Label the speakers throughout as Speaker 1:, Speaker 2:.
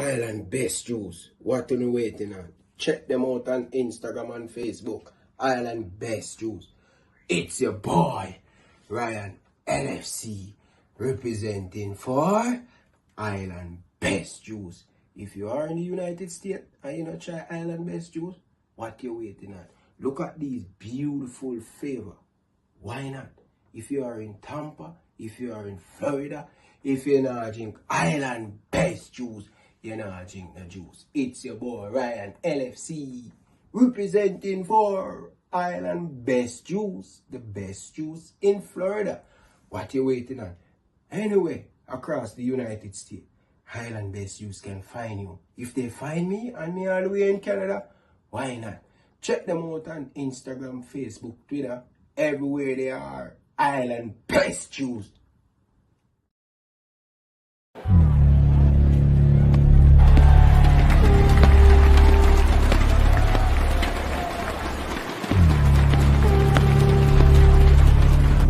Speaker 1: Island Best Juice. What are you waiting on? Check them out on Instagram and Facebook. Island Best Juice. It's your boy, Ryan LFC, representing for Island Best Juice. If you are in the United States and you not try Island Best Juice, what you waiting on? Look at these beautiful flavor. Why not? If you are in Tampa, if you are in Florida, if you not drink Island Best Juice, you not drink the juice. It's your boy Ryan LFC, representing for Island Best Juice, the best juice in Florida. What you waiting on? Anyway, across the United States, Island Best Juice can find you. If they find me and me all the way in Canada, why not? Check them out on Instagram, Facebook, Twitter, everywhere they are. Island Best Juice.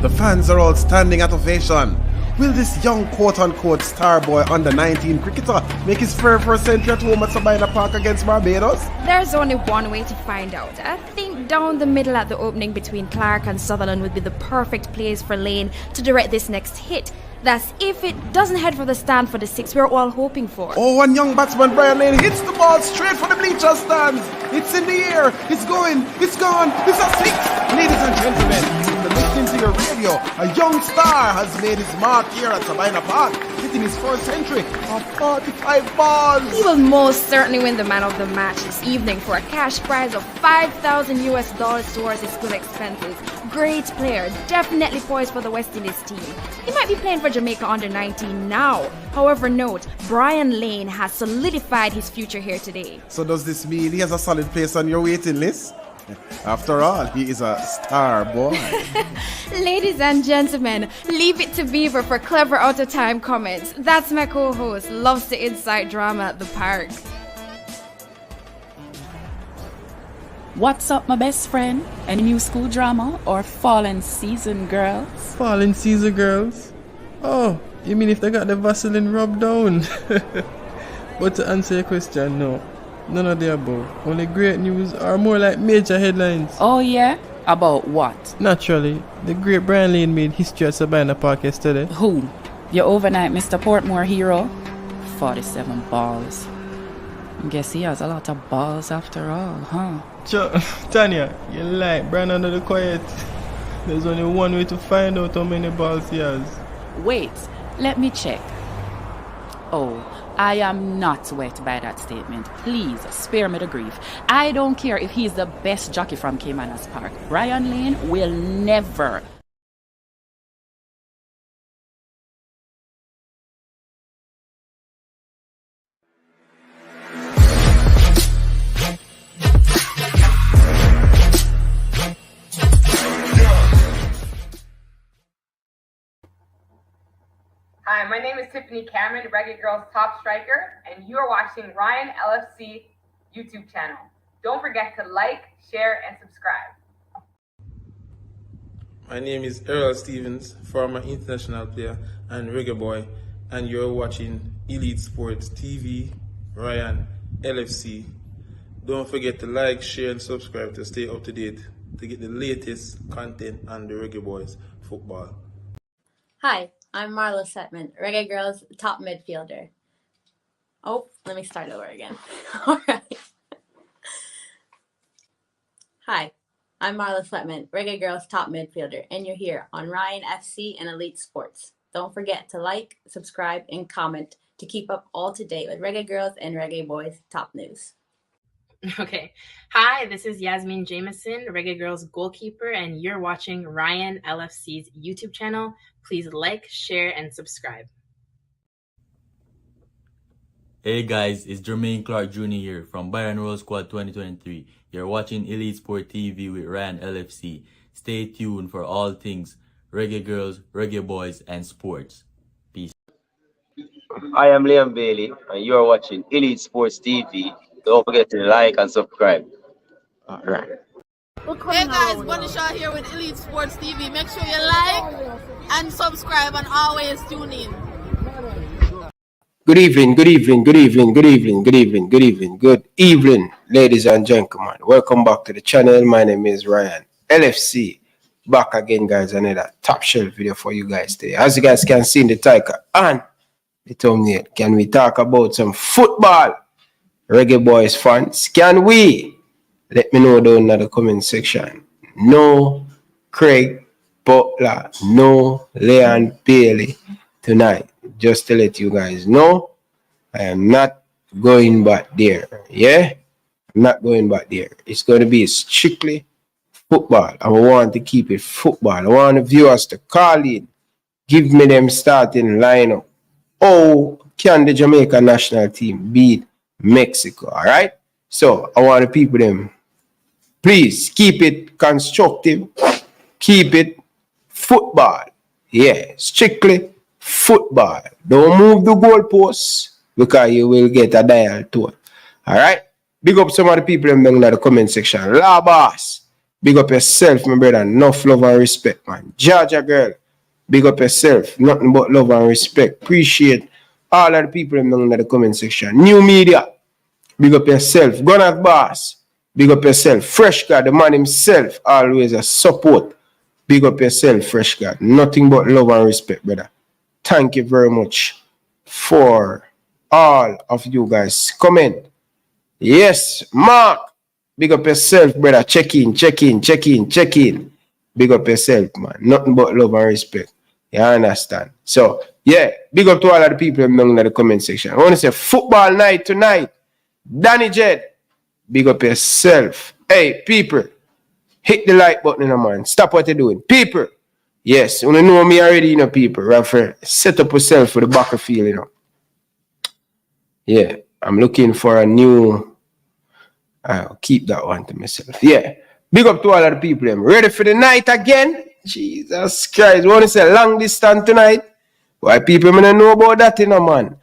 Speaker 2: The fans are all standing at ovation. Will this young quote-unquote star boy under 19 cricketer make his first century at home at Sabina Park against Barbados?
Speaker 3: There's only one way to find out. I think down the middle at the opening between Clark and Sutherland would be the perfect place for Lane to direct this next hit. That's if it doesn't head for the stand for the six we're all hoping for.
Speaker 2: Oh, and young batsman Brian Lane hits the ball straight for the bleacher stands. It's in the air. It's going. It's gone. It's a six. Ladies and gentlemen, listening to your radio, a young star has made his mark here at Sabina Park, hitting his first century of 45 balls.
Speaker 3: He will most certainly win the man of the match this evening for a cash prize of $5,000 towards his school expenses. Great player, definitely poised for the West Indies team. He might be playing for Jamaica under 19 now. However, note, Brian Lane has solidified his future here today.
Speaker 2: So does this mean he has a solid place on your waiting list? After all, he is a star boy.
Speaker 3: Ladies and gentlemen, leave it to Beaver for clever out-of-time comments. That's my co-host, loves to incite drama at the park.
Speaker 4: What's up, my best friend? Any new school drama or fallen season girls?
Speaker 5: Fallen season girls? Oh, you mean if they got the Vaseline rubbed down? But to answer your question, no. None of the above. Only great news or more like major headlines.
Speaker 4: Oh yeah? About what?
Speaker 5: Naturally, the great Brian Lane made history at Sabina Park yesterday.
Speaker 4: Who? Your overnight Mr. Portmore hero? 47 balls. Guess he has a lot of balls after all, huh?
Speaker 5: Tanya, you like Brian under the quiet. There's only one way to find out how many balls he has.
Speaker 4: Wait, let me check. Oh, I am not wet by that statement. Please, spare me the grief. I don't care if he's the best jockey from Caymanas Park. Brian Lane will never...
Speaker 6: Hi, my name is Tiffany Cameron, Reggae Girls top striker, and you are watching Ryan LFC YouTube channel. Don't forget to like, share, and subscribe.
Speaker 7: My name is Errol Stevens, former international player and reggae boy, and you're watching Elite Sports TV, Ryan LFC. Don't forget to like, share, and subscribe to stay up to date to get the latest content on the Reggae Boyz football.
Speaker 8: Hi, I'm Marla Setman, Reggae Girls top midfielder. Oh, let me start over again. All right. Hi, I'm Marla Setman, Reggae Girls top midfielder, and you're here on Ryan FC and Elite Sports. Don't forget to like, subscribe, and comment to keep up all to date with Reggae Girls and Reggae Boyz top news.
Speaker 9: Okay. Hi, this is Yasmin Jameson, Reggae Girls Goalkeeper, and you're watching Ryan LFC's YouTube channel. Please like, share, and subscribe.
Speaker 10: Hey guys, it's Jermaine Clark Jr. here from Byron Roll Squad 2023. You're watching Elite Sport TV with Ryan LFC. Stay tuned for all things Reggae Girls, Reggae Boyz, and sports. Peace.
Speaker 11: I am Liam Bailey, and you're watching Elite Sports TV. Don't forget to like and subscribe. All right.
Speaker 12: Hey guys, Bunny Shaw here with Elite Sports TV. Make sure you like and subscribe and always tune in.
Speaker 1: Good evening, good evening, good evening, good evening, good evening, good evening, good evening, ladies and gentlemen. Welcome back to the channel. My name is Ryan LFC. Back again, guys. Another top shelf video for you guys today. As you guys can see in the title and the thumbnail, can we talk about some football? Reggae Boyz fans, can we? Let me know down in the comment section. No Craig Butler, no Leon Bailey tonight. Just to let you guys know, I am not going back there. Yeah? I'm not going back there. It's going to be strictly football. I want to keep it football. I want the viewers to call in. Give me them starting lineup. Oh, can the Jamaica national team beat Mexico? All right? So, I want the people them. Please keep it constructive. Keep it football. Yeah, strictly football. Don't move the goalposts because you will get a dial tone. All right? Big up some of the people in the comment section. La boss. Big up yourself, my brother. Enough love and respect, man. Georgia girl. Big up yourself. Nothing but love and respect. Appreciate all of the people in the comment section. New media. Big up yourself. Gunnar boss. Big up yourself. Fresh God, the man himself. Always a support. Big up yourself, Fresh God. Nothing but love and respect, brother. Thank you very much for all of you guys. Comment. Yes, Mark. Big up yourself, brother. Check in. Big up yourself, man. Nothing but love and respect. You understand? So, yeah. Big up to all of the people in the comment section. I want to say football night tonight. Danny Jed. Big up yourself. Hey, people. Hit the like button, man. Stop what you're doing. People. Yes, you know me already, people. Right, set up yourself for the battlefield, Yeah, I'm looking for a new... I'll keep that one to myself. Yeah. Big up to all of the people. I'm ready for the night again. Jesus Christ. Want to say long distance tonight? Why people don't know about that, man?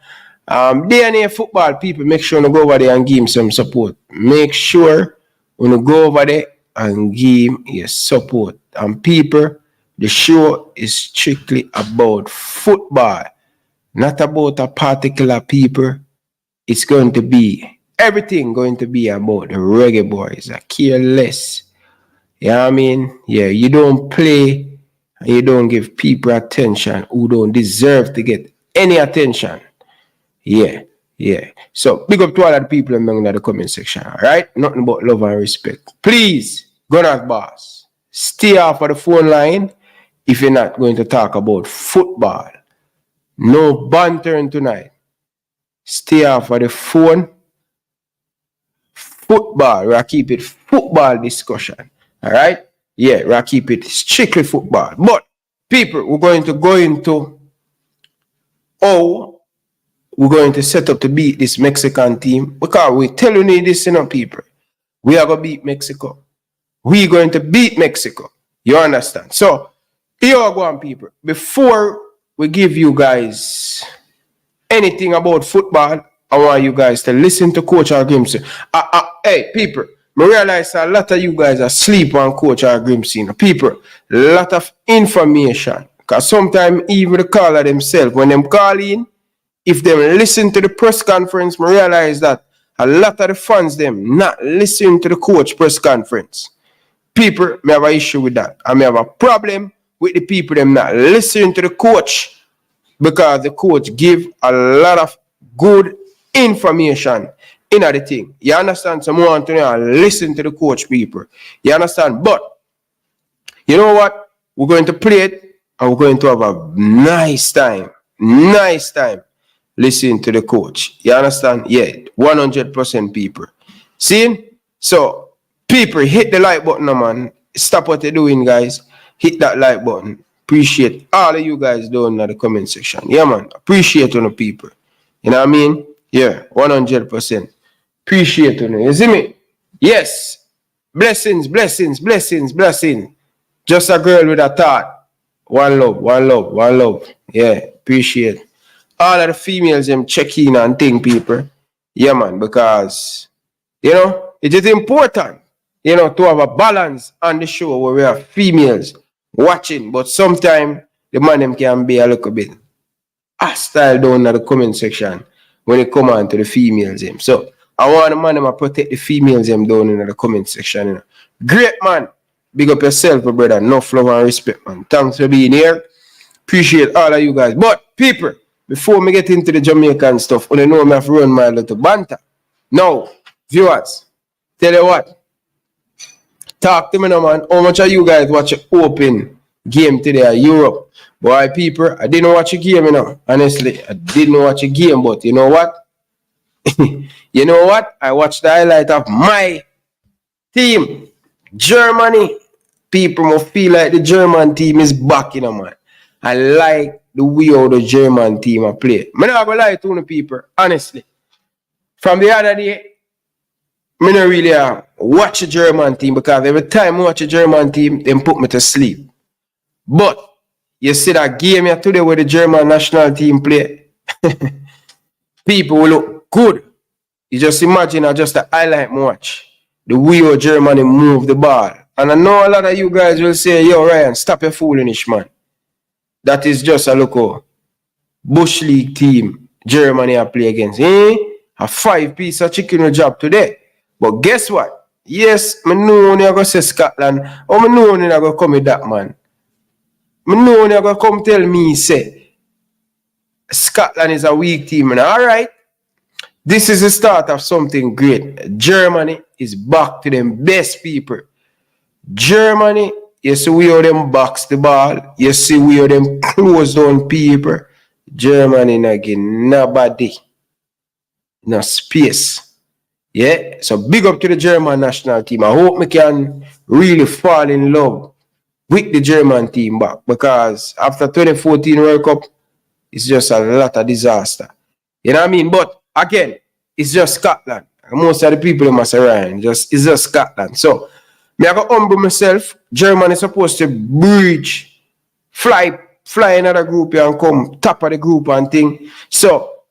Speaker 1: DNA football people, make sure you go over there and give him some support. Make sure you go over there and give him your support. And people, the show is strictly about football, not about a particular people. It's going to be everything going to be about the Reggae Boyz. I care less. You know what I mean? Yeah, you don't play and you don't give people attention who don't deserve to get any attention. Yeah. So, big up to all of the people in the comment section, all right? Nothing but love and respect. Please, Gunners boss, stay off of the phone line if you're not going to talk about football. No bantering tonight. Stay off of the phone. Football. We'll keep it football discussion. All right? Yeah, we'll keep it strictly football. But, people, we're going to go into we're going to set up to beat this Mexican team. Because we're telling you this, people. We are going to beat Mexico. We're going to beat Mexico. You understand? So, here are going, people. Before we give you guys anything about football, I want you guys to listen to Coach Grimsey. Hey, people, I realize a lot of you guys are asleep on Coach Grimsey. People, a lot of information. Because sometimes even the caller themselves, when them call in, if they listen to the press conference, I realize that a lot of the fans them not listening to the coach press conference. People, I have an issue with that. I have a problem with the people them not listening to the coach because the coach give a lot of good information in the thing. You understand? So I want to listen to the coach, people. You understand? But you know what? We're going to play it and we're going to have a nice time. Listen to the coach. You understand? Yeah, 100% people. See? So, people, hit the like button, man. Stop what you're doing, guys. Hit that like button. Appreciate all of you guys doing in the comment section. Yeah, man. Appreciate you, people. You know what I mean? Yeah, 100%. Appreciate you. You see me? Yes. Blessings. Just a girl with a thought. One love. Yeah, appreciate all of the females them check in and think, people. Yeah, man, because, it is important, to have a balance on the show where we have females watching, but sometimes the man them can be a little bit hostile down in the comment section. when it come on to the females them. So I want the man to protect the females them down in the comment section. You know. Great man. Big up yourself, brother. Enough love and respect, man. Thanks for being here. Appreciate all of you guys. But people, before me get into the Jamaican stuff, I know me have to run my little banter. Now, viewers, tell you what. Talk to me now, man. How much of you guys watch an open game today at Europe? Boy, people, I didn't watch a game, you know. Honestly, I didn't watch a game, but you know what? You know what? I watched the highlight of my team, Germany. People must feel like the German team is back, you know, man. I like the way how the German team are playing. I'm not going to lie to the people, honestly. From the other day, I don't really watch the German team because every time I watch the German team, they put me to sleep. But you see that game here today where the German national team play, people will look good. You just imagine just a highlight watch. The way how Germany move the ball. And I know a lot of you guys will say, yo, Ryan, stop your foolishness, man. That is just a local Bush League team Germany are play against. A 5-piece of chicken job today. But guess what? Yes, I know when you're going to say Scotland, or I know when you're going to come with that, man. I know when you're going to come tell me, say, Scotland is a weak team. And all right, this is the start of something great. Germany is back to them best people. Germany, you see we how them box the ball. You see we how them close down people. Germany not get nobody. No space. Yeah? So big up to the German national team. I hope we can really fall in love with the German team back. Because after 2014 World Cup, it's just a lot of disaster. You know what I mean? But again, it's just Scotland. Most of the people must around. It's just Scotland. So I got to humble myself. Germany is supposed to bridge, fly another group here and come top of the group and thing. So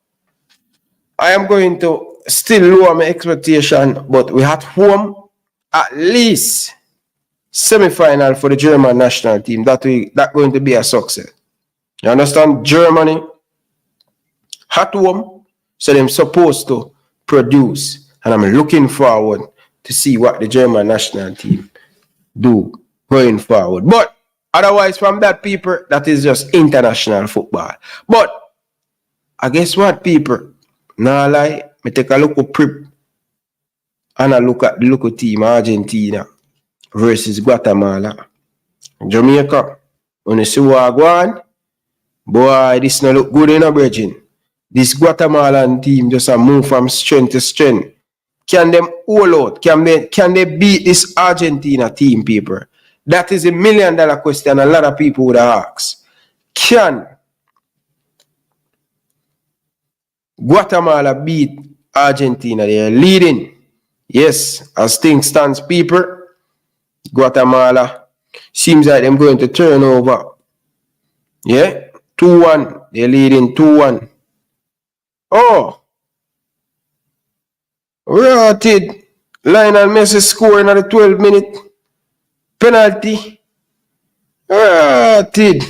Speaker 1: I am going to still lower my expectation, but we had home at least semi-final for the German national team. That's going to be a success. You understand? Germany at home, so they're supposed to produce. And I'm looking forward to see what the German national team do going forward. But otherwise, from that, people, that is just international football. But I guess what, people? Nah lie, me take a look at prep and I look at the local team, Argentina versus Guatemala. Jamaica, when you see what I go on, boy, this not look good in a bridging. This Guatemalan team just a move from strength to strength. Can them all out? Can they beat this Argentina team, people? That is $1 million question a lot of people would ask. Can Guatemala beat Argentina? They are leading. Yes, as things stands, people, Guatemala seems like them going to turn over. Yeah, 2-1. They're leading 2-1. Oh. Rated. Lionel Messi scoring at the 12-minute penalty. Rated.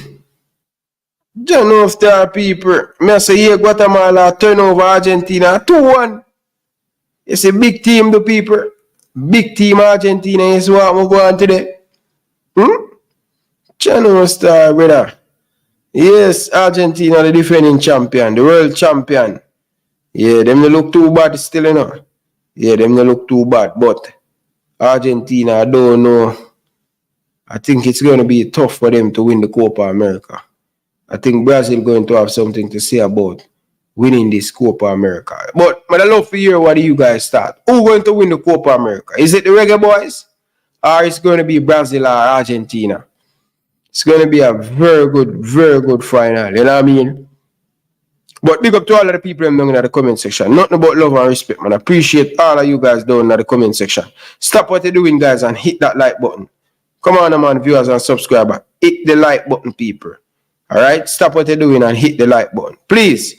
Speaker 1: Don't know if there are people. I say here Guatemala turn over Argentina 2-1. It's a big team, the people. Big team Argentina is what we go on today. Channel star, brother. Yes, Argentina, the defending champion, the world champion. Yeah, them don't look too bad still, you know. Yeah, them don't look too bad, but Argentina, I don't know. I think it's going to be tough for them to win the Copa America. I think Brazil going to have something to say about winning this Copa America. But I'd love to hear what you guys thought. Who's going to win the Copa America? Is it the Reggae Boyz? Or it's going to be Brazil or Argentina? It's going to be a very good final. You know what I mean? But big up to all of the people down in the comment section. Nothing about love and respect, man. I appreciate all of you guys down in the comment section. Stop what you're doing, guys, and hit that like button. Come on, man, viewers and subscribers. Hit the like button, people. All right? Stop what you're doing and hit the like button. Please.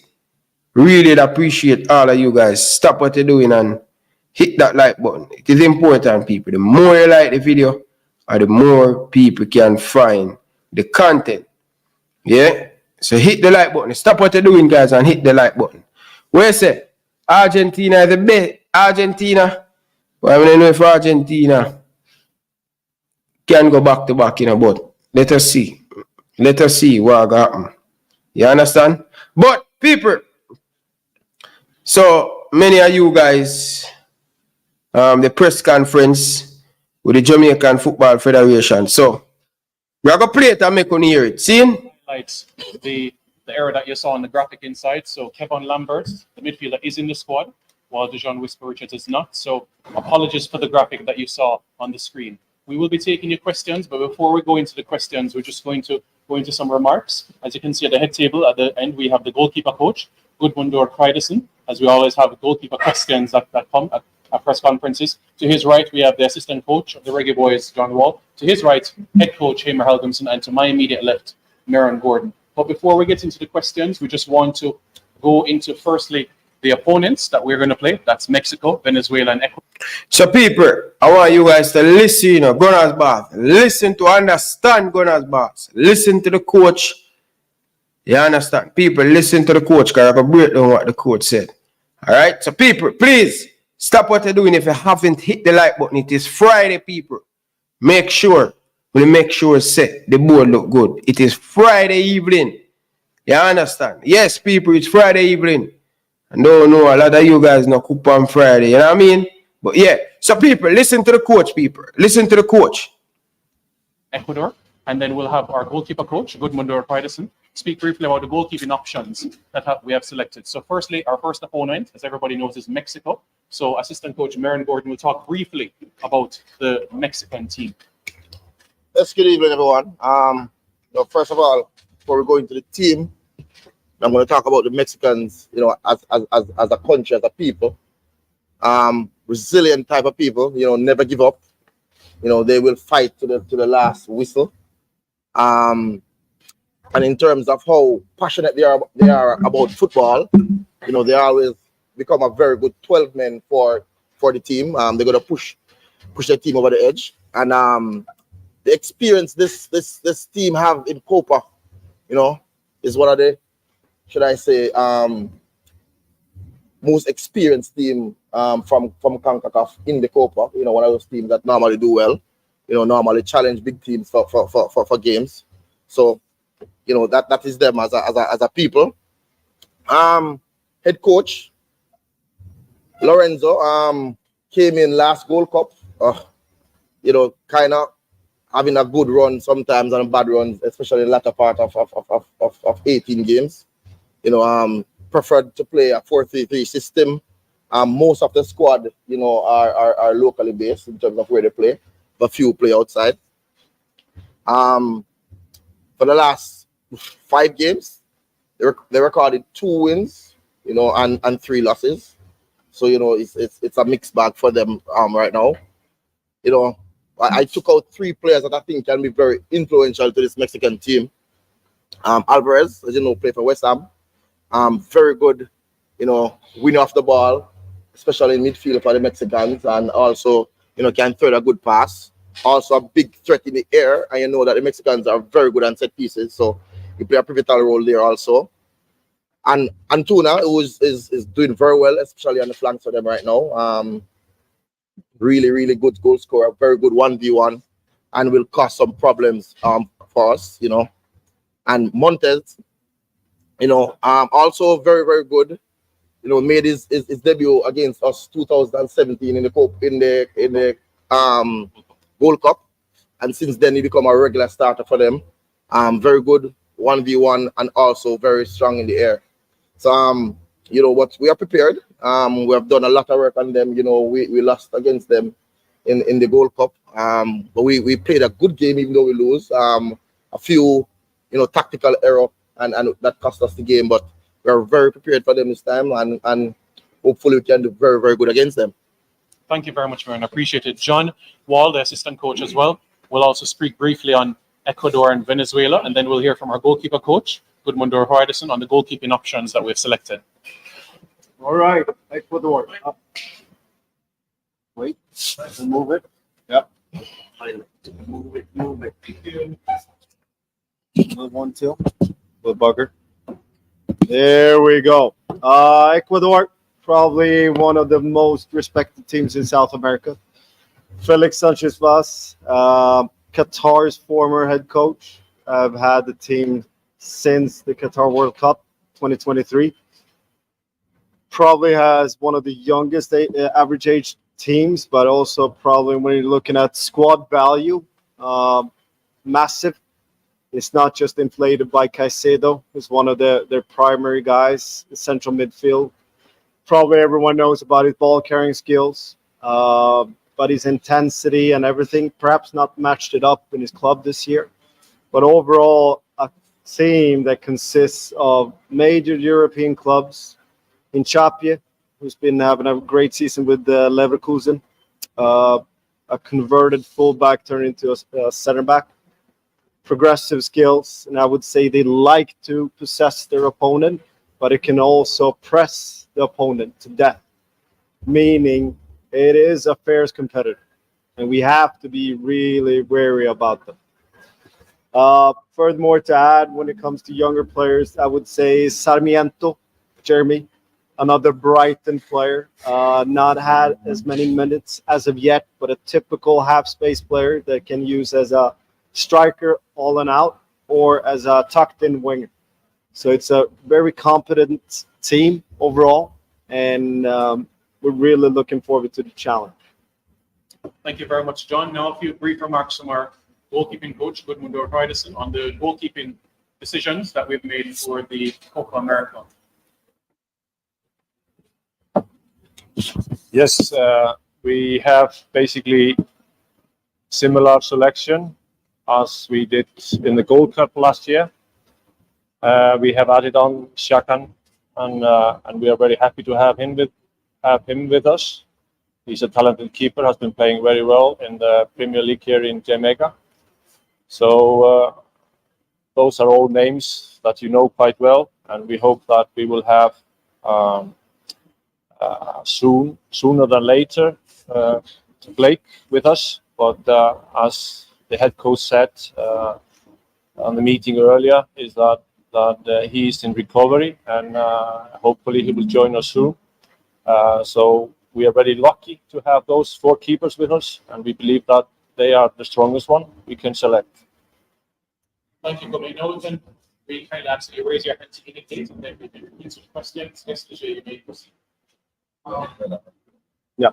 Speaker 1: Really appreciate all of you guys. Stop what you're doing and hit that like button. It is important, people. The more you like the video, or the more people can find the content. Yeah? So hit the like button. Stop what you're doing, guys, and hit the like button. Where say? Argentina is the best. Argentina. Well, I don't know if Argentina can go back to back, but let us see. Let us see what will happen. You understand? But people, so many of you guys, the press conference with the Jamaican Football Federation. So we're going to play it and make on hear it. See?
Speaker 13: Highlights the error that you saw on the graphic inside. So Kevin Lambert, the midfielder, is in the squad, while Dejon Whisper Richards is not. So apologies for the graphic that you saw on the screen. We will be taking your questions, but before we go into the questions, we're just going to go into some remarks. As you can see at the head table at the end, we have the goalkeeper coach, Gudmundur Kreidersen, as we always have goalkeeper questions that come at press conferences. To his right, we have the assistant coach of the Reggae Boyz, John Wall. To his right, head coach, Hamer Helgamson, and to my immediate left, Maron Gordon. But before we get into the questions, we just want to go into, firstly, the opponents that we're going to play. That's Mexico, Venezuela, and Ecuador.
Speaker 1: So people, I want you guys to listen, Gunners Bath. Listen to understand Gunners Bath. Listen to the coach. You understand? People, listen to the coach because I can break down what the coach said. All right? So people, please, stop what you're doing if you haven't hit the like button. It is Friday, people. Make sure set the board look good. It is Friday evening. You understand? Yes, people, it's Friday evening. No, a lot of you guys know Copa on Friday, you know what I mean? But yeah, so people, listen to the coach, people. Listen to the coach.
Speaker 13: Ecuador, and then we'll have our goalkeeper coach, Gudmundur Kreidersen, speak briefly about the goalkeeping options that we have selected. So firstly, our first opponent, as everybody knows, is Mexico. So assistant coach Maron Gordon will talk briefly about the Mexican team.
Speaker 14: Yes, good evening, everyone. First of all, before we go into the team, I'm going to talk about the Mexicans, as a country, as a people. Resilient type of people, never give up. They will fight to the last whistle. And in terms of how passionate they are about football, they always become a very good 12 men for the team. They're going to push their team over the edge. And the experience this team have in Copa, is one of the, should I say, most experienced team from CONCACAF in the Copa. One of those teams that normally do well. Normally challenge big teams for games. So, that is them as a people. Head coach Lorenzo came in last Gold Cup. Kind of having a good run sometimes and bad runs, especially in the latter part of 18 games. Preferred to play a 4-3-3 system. Most of the squad, are locally based in terms of where they play. But few play outside. For the last 5 games, they recorded 2 wins, and 3 losses. So it's a mixed bag for them right now. I took out 3 players that I think can be very influential to this Mexican team. Alvarez, as you know, played for West Ham. Very good, winner off the ball, especially in midfield for the Mexicans, and also, can throw a good pass. Also a big threat in the air, and you know that the Mexicans are very good on set pieces, so he play a pivotal role there also. And Antuna, who is doing very well, especially on the flanks for them right now. Really, really good goal scorer, very good 1v1, and will cause some problems for us, And Montes, also very, very good. Made his debut against us 2017 in the Gold Cup, and since then he become a regular starter for them. Very good 1v1 and also very strong in the air. So what we are prepared. We have done a lot of work on them. We lost against them in the Gold Cup. But we played a good game even though we lose. A few tactical error and that cost us the game, but we are very prepared for them this time, and hopefully we can do very, very good against them.
Speaker 13: Thank you very much, Maron. I appreciate it. John Wall, the assistant coach as well, will also speak briefly on Ecuador and Venezuela, and then we'll hear from our goalkeeper coach, Gudmundur Kreidersen, on the goalkeeping options that we've selected.
Speaker 15: All right, Ecuador. Wait, move it. Yep. Move it. Move 1, 2. Little bugger. There we go. Ecuador, probably one of the most respected teams in South America. Felix Sanchez Vaz, Qatar's former head coach. I've had the team since the Qatar World Cup 2023. Probably has one of the youngest average age teams, but also probably when you're looking at squad value, massive. It's not just inflated by Caicedo, who's one of their primary guys, the central midfield. Probably everyone knows about his ball carrying skills, but his intensity and everything, perhaps not matched it up in his club this year. But overall, a team that consists of major European clubs. Hinchapie, who's been having a great season with Leverkusen, a converted fullback turned into a center back. Progressive skills, and I would say they like to possess their opponent, but it can also press the opponent to death, meaning it is a fierce competitor, and we have to be really wary about them. Furthermore, to add, when it comes to younger players, I would say Sarmiento, Jeremy, another Brighton player, not had as many minutes as of yet, but a typical half-space player that can use as a striker all and out or as a tucked-in winger. So it's a very competent team overall, and we're really looking forward to the challenge.
Speaker 13: Thank you very much, John. Now a few brief remarks from our goalkeeping coach, Gudmundur Hreidarsson, on the goalkeeping decisions that we've made for the Copa America.
Speaker 16: Yes, we have basically similar selection as we did in the Gold Cup last year. We have added on Shakan, and we are very happy to have him with us. He's a talented keeper, has been playing very well in the Premier League here in Jamaica. So those are all names that you know quite well, and we hope that we will have sooner than later Blake with us. But as the head coach said on the meeting earlier, is that he is in recovery, and hopefully he will join us soon. So we are very lucky to have those 4 keepers with us, and we believe that they are the strongest one we can select.
Speaker 13: Thank you, Coach. Now then, we kind of actually raise your hand to indicate, and then we can answer questions. Yes, you may proceed.
Speaker 15: Yeah.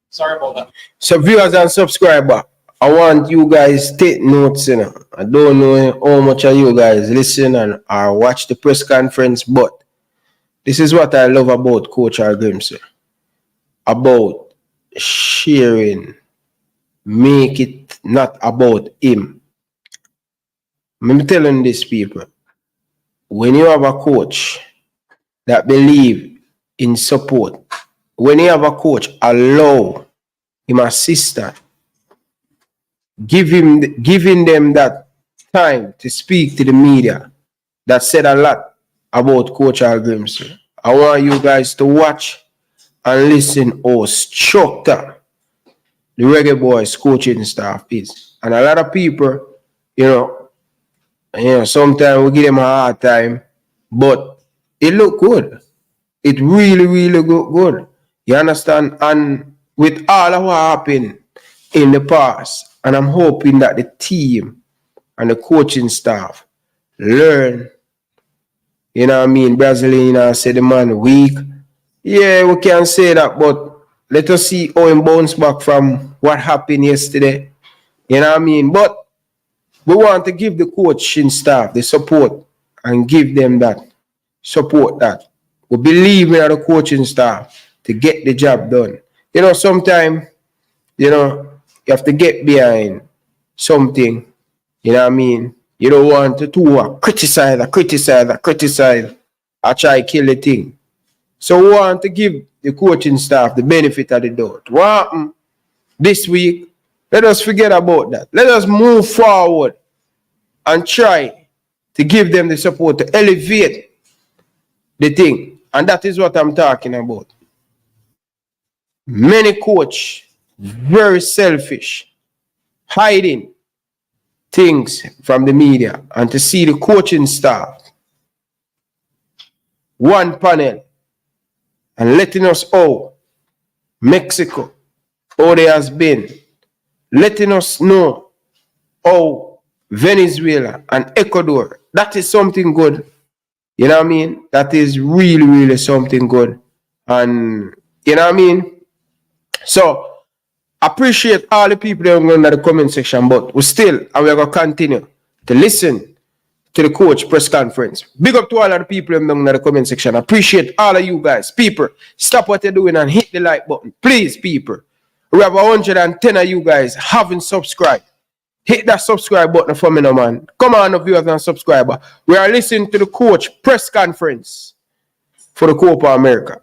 Speaker 13: Sorry about that.
Speaker 1: So viewers and subscribers, I want you guys take notes, you know. I don't know how much of you guys listen and or watch the press conference, but this is what I love about Coach Grimsey. About sharing, make it not about him. I'm telling these people, when you have a coach that believe in support, when you have a coach, allow him assistant, giving them that time to speak to the media, that said a lot about Coach Grimsey. I want you guys to watch and listen how structured the Reggae Boyz coaching staff is. And a lot of people, you know, sometimes we give them a hard time, but it look good. It really, really good. You understand? And with all of what happened in the past, and I'm hoping that the team and the coaching staff learn, you know what I mean? Brazilian say the man weak. Yeah, we can say that, but let us see how he bounce back from what happened yesterday. You know what I mean? But we want to give the coaching staff the support and give them that support that. We believe in the coaching staff to get the job done. You know, sometimes, you know, you have to get behind something. You know what I mean? You don't want to criticize, or try to kill the thing. So we want to give the coaching staff the benefit of the doubt. What happened this week? Let us forget about that. Let us move forward and try to give them the support to elevate the thing. And that is what I'm talking about. Many coach, very selfish, hiding things from the media, and to see the coaching staff one panel and letting us know Mexico, how they has been, letting us know how Venezuela and Ecuador, that is something good. You know what I mean? That is really, really something good. And you know what I mean? So appreciate all the people that are going in the comment section, but we still, and we're going to continue to listen to the coach press conference. Big up to all of the people down in the comment section. Appreciate all of you guys. People, stop what you're doing and hit the like button. Please, people. We have 110 of you guys haven't subscribed. Hit that subscribe button for me now, man. Come on, viewers and subscribers. We are listening to the coach press conference for the Copa America.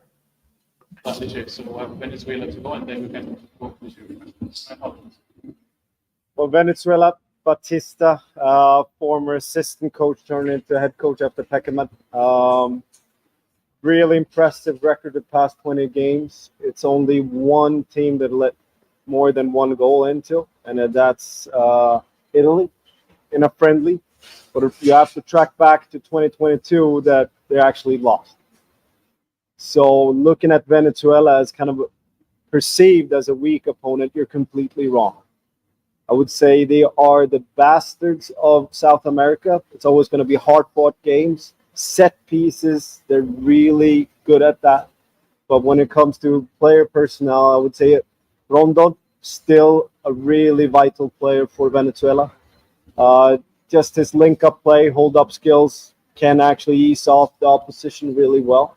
Speaker 13: So we'll have Venezuela to go, and then we can go to
Speaker 15: Well, Venezuela, Batista, former assistant coach, turned into head coach after Peckerman. Really impressive record the past 20 games. It's only one team that let more than one goal into, and that's Italy in a friendly. But if you have to track back to 2022 that they actually lost. So looking at Venezuela as kind of perceived as a weak opponent, you're completely wrong. I would say they are the bastards of South America. It's always going to be hard-fought games. Set pieces, they're really good at that. But when it comes to player personnel, I would say Rondon, still a really vital player for Venezuela. Just his link-up play, hold-up skills, can actually ease off the opposition really well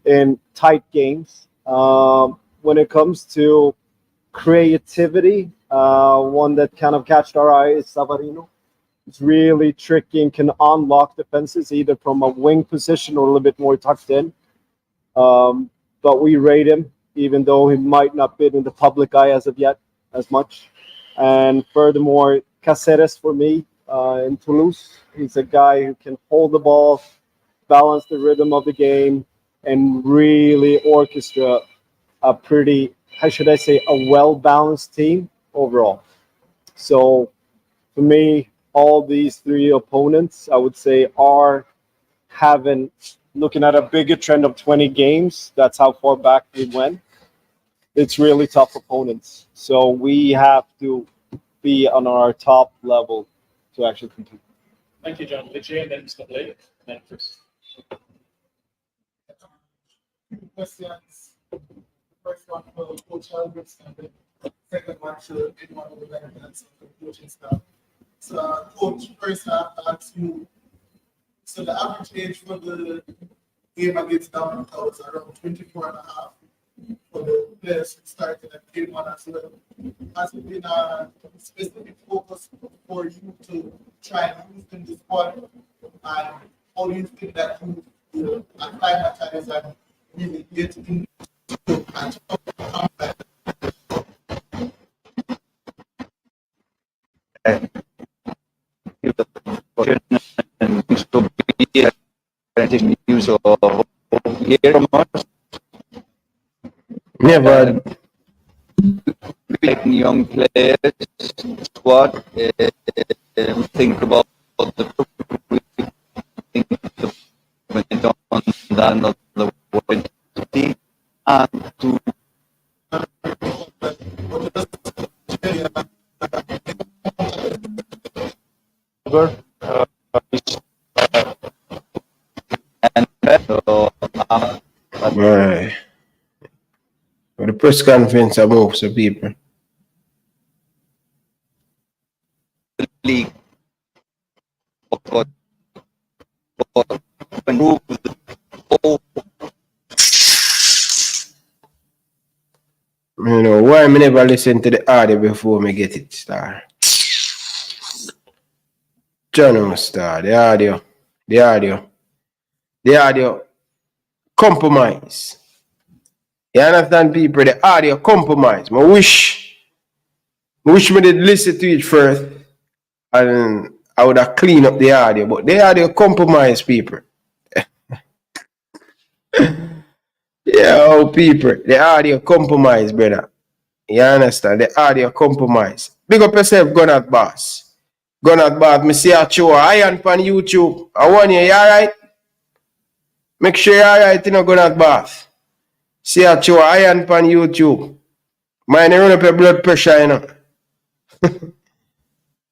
Speaker 15: in tight games. When it comes to creativity, one that kind of catched our eye is Savarino. It's really tricky and can unlock defenses either from a wing position or a little bit more tucked in. But we rate him, even though he might not be in the public eye as of yet as much. And furthermore, Caceres for me in Toulouse. He's a guy who can hold the ball, balance the rhythm of the game, and really orchestrate a pretty, how should I say, a well-balanced team overall. So for me, all these three opponents, I would say, are having, looking at a bigger trend of 20 games, that's how far back they went. It's really tough opponents. So we have to be on our top level to actually compete.
Speaker 13: Thank you, John. Legit, and then Mr. Blake, and then Chris.
Speaker 17: Questions. First one for Coach Alberts, and the second one to anyone who benefits of the coaching staff. So, Coach, first I have to ask you, so the average age for the game against Dominica was around 24 and a half for the players who started at game one as well. Has it been a specific focus for you to try and use in this squad? And how do you think that you will acclimatize and really get into and combat?
Speaker 1: Never.
Speaker 18: Young players, squad, think about the on the team and to
Speaker 1: Right. For the press conference, I move some people.
Speaker 18: league
Speaker 1: You know, why I never listen to the audio before me get it star. John star, the audio compromise. You understand, people? The audio compromise. I wish me did listen to it first, and I would have cleaned up the audio. But the audio compromise, people. Yeah, people. The audio compromise, brother. You understand? The audio compromise. Big up yourself, Gunnar Boss. Gunnar Boss, me see a show iron on YouTube. I want you alright? Make sure you're alright, you know, go that bath. See a show iron pan YouTube. Mind you run up your blood pressure, you know.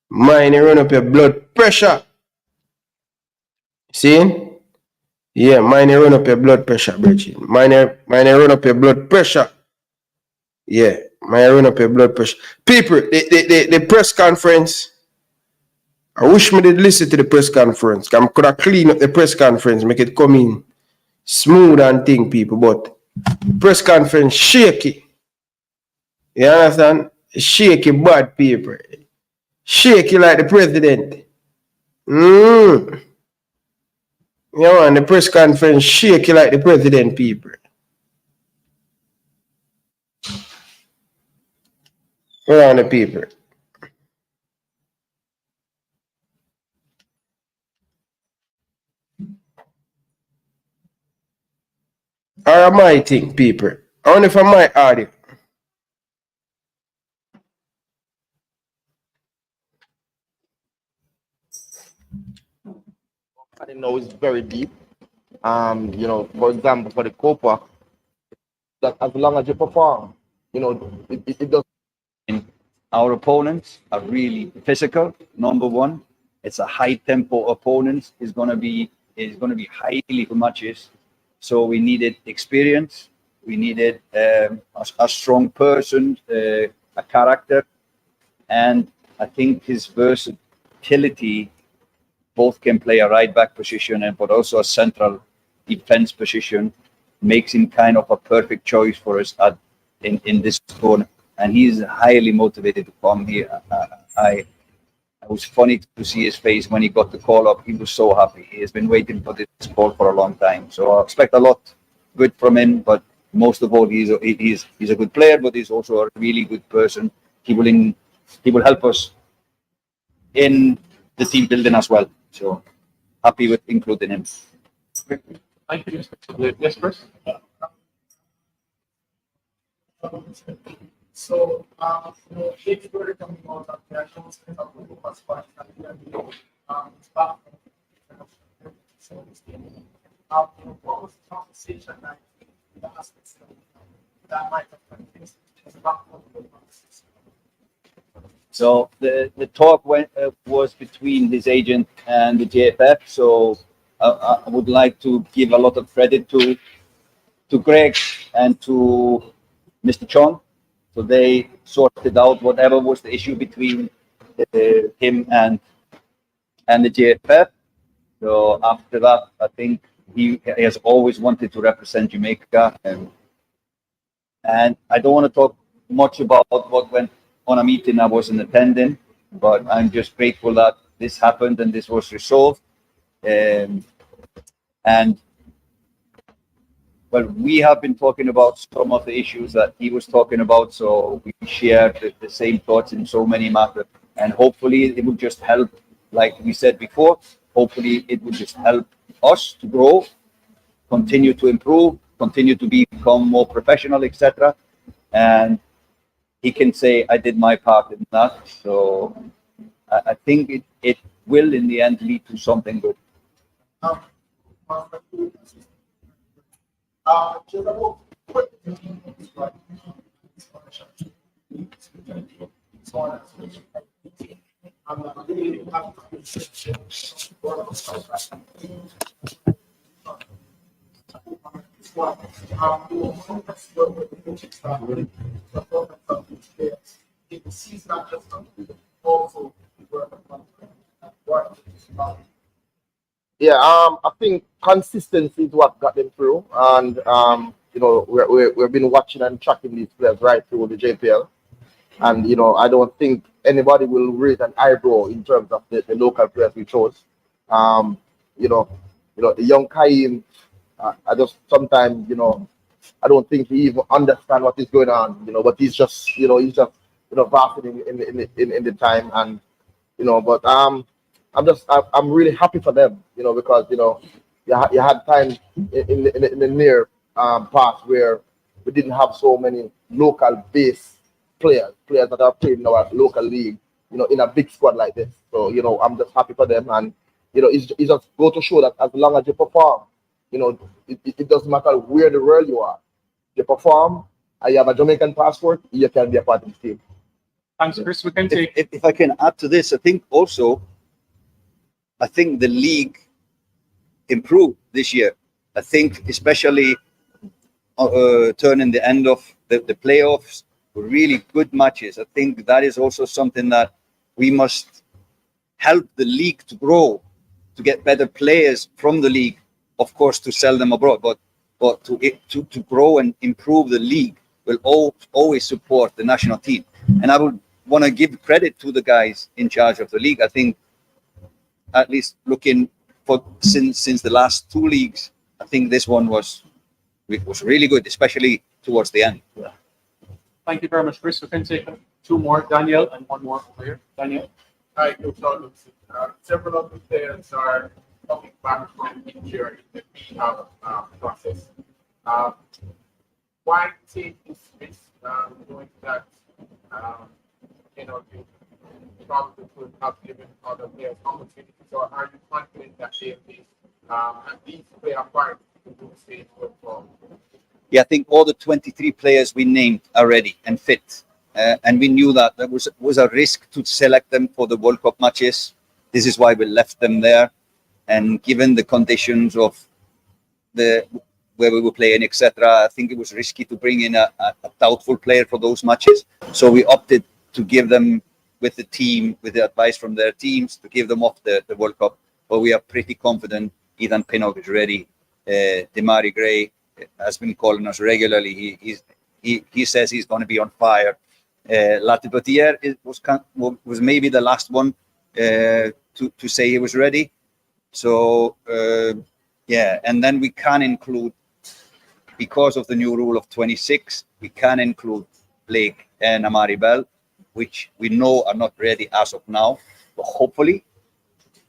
Speaker 1: Mind you run up your blood pressure. See? Yeah, mind you run up your blood pressure, Bridget. Mind you run up your blood pressure. Yeah, mind you run up your blood pressure. People, the press conference. I wish me did listen to the press conference. I could have cleaned up the press conference, make it come in smooth and thing, people. But press conference shaky. You understand? Shaky bad people. Shaky like the president. You know, and the press conference shaky like the president, people. Where are the people? Or am I think, people? Only for my audio.
Speaker 14: I didn't know it's very deep. You know, for example, for the Copa, that as long as you perform, you know, it does.
Speaker 18: Our opponents are really physical. Number one, it's a high tempo opponent. Is going to be highly matches. So we needed experience. We needed a strong person, a character, and I think his versatility. Both can play a right back position but also a central defense position, makes him kind of a perfect choice for us in this corner. And he's highly motivated to come here. It was funny to see his face when he got the call up. He was so happy. He has been waiting for this call for a long time. So I expect a lot good from him. But most of all, he's a good player, but he's also a really good person. He will help us in the team building as well. So happy with including him.
Speaker 13: Thank you. Yes, Chris.
Speaker 17: So, you know, if you were coming out of the actions of the first part, it's back. So, what was the conversation like in the aspects that might have been faced as back of the
Speaker 18: So the talk was between his agent and the JFF. So I would like to give a lot of credit to Greg and to Mr. Chong. So they sorted out whatever was the issue between him and the JFF. So after that, I think he has always wanted to represent Jamaica, and I don't want to talk much about what went on a meeting I wasn't attending, but I'm just grateful that this happened and this was resolved. And well, we have been talking about some of the issues that he was talking about, so we share the same thoughts in so many matters, and hopefully it will just help, like we said before, hopefully it will just help us to grow, continue to improve, continue to become more professional, etc. And he can say, I did my part in that. So I think it will in the end lead to something good.
Speaker 14: Yeah, I think consistency is what got them through, and you know, we've been watching and tracking these players right through the JPL, and you know, I don't think anybody will raise an eyebrow in terms of the local players we chose. You know, the young Kaim, I just sometimes, you know, I don't think he even understand what is going on, you know, but he's just basking in the time, and you know, but I'm really happy for them, you know, because you know, you had time in the near past where we didn't have so many local base players that are playing in our local league, you know, in a big squad like this. So you know, I'm just happy for them, and you know, it's just go to show that as long as you perform, You know, it doesn't matter where in the world you are. You perform, and you have a Jamaican passport, you can be a part of the team.
Speaker 13: Thanks, Chris. We can take.
Speaker 18: If I can add to this, I think the league improved this year. I think especially turning the end of the playoffs were really good matches. I think that is also something that we must help the league to grow, to get better players from the league, of course, to sell them abroad, but to grow and improve the league will always support the national team. And I would want to give credit to the guys in charge of the league. I think, at least looking for since the last two leagues, I think this one was really good, especially towards the end.
Speaker 13: Yeah. Thank you very much, Chris. We can take two more, Daniel, and one more over here. Daniel.
Speaker 17: Hi, Coach Robinson. Several of the players are coming back from injury in the rehab process. Why take this risk, knowing that you probably could have given other players opportunities, or are you confident that they at least play a part to do the same for?
Speaker 18: Yeah, I think all the 23 players we named are ready and fit. And we knew that there was a risk to select them for the World Cup matches. This is why we left them there. And given the conditions of where we were playing, etc., I think it was risky to bring in a doubtful player for those matches. So we opted to give them with the team, with the advice from their teams, to give them off the World Cup. But we are pretty confident Ethan Pinnock is ready. Demari Gray has been calling us regularly. He says he's going to be on fire. Latipotier was maybe the last one to say he was ready. So yeah, and then we can include, because of the new rule of 26, we can include Blake and Amari Bell, which we know are not ready as of now, but hopefully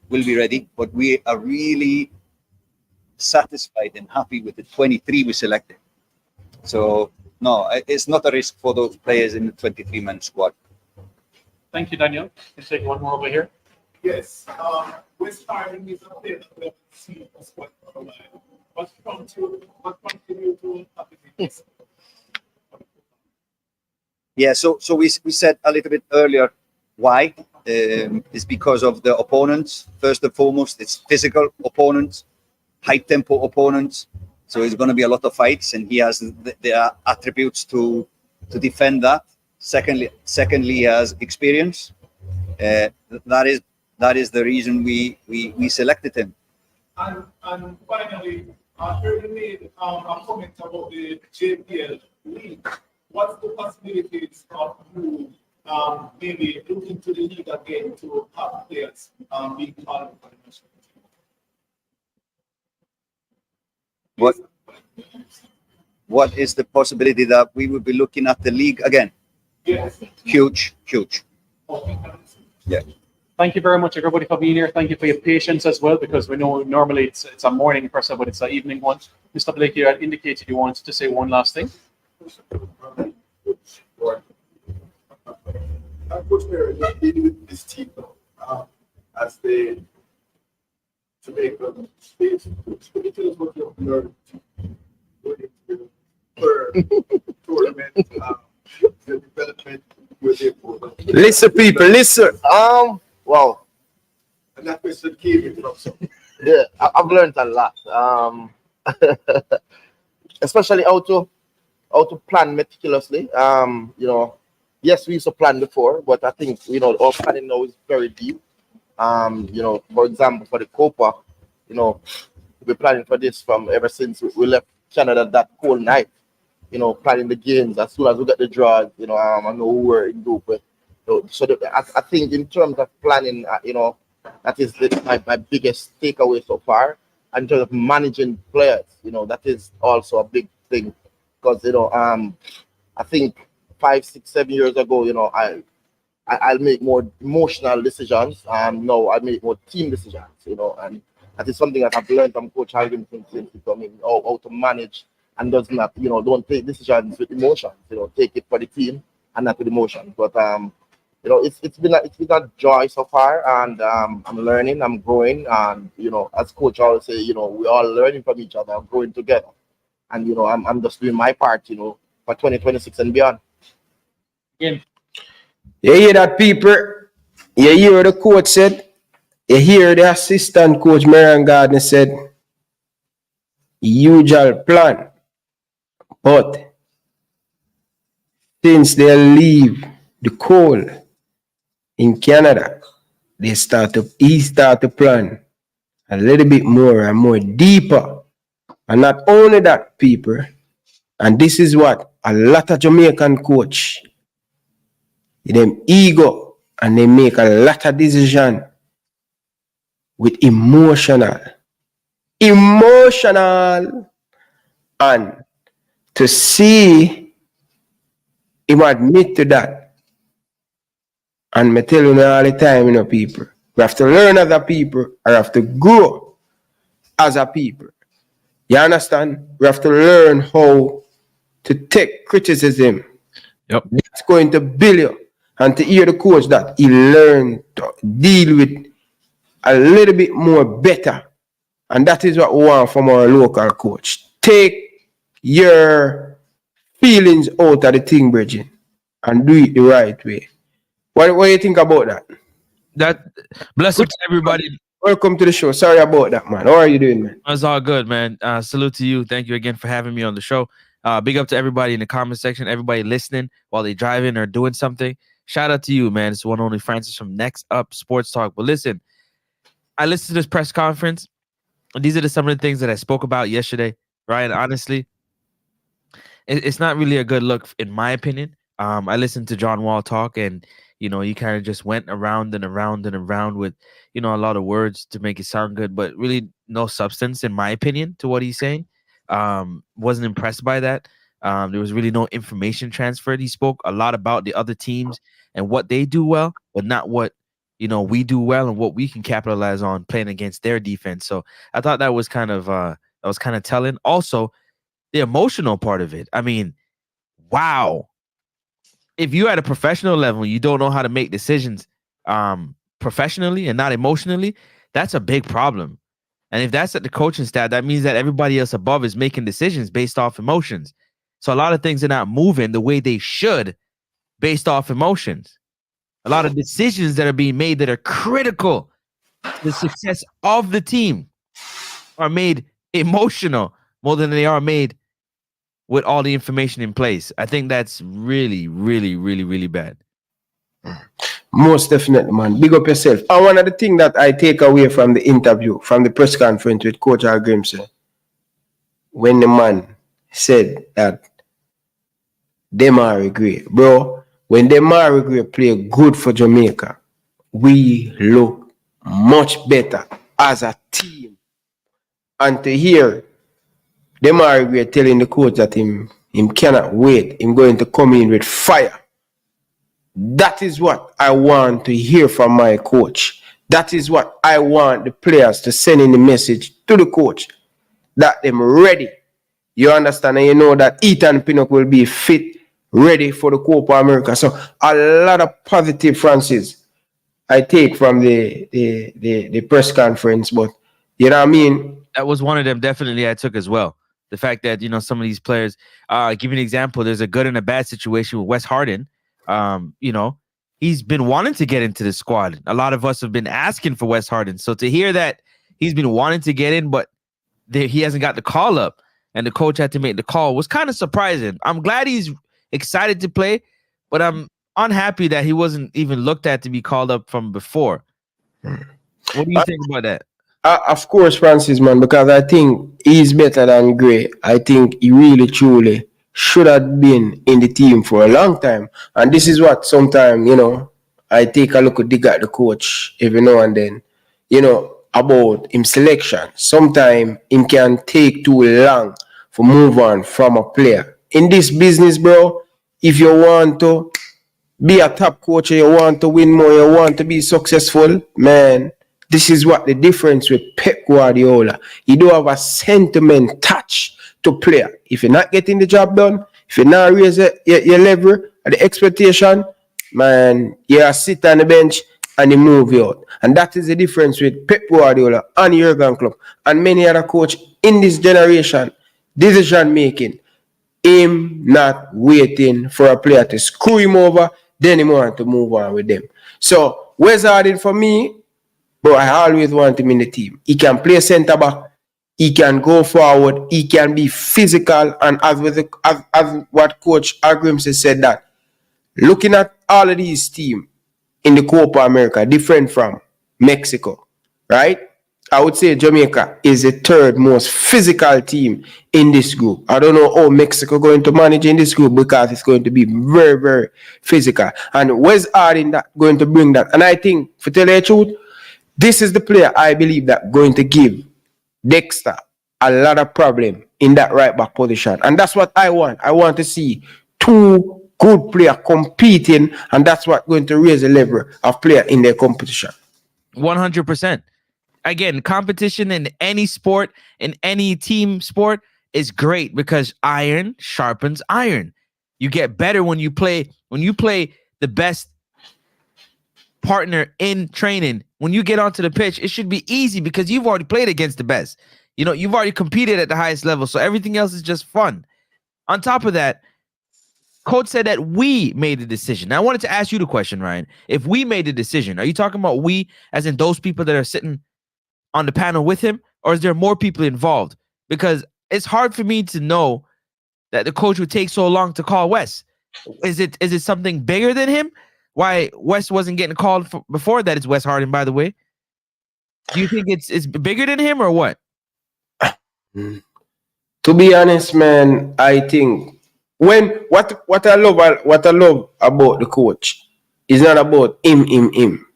Speaker 18: will be ready. But we are really satisfied and happy with the 23 we selected. So no, it's not a risk for those players in the 23-man squad.
Speaker 13: Thank you, Daniel. Let's take one more over here.
Speaker 17: Yes, West Ireland is a player that we have seen us quite for a while. What prompted you to happen this?
Speaker 18: Yeah, so we said a little bit earlier why. It's because of the opponents. First and foremost, it's physical opponents, high tempo opponents. So it's going to be a lot of fights, and he has the attributes to defend that. Secondly, he has experience. That is the reason we selected him.
Speaker 17: And finally, you made a comment about the JPL league. What's the possibilities of you maybe looking to the league again to have players being called for the national team?
Speaker 18: What is the possibility that we will be looking at the league again?
Speaker 17: Yes.
Speaker 18: Huge.
Speaker 17: Okay.
Speaker 18: Yeah.
Speaker 13: Thank you very much, everybody, for being here. Thank you for your patience as well, because we know normally it's a morning person, but it's an evening one. Mr. Blake, you had indicated you wanted to say one last thing.
Speaker 17: Coach Mary, you're dealing with this team as they Jamaica stage. Can you tell us what you've learned going into the tournament, the development you're there for?
Speaker 14: Listen, people, listen. Wow.
Speaker 17: And that question came from something.
Speaker 14: Yeah, I've learned a lot. Especially how to plan meticulously. Yes, we used to plan before, but I think our planning now is very deep. For example, for the Copa, we're planning for this from ever since we left Canada that cold night. Planning the games as soon as we get the draws. I know who we're in group with. So I think in terms of planning, that is my biggest takeaway so far. And in terms of managing players, that is also a big thing, because I think 5, 6, 7 years ago, I'll make more emotional decisions. Now I make more team decisions. And that is something that I've learned from Coach Harrington since he came in, how to manage and does not, don't take decisions with emotions. Take it for the team and not with emotions. But you know, it's been a joy so far, and I'm learning, I'm growing, and you know, as coach always say, you know, we're all learning from each other, growing together, and you know, I'm just doing my part, you know, for 2026 and beyond.
Speaker 1: You hear that, people? You hear what the coach said? You hear the assistant coach, Marion Gardner, said, usual plan. But since they leave the cold in Canada, he start to plan a little bit more and more deeper. And not only that, people, and this is what a lot of Jamaican coach, them ego, and they make a lot of decision with emotional, and to see him admit to that. And me tell you all the time, you know, people, we have to learn as a people, or have to grow as a people. You understand? We have to learn how to take criticism.
Speaker 19: Yep.
Speaker 1: That's going to build you. And to hear the coach that he learned to deal with a little bit more better. And that is what we want from our local coach. Take your feelings out of the thing, Bridget, and do it the right way. What do you think about that?
Speaker 19: That bless up to everybody.
Speaker 1: Welcome to the show. Sorry about that, man. How are you doing, man?
Speaker 19: It's all good, man. Salute to you. Thank you again for having me on the show. Big up to everybody in the comment section, everybody listening while they driving or doing something. Shout out to you, man. It's one only Francis from Next Up Sports Talk. But listen, I listened to this press conference, and these are some of the things that I spoke about yesterday, right? Honestly, it's not really a good look, in my opinion. I listened to John Wall talk, and you know, he kind of just went around and around and around with, you know, a lot of words to make it sound good, but really no substance, in my opinion, to what he's saying. Wasn't impressed by that. There was really no information transferred. He spoke a lot about the other teams and what they do well, but not what, you know, we do well and what we can capitalize on playing against their defense. So I thought that was kind of telling. Also, the emotional part of it. I mean, wow. If you're at a professional level, you don't know how to make decisions professionally and not emotionally, that's a big problem. And if that's at the coaching staff, that means that everybody else above is making decisions based off emotions. So a lot of things are not moving the way they should based off emotions. A lot of decisions that are being made that are critical to the success of the team are made emotional more than they are made with all the information in place. I think that's really, really, really, really bad.
Speaker 1: Most definitely, man. Big up yourself. And one of the things that I take away from the interview, from the press conference with Coach Al Grimson, when the man said that Demar Gray, bro, when Demar Gray play good for Jamaica, we look much better as a team. And to hear Demar Gray telling the coach that him cannot wait, him going to come in with fire. That is what I want to hear from my coach. That is what I want the players to send in the message to the coach, that them ready. You understand? And you know that Ethan Pinnock will be fit, ready for the Copa America. So a lot of positive, Francis, I take from the press conference. But you know what I mean?
Speaker 19: That was one of them definitely I took as well. The fact that, you know, some of these players, give you an example, there's a good and a bad situation with Wes Harden. You know, he's been wanting to get into the squad. A lot of us have been asking for Wes Harden. So to hear that he's been wanting to get in, but he hasn't got the call up and the coach had to make the call was kind of surprising. I'm glad he's excited to play, but I'm unhappy that he wasn't even looked at to be called up from before. What do you think about that?
Speaker 1: Of course, Francis, man, because I think he's better than Gray. I think he really, truly should have been in the team for a long time. And this is what sometimes, you know, I take a look at the coach every now and then, you know, about him selection. Sometimes him can take too long for move on from a player. In this business, bro, if you want to be a top coach, you want to win more, you want to be successful, man, this is what the difference with Pep Guardiola. He do have a sentiment touch to player. If you're not getting the job done, if you're not raising your level, the expectation, man, you sit on the bench and they move you out. And that is the difference with Pep Guardiola and Jurgen Klopp and many other coach in this generation. Decision making. Him not waiting for a player to screw him over, then he want to move on with them. So, Wes Harding for me, but I always want him in the team. He can play centre back. He can go forward. He can be physical. And as what Coach Agrims said that, looking at all of these teams in the Copa America, different from Mexico, right? I would say Jamaica is the third most physical team in this group. I don't know how Mexico going to manage in this group because it's going to be very, very physical. And Wes Harding that going to bring that. And I think, for tell you the truth, this is the player I believe that going to give Dexter a lot of problem in that right back position. And that's what I want. I want to see two good players competing, and that's what going to raise the level of player in their competition.
Speaker 19: 100%. Again, competition in any sport, in any team sport is great because iron sharpens iron. You get better when you play the best partner in training. When you get onto the pitch, it should be easy because you've already played against the best. You know, you've already competed at the highest level, so everything else is just fun. On top of that, Coach said that we made the decision. Now, I wanted to ask you the question, Ryan. If we made the decision, are you talking about we as in those people that are sitting on the panel with him, or is there more people involved? Because it's hard for me to know that the coach would take so long to call Wes. Is it something bigger than him? Why Wes wasn't getting called before that? It's Wes Harding, by the way. Do you think it's bigger than him or what?
Speaker 1: To be honest, man, I think what I love about the coach is not about him.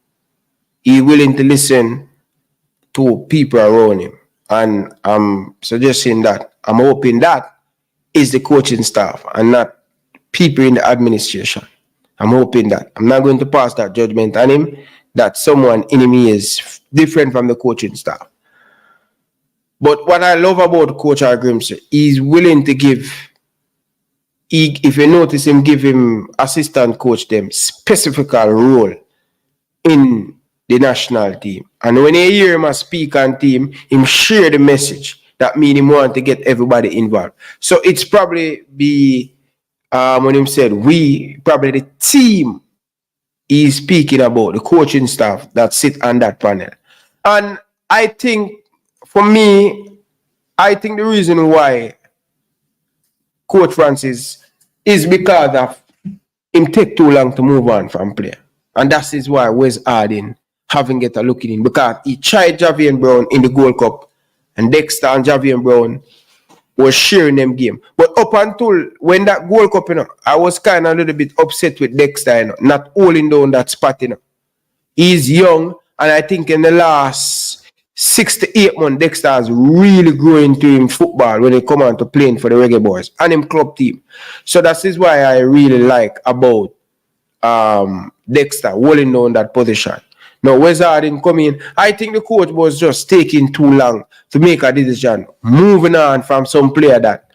Speaker 1: He's willing to listen to people around him. And I'm suggesting that I'm hoping that is the coaching staff and not people in the administration. I'm hoping that. I'm not going to pass that judgment on him that someone in him is different from the coaching staff. But what I love about Coach Grimsey, he's willing to give, if you notice him, give him assistant coach them specific role in the national team. And when you hear him speak on team, him share the message. That means he want to get everybody involved. So it's probably be, when him said, probably the team he's speaking about, the coaching staff that sit on that panel. And I think, for me, I think the reason why Coach Francis is because of him take too long to move on from play. And that is why Wes Harding haven't get a look in him, because he tried Javier Brown in the Gold Cup, and Dexter and Javier Brown was sharing them game. But up until when that Gold Cup, I was kind of a little bit upset with Dexter, not holding down that spot, He's young, and I think in the last 6 to 8 months, Dexter has really grown into him football when he come on to playing for the Reggae Boyz and him club team. So that is why I really like about Dexter holding down that position. Now, Wes Harding come in. I think the coach was just taking too long to make a decision, moving on from some player that.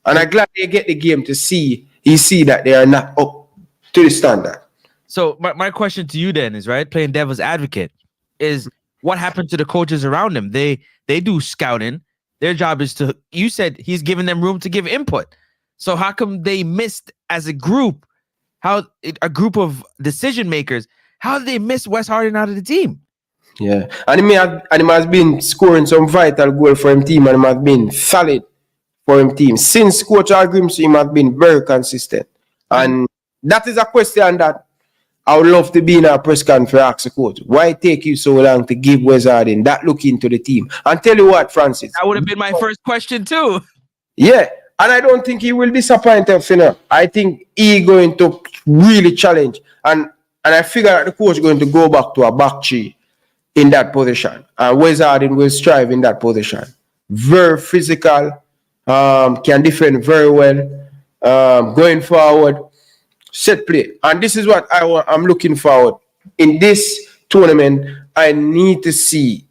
Speaker 1: And I'm glad they get the game to see that they are not up to the standard.
Speaker 19: So my question to you then is, right, playing devil's advocate, is what happened to the coaches around them? They do scouting. Their job is to, you said he's giving them room to give input. So how come they missed as a group, a group of decision makers, how did they miss Wes Harding out of the team?
Speaker 1: Yeah. And he has been scoring some vital goal for him team, and he has been solid for him team. Since Coach Grimsey, he has been very consistent. And that is a question that I would love to be in a press conference for ask the coach. Why take you so long to give Wes Harding that look into the team? And tell you what, Francis.
Speaker 19: That would have been my first question too.
Speaker 1: Yeah. And I don't think he will disappoint us, I think he's going to really challenge. And I figure that the coach is going to go back to a back three in that position. And Wes Harding will strive in that position. Very physical, can defend very well, going forward, set play. And this is what I'm looking forward. In this tournament, I need to see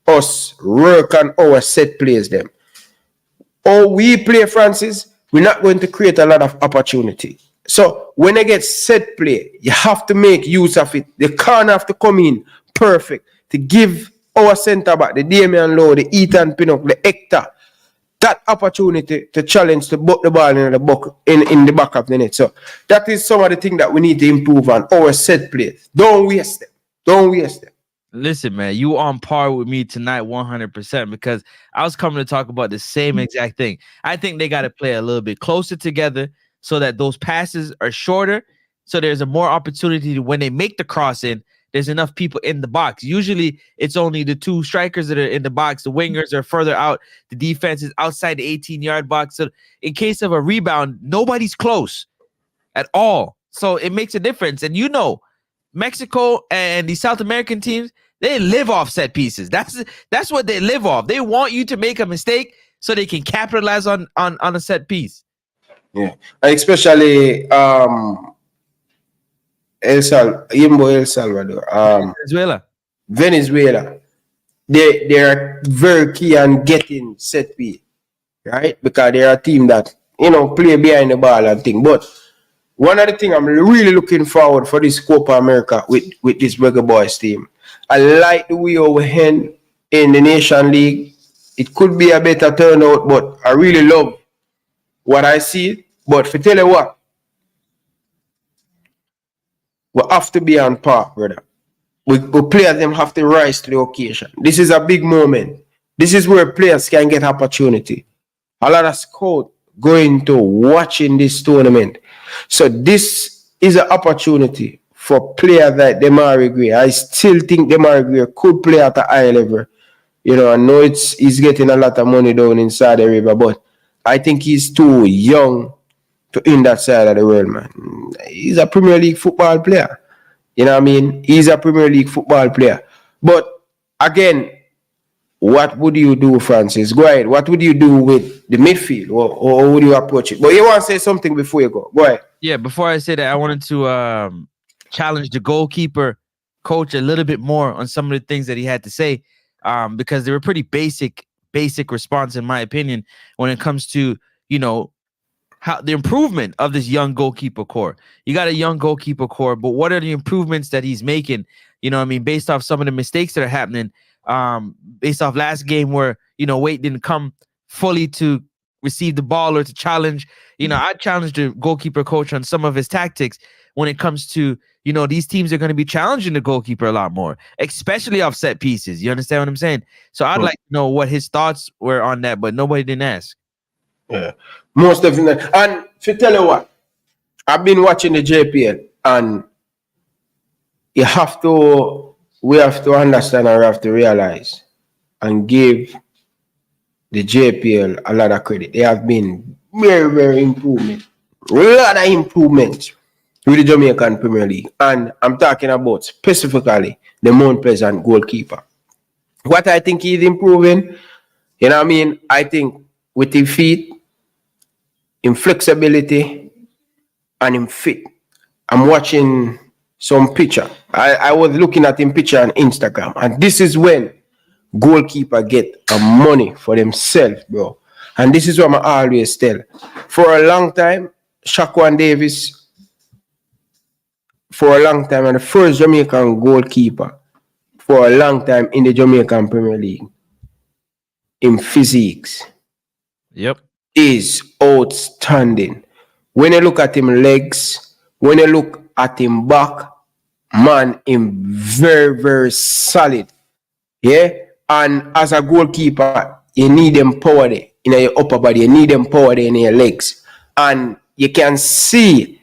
Speaker 1: us work on our set plays them. Or we play, Francis, we're not going to create a lot of opportunity. So when they get set play, you have to make use of it. The corner have to come in perfect to give our centre back, the Damian Lowe, the Ethan Pinnock, the Hector, that opportunity to challenge to put the ball in the back of the net. So that is some of the things that we need to improve on our set plays. Don't waste them. Don't waste them.
Speaker 19: Listen, man, you on par with me tonight 100% because I was coming to talk about the same exact thing. I think they got to play a little bit closer together so that those passes are shorter, so there's a more opportunity to, when they make the cross in, there's enough people in the box. Usually it's only the two strikers that are in the box. The wingers are further out. The defense is outside the 18-yard box. So in case of a rebound, nobody's close at all. So it makes a difference. And you know, Mexico and the South American teams, they live off set pieces. That's what they live off. They want you to make a mistake so they can capitalize on a set piece.
Speaker 1: Yeah, especially El Salvador, Venezuela. They are very key on getting set piece, right? Because they are a team that play behind the ball and thing. But one of the things I'm really looking forward for this Copa America with this Reggae Boyz team. I like the way we end in the Nation League. It could be a better turnout, but I really love what I see. But for tell you what, we have to be on par, brother. We players them have to rise to the occasion. This is a big moment. This is where players can get opportunity. A lot of scouts going to watching this tournament. So this is an opportunity for players like Demarai Gray. I still think Demarai Gray could play at a high level. I know he's getting a lot of money down in Saudi Arabia, but I think he's too young to in that side of the world, man. He's a Premier League football player. You know what I mean? He's a Premier League football player. But again, what would you do, Francis? Go ahead. What would you do with the midfield? Or would you approach it? But you want to say something before you go. Go ahead.
Speaker 19: Yeah, before I say that, I wanted to challenge the goalkeeper coach a little bit more on some of the things that he had to say, because they were pretty basic response, in my opinion, when it comes to, how the improvement of this young goalkeeper core. You got a young goalkeeper core, but what are the improvements that he's making? Based off some of the mistakes that are happening, based off last game where, Wade didn't come fully to receive the ball or to challenge. I challenged the goalkeeper coach on some of his tactics when it comes to, these teams are going to be challenging the goalkeeper a lot more, especially off set pieces. You understand what I'm saying? So I'd like to know what his thoughts were on that, but nobody didn't ask.
Speaker 1: Yeah, most definitely. And to tell you what, I've been watching the JPL, and we have to understand and we have to realize and give the JPL a lot of credit. They have been very, very improvement. A lot of improvement with the Jamaican Premier League. And I'm talking about specifically the Mount Pleasant goalkeeper. What I think he's improving, I think with his feet, in flexibility, and in fit. I'm watching some picture. I was looking at him picture on Instagram, and this is when goalkeeper get money for themselves, bro. And this is what I always tell. For a long time, Shaquan Davis, for a long time, and the first Jamaican goalkeeper for a long time in the Jamaican Premier League, in physiques.
Speaker 19: Yep.
Speaker 1: Is outstanding. When you look at him legs, when you look at him back, man, him very, very solid. Yeah? And as a goalkeeper, you need them power there in your upper body. You need them power there in your legs. And you can see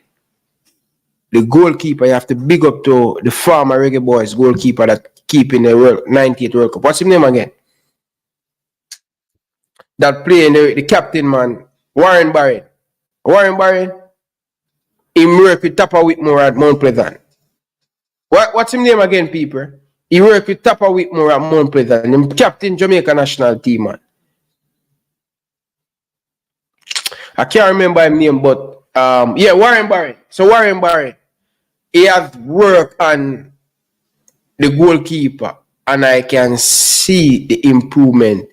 Speaker 1: the goalkeeper. You have to big up to the former Reggae Boyz goalkeeper that keep in the 98 World Cup. What's his name again? That play in the captain, man, Warren Barrett. Warren Barrett, he work with Tapa Whitmore at Mount Pleasant. What's his name again, people? He work with Tapa Whitmore at Mount Pleasant. The captain Jamaica national team, man. I can't remember his name, but yeah, Warren Barrett. So Warren Barrett, he has worked on the goalkeeper, and I can see the improvement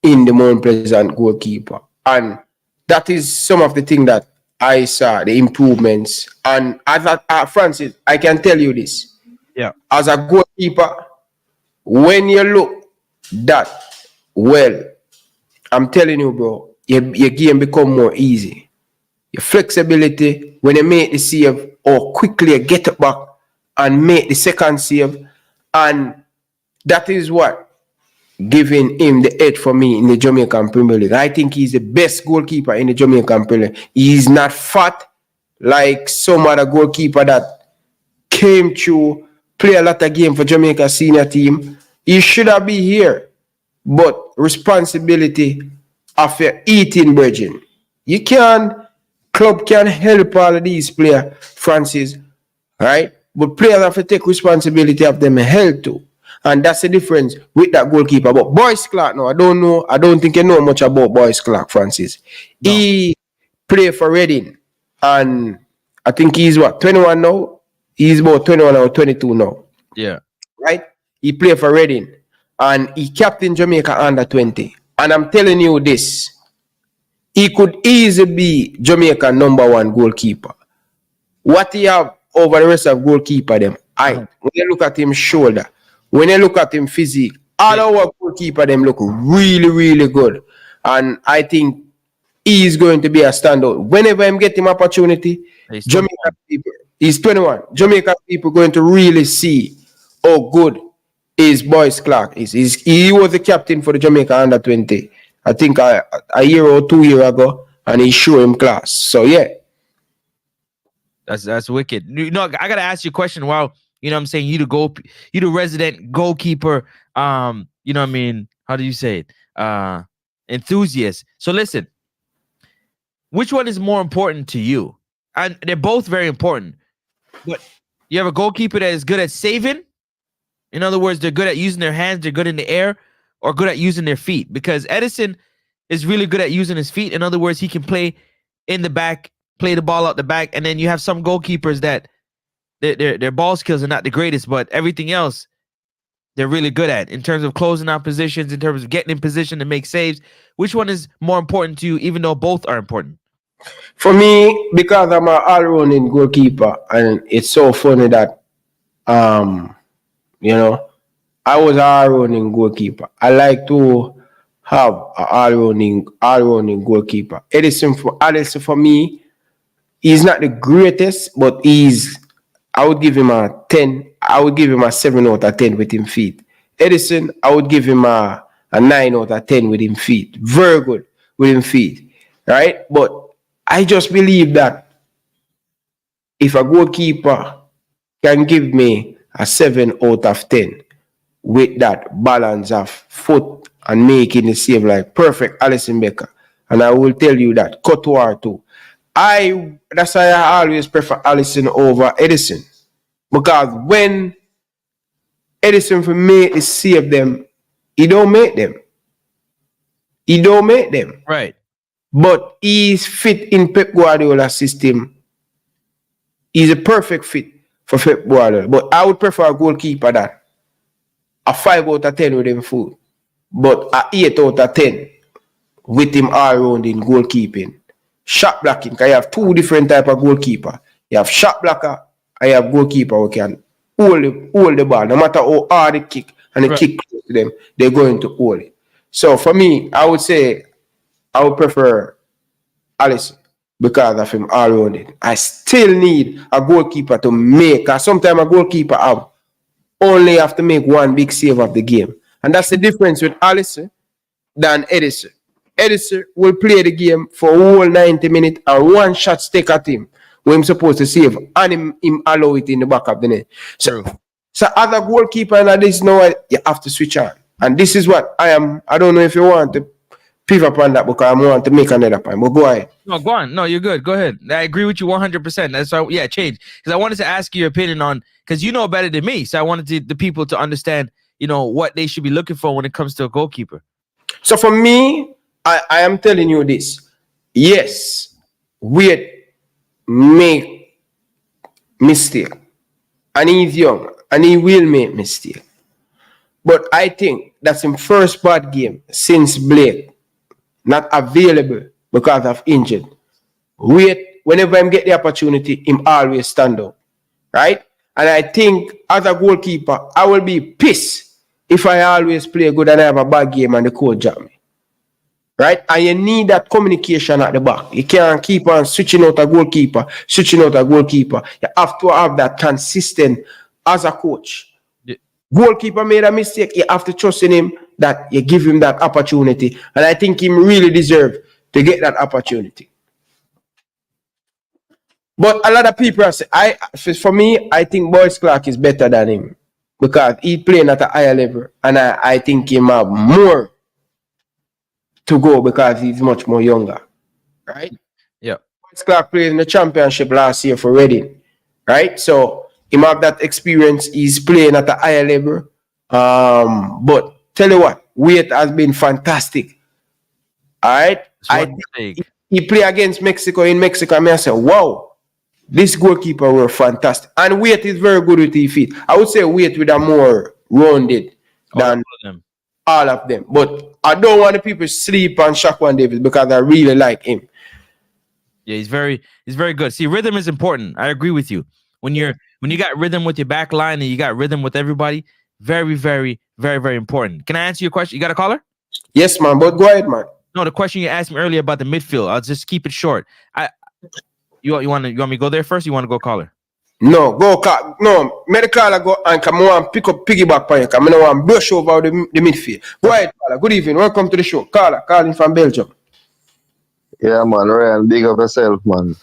Speaker 1: in the Mount Pleasant goalkeeper. And that is some of the things that I saw the improvements. And as Francis, I can tell you this.
Speaker 19: Yeah.
Speaker 1: As a goalkeeper, when you look that well, I'm telling you, bro, your game become more easy. Your flexibility, when you make the save, or quickly you get it back and make the second save. And that is what giving him the edge for me in the Jamaican Premier League. I think he's the best goalkeeper in the Jamaican Premier League. He's not fat like some other goalkeeper that came through, play a lot of game for Jamaica senior team. He should have been here. But responsibility of your eating brethren. Club can help all of these players, Francis, right? But players have to take responsibility of them health too. And that's the difference with that goalkeeper. But Boyce Clark, no, I don't think you know much about Boyce Clark, Francis. No. He played for Reading. And I think he's 21 now? He's about 21 or 22 now.
Speaker 19: Yeah.
Speaker 1: Right? He played for Reading. And he captained Jamaica under 20. And I'm telling you this. He could easily be Jamaica #1 goalkeeper. What he have over the rest of goalkeeper them, when you look at him shoulder, when you look at him physique, all our goalkeeper them look really, really good. And I think he's going to be a standout. Whenever I'm getting opportunity, Jamaica people, he's 21. Jamaica people going to really see how good is Boyce Clark is. He was the captain for the Jamaica under 20. I think a year or 2 years ago, and he showed him class. So yeah.
Speaker 19: That's wicked. You know, I gotta ask you a question. Wow, you know what I'm saying? You the resident goalkeeper, you know what I mean? How do you say it? Enthusiast. So listen, which one is more important to you? And they're both very important. But you have a goalkeeper that is good at saving. In other words, they're good at using their hands, they're good in the air, or good at using their feet. Because Edison is really good at using his feet. In other words, he can play in the back, play the ball out the back, and then you have some goalkeepers that their ball skills are not the greatest, but everything else they're really good at in terms of closing out positions, in terms of getting in position to make saves. Which one is more important to you, even though both are important?
Speaker 1: For me, because I'm an all-rounding goalkeeper, and it's so funny that you know, I was an all-rounding goalkeeper. I like to have an all-rounding goalkeeper. Edison for me, he's not the greatest, but I would give him a 10. I would give him a 7 out of 10 with him feet. Edison, I would give him a 9 out of 10 with him feet. Very good with him feet. Right? But I just believe that if a goalkeeper can give me a 7 out of 10 with that balance of foot and making the save like perfect Alisson Becker, and I will tell you that Couture too. That's why I always prefer Alisson over Edison, because when Edison for make the save them, he don't make them.
Speaker 19: Right.
Speaker 1: But he's fit in Pep Guardiola's system. He's a perfect fit for Pep Guardiola. But I would prefer a goalkeeper that a 5 out of 10 with him foot, but a 8 out of 10 with him all round in goalkeeping. Shot blocking, because you have two different type of goalkeeper. You have shot blocker, and you have goalkeeper who can hold the ball. No matter how hard they kick and the kick close to them, they're going to hold it. So for me, I would say I would prefer Alisson because of him all around it. I still need a goalkeeper to make, because sometimes a goalkeeper only have to make one big save of the game. And that's the difference with Alisson than Edison. Edison will play the game for a whole 90 minutes and one shot stick at him when he's supposed to save, and him allow it in the back of the net. So as a goalkeeper, and this now you have to switch on. And this is what I am. I don't know if you want to pivot upon that because I want to make another point. But go ahead.
Speaker 19: No, go on. No, you're good. Go ahead. I agree with you 100%. That's why, yeah, change. Because I wanted to ask you your opinion on, because you know better than me. So I wanted the people to understand, you know, what they should be looking for when it comes to a goalkeeper.
Speaker 1: So for me, I am telling you this. Yes, we make mistake. And he's young. And he will make mistake. But I think that's his first bad game since Blake not available because of injured. Wait whenever him get the opportunity, him always stand out. Right? And I think as a goalkeeper, I will be pissed if I always play good and I have a bad game and the coach jam me. Right? And you need that communication at the back. You can't keep on switching out a goalkeeper. You have to have that consistent as a coach.
Speaker 19: Yeah.
Speaker 1: Goalkeeper made a mistake. You have to trust in him that you give him that opportunity. And I think he really deserves to get that opportunity. But a lot of people are saying, for me, I think Boyce Clark is better than him because he's playing at a higher level. And I think he have more to go because he's much more younger. Right?
Speaker 19: Yeah.
Speaker 1: Boyce Clark played in the championship last year for Reading. Right? So he have that experience. He's playing at a higher level. But tell you what, Wait has been fantastic. All right? He played against Mexico in Mexico. And I said, wow. This goalkeeper were fantastic. And Wait is very good with his feet. I would say Wait with a more rounded than all of them. But I don't want the people sleep on Shaquan Davis because I really like him.
Speaker 19: Yeah, he's very good. See, rhythm is important. I agree with you. When you got rhythm with your back line and you got rhythm with everybody, very, very, very, very important. Can I answer your question? You got a caller?
Speaker 1: Yes, man, but go ahead, man.
Speaker 19: No, the question you asked me earlier about the midfield. I'll just keep it short. You want me to go there first? Or you want to go caller?
Speaker 1: No, me the caller go and come on pick up piggyback on you. Come on and brush over the midfield. Go ahead, caller. Good evening. Welcome to the show. Caller, calling from Belgium.
Speaker 14: Yeah, man, Ryan, big up yourself, man.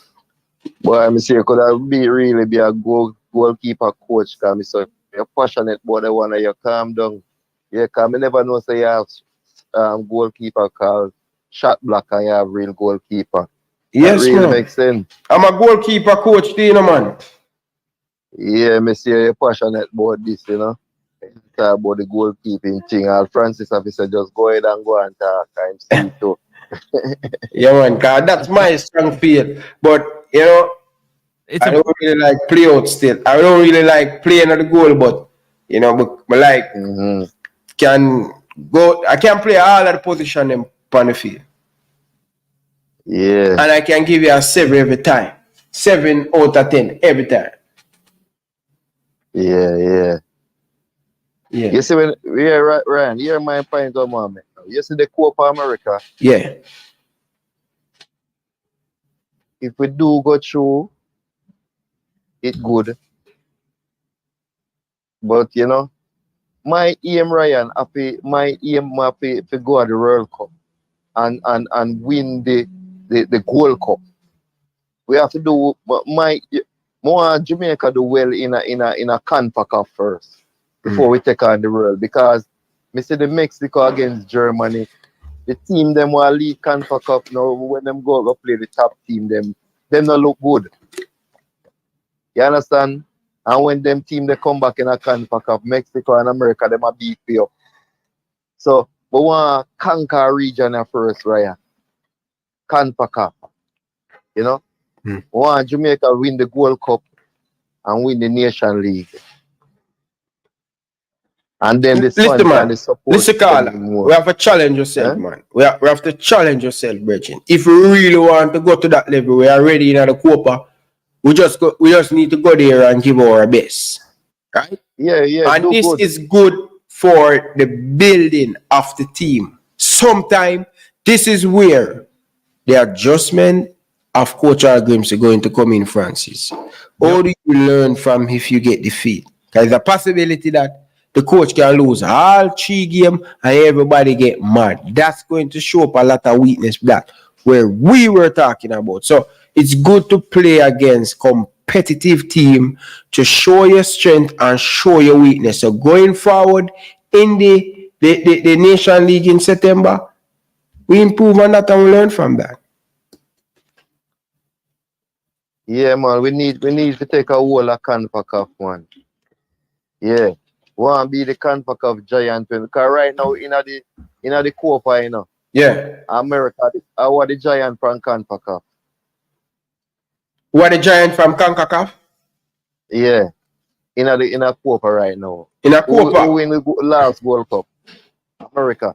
Speaker 14: Boy, I say, could I really be a goalkeeper coach? Because you're passionate about the one that you calm down. Yeah, because I never know say you have goalkeeper called shot block and you have real goalkeeper.
Speaker 1: Yes,
Speaker 14: that really
Speaker 1: man.
Speaker 14: Makes sense.
Speaker 1: I'm a goalkeeper coach, you know, man.
Speaker 14: Yeah, I see you're passionate about this, you know. Talk about the goalkeeping thing. All Francis officer just go ahead and go and talk. I'm still too.
Speaker 1: Yeah, man, because that's my strong field. But, you know, I don't really like play out still. I don't really like playing at the goal, but, you know, but like, I can play all of the position on the field.
Speaker 14: Yeah.
Speaker 1: And I can give you a 7 every time. 7 out of 10 every time.
Speaker 14: Yeah. You see, Ryan, here's my point of moment. You see the Copa America?
Speaker 1: Yeah.
Speaker 14: If we do go through, it's good. But, you know, my aim, Ryan, my aim to go at the World Cup and win the Gold Cup. We have to do more Jamaica do well in a CONCACAF first before we take on the world, because me see the Mexico against Germany, the team them will lead CONCACAF now. When them go play the top team, them not look good. You understand? And when them team they come back in a CONCACAF, Mexico and America, them a beat you up. So we want to conquer region first, Ryan. CONCACAF. You know? We want Jamaica win the Gold Cup and win the Nation League. And then the
Speaker 1: listen, man. Listen, Carla. We have to challenge yourself, man. We have to challenge yourself, Bridget. If we really want to go to that level, we are ready in the Copa. We just need to go there and give our best. Right?
Speaker 14: Yeah.
Speaker 1: And this is good for the building of the team. Sometimes this is where the adjustment of Coach Grims are going to come in, Francis. How do you learn from if you get defeat? There's a possibility that the coach can lose all 3 games and everybody get mad. That's going to show up a lot of weakness that where we were talking about. So it's good to play against competitive team to show your strength and show your weakness. So going forward in the Nation League in September, we improve on that and we learn from that.
Speaker 14: Yeah, man, we need to take a whole of CONCACAF, man. Yeah. We want to be the CONCACAF giant. Because right now, in the Copa, you know.
Speaker 1: Yeah.
Speaker 14: America, I want the giant from CONCACAF.
Speaker 1: What the giant from CONCACAF?
Speaker 14: Yeah. In a Copa right now.
Speaker 1: In a Copa?
Speaker 14: Who win the last World Cup? America.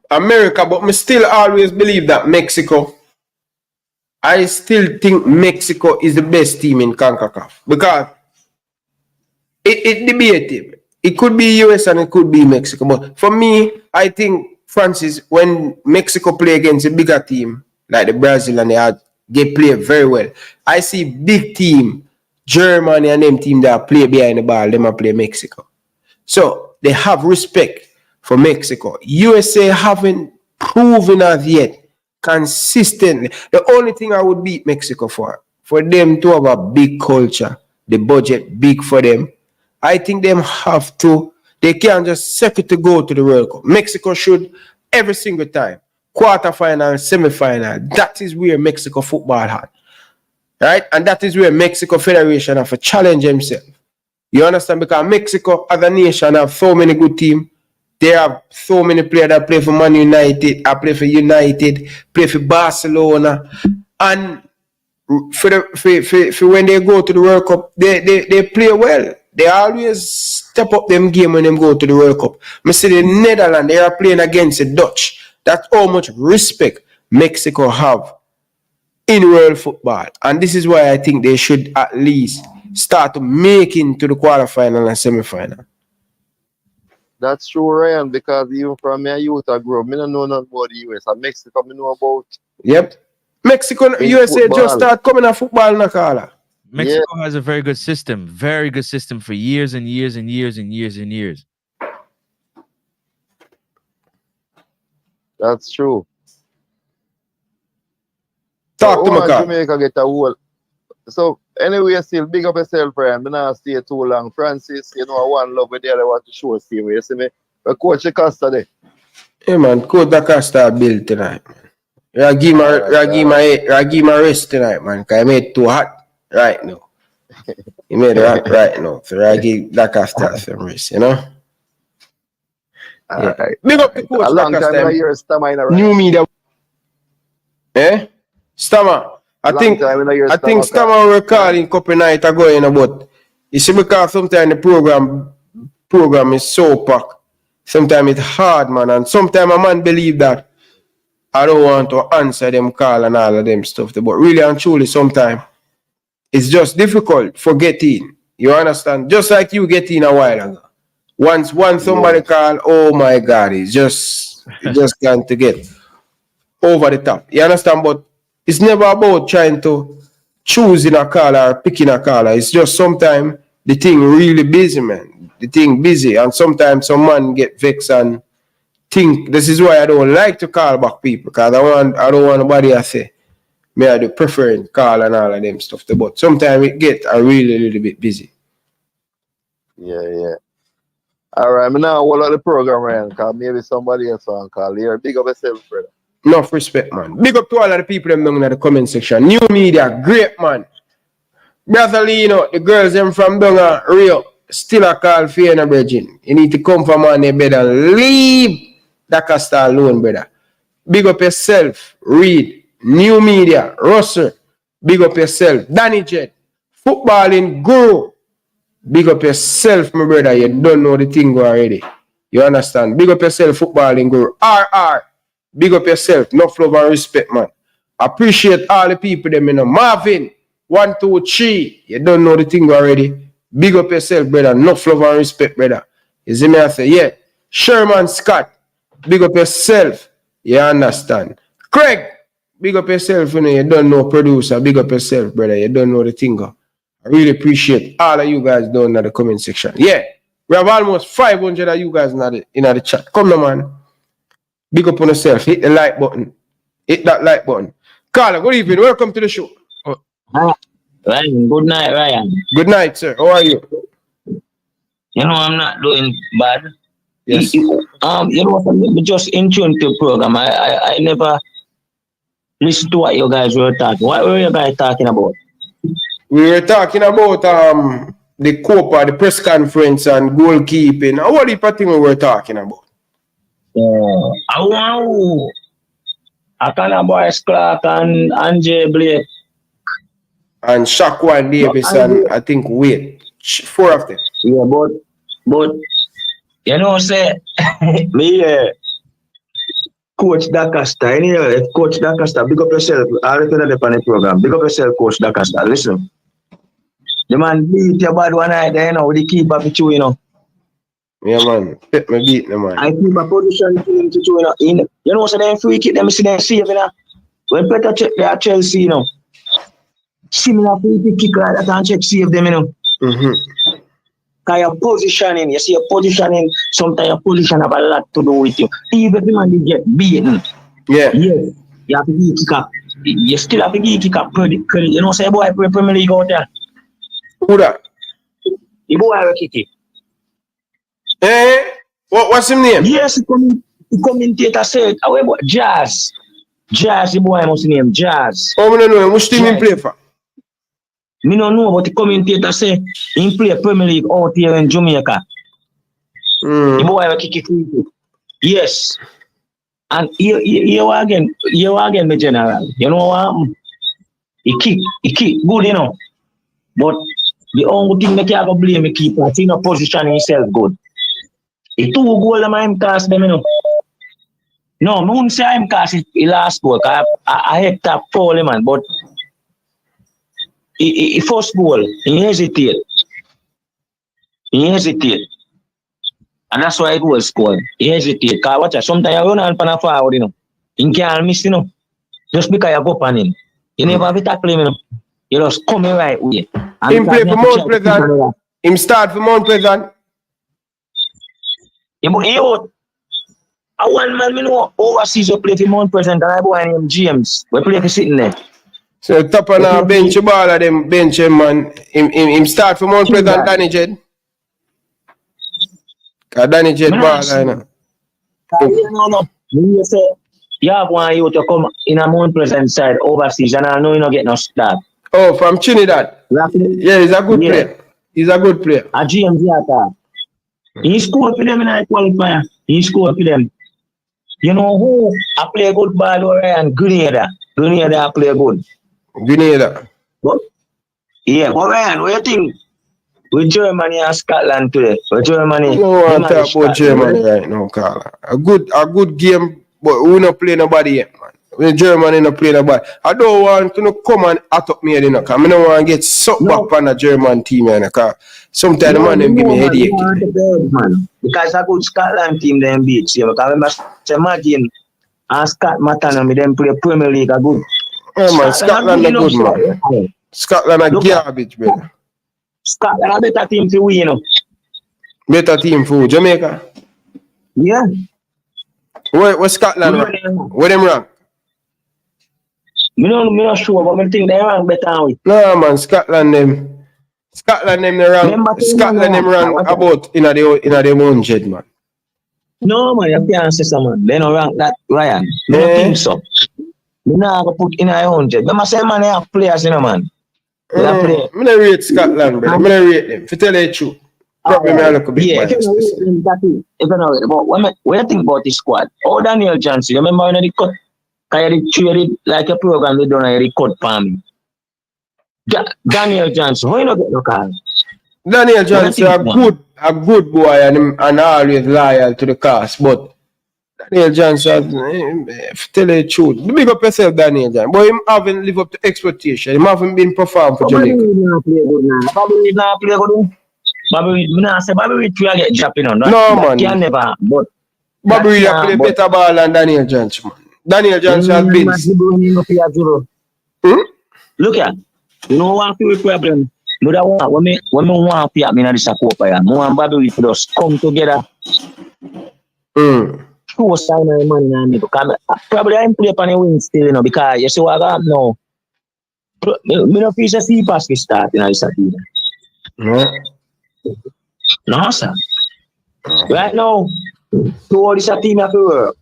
Speaker 1: But me still always believe that Mexico I still think Mexico is the best team in CONCACAF because it debated. It could be US and it could be Mexico. But for me, I think, Francis, when Mexico play against a bigger team like the Brazil and they play very well. I see big team, Germany and them team that play behind the ball, them play Mexico. So they have respect for Mexico. USA haven't proven as yet consistently. The only thing I would beat Mexico for them to have a big culture, the budget big for them. I think them have to, they can't just second to go to the World Cup. Mexico should every single time. Quarterfinal, semi-final. That is where Mexico football had. Right? And that is where Mexico Federation have to challenge himself. You understand? Because Mexico as a nation have so many good teams. They have so many players that play for Man United, I play for United, play for Barcelona. And for when they go to the World Cup, they play well. They always step up them game when they go to the World Cup. I see the Netherlands, they are playing against the Dutch. That's how much respect Mexico have in world football. And this is why I think they should at least start to make it to the quarterfinal and semi-final.
Speaker 14: That's true, Ryan, because even from my youth, I grew up, I don't know nothing about the US. And Mexico, I know about.
Speaker 1: Yep. Mexico, USA football. Just start coming to football, Nakala.
Speaker 19: Mexico has a very good system for years and years and years and years and years.
Speaker 14: That's true.
Speaker 1: Talk to me,
Speaker 14: Jamaica get a whole. So anyway, still big up yourself, friend. I'm not stay too long. Francis, you know, I want love with the other want to show us you see me. But Coach Acosta there.
Speaker 1: Yeah, man, Coach Acosta build tonight. I give my rest tonight, man. Because I made it too hot right now. He made it hot right now. So I give Acosta some rest, you know? Yeah. Big up the Coach
Speaker 14: a long time I hear Stammer in a
Speaker 1: new media. Eh? Stammer. I think Stammer were calling a couple nights ago, you know, but you see, because sometimes the program is so packed. Sometimes it's hard, man, and sometimes a man believe that I don't want to answer them call and all of them stuff. But really and truly, sometimes it's just difficult for getting. You understand? Just like you get in a while ago. Once somebody call, oh my God, it's just can't to get over the top. You understand? But it's never about trying to choosing a caller or picking a caller. It's just sometimes the thing really busy, man. The thing busy. And sometimes some man get vexed and think this is why I don't like to call back people. Because I don't want nobody to say me I do preferring call and all of them stuff. But sometimes it get a little bit busy.
Speaker 14: Yeah. All right, now what are the program, Ryan? Because maybe somebody else will call here. Big up yourself, brother.
Speaker 1: Enough respect, man. Big up to all of the people them down in the comment section. New media, great, man. Brother Lino, the girls them from down Rio, still a call for you, brethren. You need to come from on their bed and leave that Costa alone, brother. Big up yourself, Reed, New Media, Russell. Big up yourself, Danny Jet, footballing guru. Big up yourself, my brother. You don't know the thing already. You understand? Big up yourself, footballing guru. RR. Big up yourself. Enough love and respect, man. Appreciate all the people them, you know. Marvin, 1, 2, 3. You don't know the thing already. Big up yourself, brother. Enough love and respect, brother. You see me? I say, yeah. Sherman Scott. Big up yourself. You understand? Craig. Big up yourself, you know. You don't know producer. Big up yourself, brother. You don't know the thing. I really appreciate all of you guys down in the comment section. Yeah. We have almost 500 of you guys in the chat. Come on, man. Big up on yourself. Hit the like button. Hit that like button. Carla, good evening. Welcome to the show.
Speaker 20: Ryan, good night, Ryan.
Speaker 1: Good night, sir. How are you?
Speaker 20: You know, I'm not doing bad.
Speaker 1: Yes.
Speaker 20: You know, I'm just in tune to the program. I never listened to what you guys were talking. What were you guys talking about?
Speaker 1: We were talking about the Copa, the press conference and goalkeeping. What do you think we were talking about?
Speaker 20: I kind Boys Clark and Jay Blake.
Speaker 1: And Shaquan Davis and I think Wade. 4 of them.
Speaker 20: Yeah, but you know, say me Coach Dacosta. Anyway, Coach Dacosta, big up yourself. I reckon that on the program. Big up yourself, Coach Dacosta. Listen. The man beat your bad one night there, with the keeper for you,
Speaker 1: Yeah, man. Pet me beat the man.
Speaker 20: I keep a position to him to you know, so then free kick them see them save, When Peter check their Chelsea, similar free kick like that and check save them,
Speaker 1: Mm-hmm.
Speaker 20: Because your positioning, you see your positioning, sometimes your position have a lot to do with you. Even if the man did get beaten,
Speaker 1: yes,
Speaker 20: you have to give kick up. You still have to give kick up credit. You know, say boy play Premier League out there.
Speaker 1: Who that?
Speaker 20: The boy will kick it.
Speaker 1: What's his name?
Speaker 20: Yes, the commentator said, however, Jazz. Jazz, the boy must name Jazz.
Speaker 1: Oh, I don't know. Which team he play for?
Speaker 20: Me don't know, but the commentator say he play Premier League out here in Jamaica. The boy will kick it. Yes. And here again, my general. You know what happened? He kick good, But the only thing that can blame the keeper, he not position himself good. He 2 goals that him cast them, No, I wouldn't say him cast the last goal, because I hate that foul, man. But he first goal, he hesitate. And that's why he goal scored. He hesitate. Because watch out, sometimes you run on a forward, He can't miss, Just because you go on him. You never have to tackle him, You just come in right way.
Speaker 1: Him play for Mount Pleasant. Him start for Mount Pleasant.
Speaker 20: Yeah, but I one man, overseas you play for Mount Pleasant, and I boy named James. We play for sitting there.
Speaker 1: So top on our bench ball of them bench him, man. Him start for Mount Pleasant, Danny Jed. Because Danny Jed ball,
Speaker 20: No. You say, you have one you to come in a Mount Pleasant side overseas, and I know you don't get no start.
Speaker 1: Oh, from Trinidad. Yeah, he's a good player. He's a good player.
Speaker 20: A GM Theater. He scored for them in a qualifier. He scored for them. You know who I play good ball and Grenada. Grenada I play good.
Speaker 1: Grenada.
Speaker 20: But Ryan, what do you think? With Germany and Scotland today. With Germany.
Speaker 1: I don't want to talk about Germany right now, Carla. A good game, but we don't play nobody yet, man. When Germany don't play nobody. I don't want to come and attack me, because I don't want to get sucked back on the German team, because sometimes the man them give me headache.
Speaker 20: Because a good Scotland team them beats you. Because remember, imagine and Scott Matana, them play Premier League a good.
Speaker 1: Yeah, man, Scotland a good, man. Scotland a garbage, brother.
Speaker 20: Scotland a better team for we,
Speaker 1: Better team for Jamaica?
Speaker 20: Yeah.
Speaker 1: Where Scotland rank? Where them rank?
Speaker 20: Me not sure, but I think they rank better than we.
Speaker 1: No, man, Scotland them they rank about in the 100, man.
Speaker 20: No, man, you can't say so, man. They don't rank that, Ryan. I don't think so. They not going to put in a 100. They must say, man, they have players, man.
Speaker 1: I don't rate Scotland, brother. I don't rate them. To tell you the truth. Probably me a little bit biased.
Speaker 20: If you know, but when you think about the squad, Daniel Johnson, you remember when they cut? Because you treated like a program they done, they cut for me. Daniel Johnson, why you not get no call?
Speaker 1: Daniel Johnson a good boy and always loyal to the cause, but Daniel Johnson, tell you the truth, big up yourself, Daniel Johnson, but him haven't lived up to expectation. Him haven't been performed for Jamaica.
Speaker 20: Bobby not play good. Bobby, we get jumping on.
Speaker 1: No, man.
Speaker 20: Can never, but
Speaker 1: Bobby Reid play better ball than Daniel Johnson, man. Daniel Johnson has been.
Speaker 20: Look at, you know what the problem? When we want to in this Copa, I want Bobby Reid to just come together. Who sign the money and me? Probably I'm play on the wing still, because you see what I got now. Me no feel see pass we start in this season. No, sir. Right now, to this team have to work.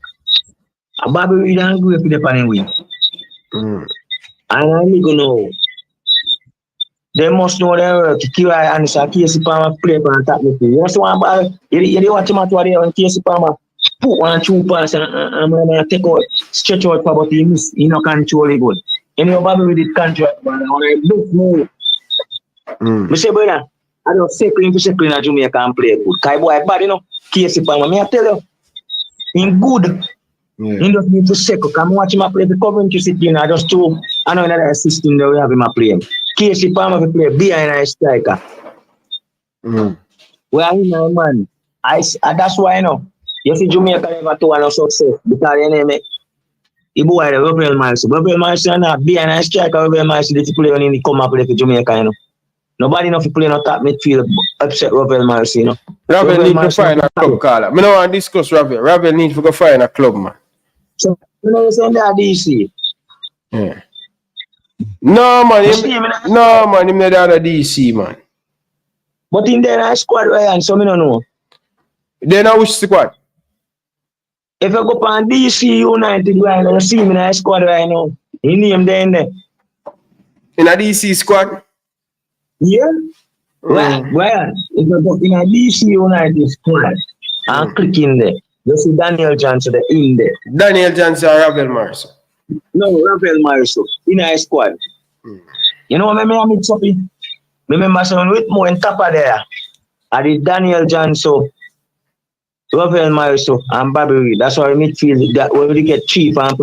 Speaker 20: A Bobby Reid and go up the panel win. And I'm going to know. They must know their work. Kira and Casey Palmer play for an attack midfield. You know what you watch him at what when Casey Palmer put 1-2 pass and take out, stretch out for but he miss. He no control it good. You know Bobby Reid did control it, but when I look move. I say, brother, I don't say clean in Jamaica and play good. Because boy bad, Casey Palmer, I tell you, he's good. He just need to second. Come watch him play the Coventry City, and I just two. I know another system that we have him play. Casey Palmer play behind a striker. Well, you know, man. That's why I know. You see Jamaica never to no success because you know me. He boy the Rebel Miles. Rebel Miles are not behind a striker. Rebel Miles did play when he come and play for Jamaica, you know. Nobody enough to play on top midfield upset Rebel Miles, you know.
Speaker 1: Ravel need to find a club, Carla. I don't want to discuss Ravel. Ravel need to go find a club, man.
Speaker 20: So, you know, send that DC.
Speaker 1: Yeah. No, man. No, man. Him not down at DC, man.
Speaker 20: But in there, squad, Ryan, so I don't know.
Speaker 1: Then I which squad?
Speaker 20: If I go on DC United, Ryan, you see me in a squad right now. He name there in there.
Speaker 1: In a DC squad?
Speaker 20: Yeah. Ryan, if I go in a DC United squad, and click in there. You see Daniel Johnson in there.
Speaker 1: Daniel Johnson or Ravel Marso?
Speaker 20: No, Ravel Marso. In a squad. You know what I mix up in? I remember someone with more on top of there. I did Daniel Johnson, Ravel Marso, and Bobby Reed. That's why midfield that when we get cheap and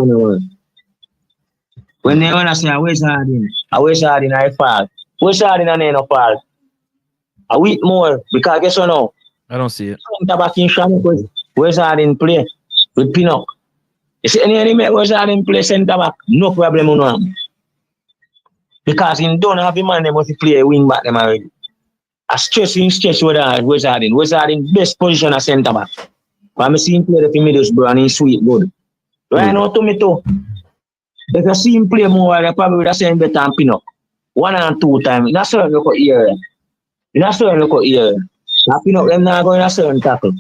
Speaker 20: when they wanna say where's Harding? I fall. Where's Harding and no fall? A week more because guess what now?
Speaker 19: I don't see it.
Speaker 20: Where's Harding play with Pinnock? You see any make where's Harding play centre back? No problem on him. Because he don't have the man they must play a wing back them already. I stress with where's Harding. Where's Harding best position as centre back. But I see him play the Middlesbrough and he's sweet good. Right now to me too. If you see him play more, they probably would have seen better than Pinnock. 1 and 2 times. That's how you look at here. That's how you look at here. Now Pinnock them not going a certain tackle.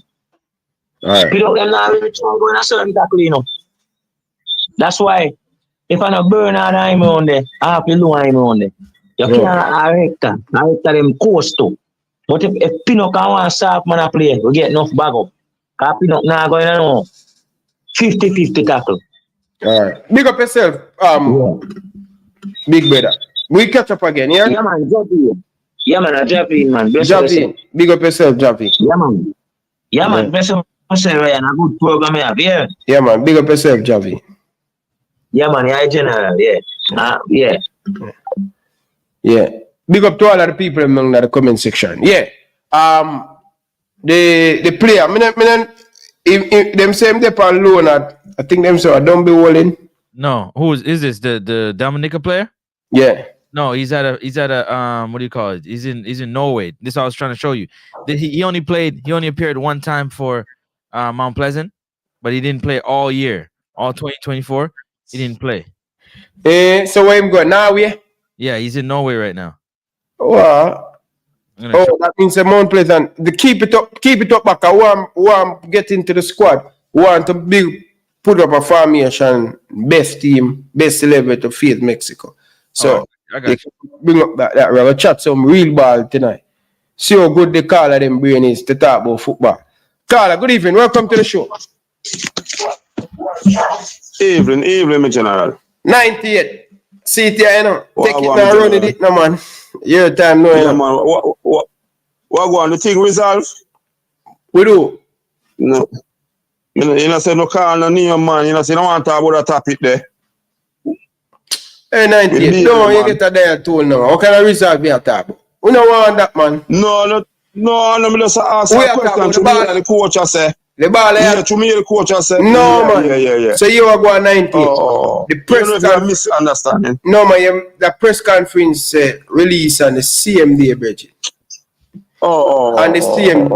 Speaker 1: Alright.
Speaker 20: Pinnock them not really going a certain tackle, you know. That's why if I not burn out I'm on there, I have to do I'm on there. You can't direct them course too. But if Pinnock can want soft man to play, we get enough bag up. Because Pinnock not going to know 50-50 tackle.
Speaker 1: Alright. Big up yourself, big brother. We catch up again, yeah?
Speaker 20: Yeah, man, jump in. Yeah, man, I jump in, man.
Speaker 1: Jump in. Big up yourself, jump in.
Speaker 20: Yeah, man. Yeah, man, best of myself, Ryan. A good program here, yeah?
Speaker 1: Yeah, man, big up yourself, Javi.
Speaker 20: Yeah, man, yeah, general, yeah. Yeah.
Speaker 1: Yeah. Big up to all of the people in the comment section. Yeah. The player, if them say them on loan at, I think them say don't be walling.
Speaker 19: No, who is this? The Dominica player?
Speaker 1: Yeah.
Speaker 19: No, he's at a what do you call it? He's in Norway. This is what I was trying to show you. He only appeared one time for Mount Pleasant, but he didn't play all year. All 2024, he didn't play.
Speaker 1: So where him going now?
Speaker 19: Yeah, he's in Norway right now.
Speaker 1: Wow. That means the Mount Pleasant. Keep it up back. I want to get into the squad. Want to put up a formation, best team, best level to face Mexico. So
Speaker 19: I got you.
Speaker 1: Bring up that we're gonna chat some real ball tonight. See how good the Carla them brain is to talk about football. Carla, good evening. Welcome to the show.
Speaker 21: Evening, my general.
Speaker 1: 98. See it here, you know. Take it now, run it, no man. Your time, no.
Speaker 21: Yeah, man. What go on? The thing resolve?
Speaker 1: We do.
Speaker 21: No. You know, say no call no name, man. You know, say no want to talk about that topic there.
Speaker 1: Hey, 98. No, you get a dial tool now. How can I resolve your talk? We don't want that, man.
Speaker 21: No, me just ask a question to me the coach I say.
Speaker 1: The ball,
Speaker 21: yeah, to me the coach I say.
Speaker 1: No, man.
Speaker 21: Yeah.
Speaker 1: So you are going 98.
Speaker 21: The press misunderstanding.
Speaker 1: No, man. The press conference release on the same day, Bridget. On the same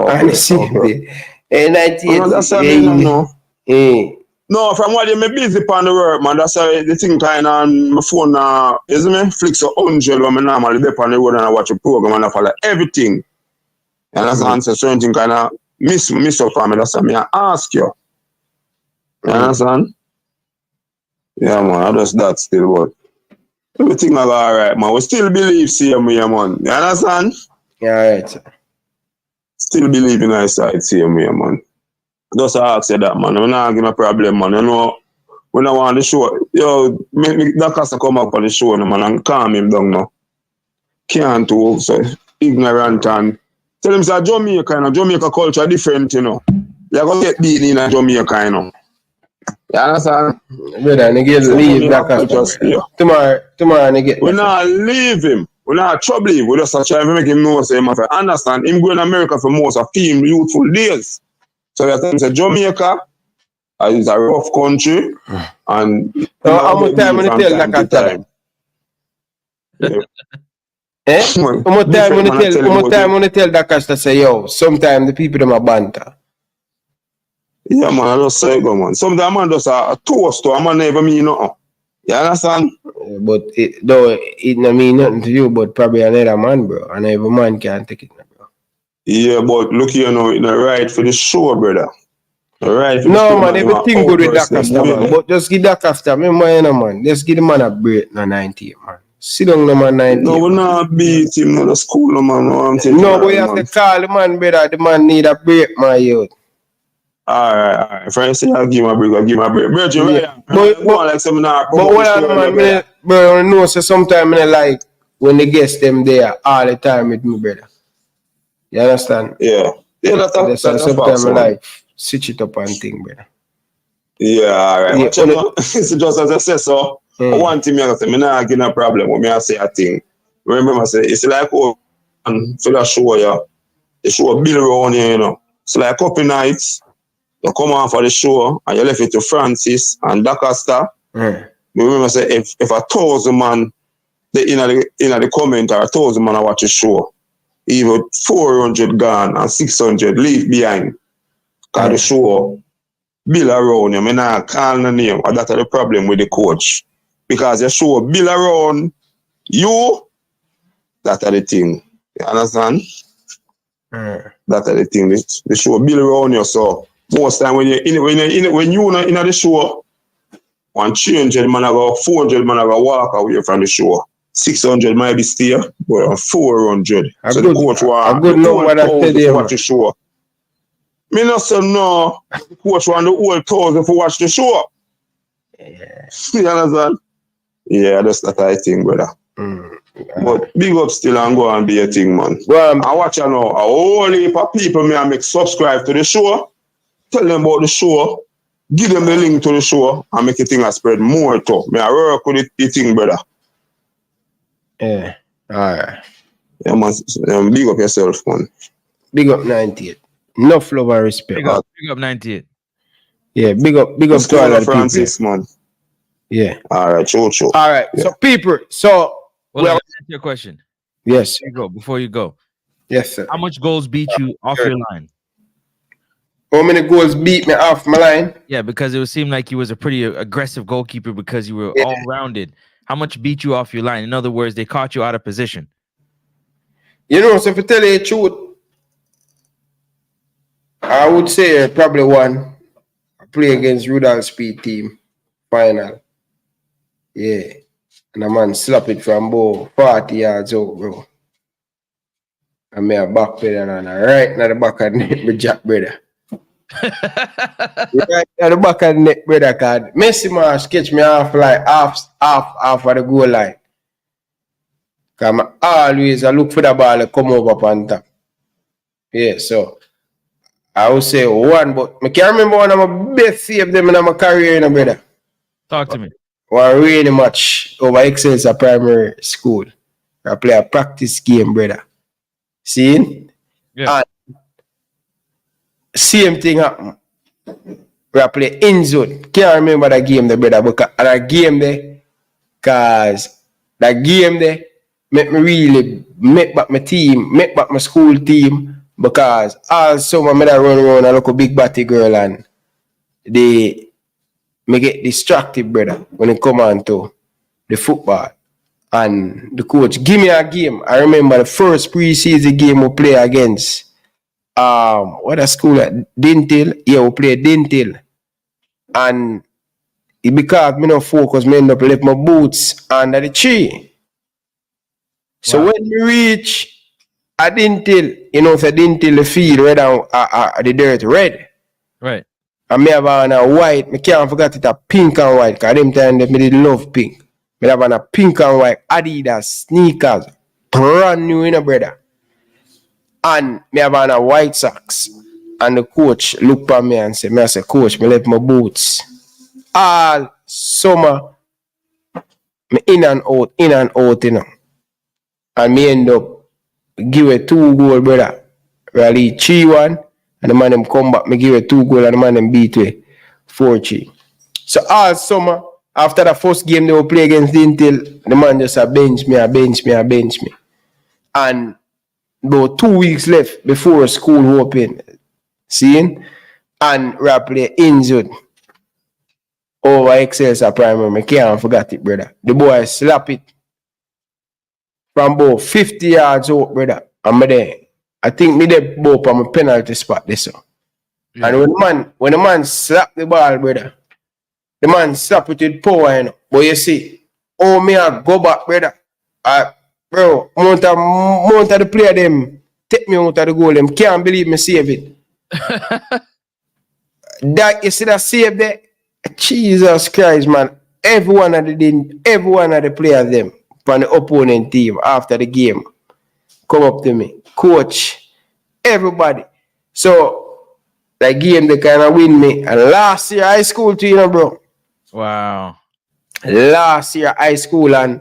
Speaker 1: day. Hey, 98.
Speaker 21: That's what I mean, no. No, from what you may busy upon the work, man. That's why the thing kind of on my phone isn't it? Flicks 100 when I normally dip on the road and I watch a program and I follow everything. And that's the answer. Certain thing kind of miss up for me. That's what I ask you. You understand? Yeah, man. I just that still, but everything will go alright, man. We still believe same way, man. You understand?
Speaker 1: Yeah, right.
Speaker 21: Still believe in our side same way, man. Just ask you that, man. I'm not giving a problem, man. You know, when I want the show, yo, make that customer come up on the show, man, and calm him down now. Can't do so ignorant and tell him say Jamaica, you know, Jamaica culture different, you know. You're gonna get beaten in Jamaica, you know. You understand?
Speaker 1: Brother, and again, leave tomorrow, and again.
Speaker 21: We not leave him. We not trouble him. We just try to make him know, say, man, understand, him going to America for most of him youthful days. So we have to say Jamaica is a rough country, and
Speaker 1: how much time when you tell that? How much time when you tell that to say, yo, sometimes the people them are banter.
Speaker 21: Yeah, man, I just say go, man. Sometimes man just a toast to a man never mean nothing. You understand?
Speaker 1: But it don't mean nothing to you, but probably another man, bro. And every man can take it, bro.
Speaker 21: Yeah, but look here now, it's not right for the show, brother. Right.
Speaker 1: No, man, everything good with Dacasta, man. But just give Dacasta, man. Just give the man a break na 90, man. Sit down, no man, 90.
Speaker 21: No, we not beat him, no, the school, no, man.
Speaker 1: No, but you have to call the man, brother. The man need a break, my youth.
Speaker 21: Alright. If I say I'll give him a break, I'll give him a break. Virgin, right? But
Speaker 1: what on, man, bro, I know, so sometimes I like when the guests them there all the time with me, brother. You understand?
Speaker 21: Yeah. Yeah, that's
Speaker 1: sometimes I like switch it up and thing, brother.
Speaker 21: Yeah, alright. Yeah, it's just as I said, so one thing I say, I'm not getting a problem when I say a thing. Remember, I say, it's like, for the show, yeah. The show bill around here, you know. So like a couple nights, you come on for the show and you left it to Francis and Dacasta. Remember, I say, if 1,000 man in the comment or 1,000 man watch the show, even 400 gone and 600 leave behind. Because the show bill around you, I not call the name. And that's the problem with the coach. Because the show bill around you, that's the thing. You understand? That's the thing. The show bill around you, so most time when you're in the show, 300 man go, 400 man go walk away from the show. 600 might be still, but 400. So the coach want to watch the show. Me not say no. The coach want the whole 1,000 to watch the show. Yeah. You understand? Yeah, that's that I think, brother. But big up still and go and be a thing, man. I watch you now. A whole heap of people may make subscribe to the show. Tell them about the show. Give them the link to the show and make the thing a spread more to. Me I work with the thing, brother.
Speaker 1: Yeah. Alright.
Speaker 21: Yeah, man. Big up yourself, man.
Speaker 1: Big up 98. Enough love and respect.
Speaker 19: Big up 98.
Speaker 1: Yeah, big up to all of the
Speaker 21: Francis,
Speaker 1: people.
Speaker 21: Man.
Speaker 1: Yeah.
Speaker 21: Alright, true.
Speaker 1: Alright, yeah. So people,
Speaker 19: well, answer your question.
Speaker 1: Yes.
Speaker 19: Before you go.
Speaker 1: Yes, sir.
Speaker 19: How much goals beat you off your line?
Speaker 1: How many goals beat me off my line?
Speaker 19: Yeah, because it would seem like you was a pretty aggressive goalkeeper because you were all rounded. How much beat you off your line? In other words, they caught you out of position.
Speaker 1: You know, so if I tell you the truth, I would say probably one. I play against Rudolph Speed team final. Yeah. And a man slap it from about 40 yards out, bro. And me a back pedal and right in the back of the net, my jack brother. Right at the back of the net, brother, cause Messi man sketch me off like half of the goal line. Cause I always look for the ball to come over on top. Yeah, so I would say one, but I can't remember one of my best save them in my career, brother.
Speaker 19: Talk to me.
Speaker 1: One really much over Excelsior Primary School. I play a practice game, brother. See?
Speaker 19: Yeah.
Speaker 1: And same thing happened. We play in zone. Can't remember that game there, brother. Because that game there, cause that game there make me really make back my team, make back my school team. Because all summer I run around and look a big batty girl and they me get distracted, brother, when it come on to the football. And the coach give me a game. I remember the first preseason game we play against what a school at Dintil. Yeah, we play Dintil. And it because me no focus, me end up left my boots under the tree. So when we reach I didn't tell, so I didn't tell the field red and the dirt red.
Speaker 19: Right.
Speaker 1: And me have on a white, I can't forget it a pink and white, because them time me did love pink. Me have on a pink and white Adidas sneakers, brand new, brother. And me have on a white socks. And the coach looked at me and said, I say, coach, me left my boots all summer, me in and out, you know. And me end up give a 2 goal, brother. Really 3-1. And the man them come back, me give a 2 goal and the man them beat me 4-3. So all summer, after the first game they will play against Intel, the man just bench me. And about 2 weeks left before school open. Seeing? And we play injured over Excelsior Primary. I can't forget it, brother. The boy slap it from about 50 yards out, brother. And me there. I think me there both on my penalty spot this one. Yeah. And when the man slap the ball, brother, the man slap it with power, you know. But you see, oh me I go back, brother. Bro, most of the player them take me out of the goal. Them can't believe me save it. That you see that save there? Jesus Christ, man. Every one of the players them from the opponent team after the game come up to me. Coach, everybody. So that game they kind of win me. And last year high school too, you know, bro.
Speaker 19: Wow.
Speaker 1: Last year high school and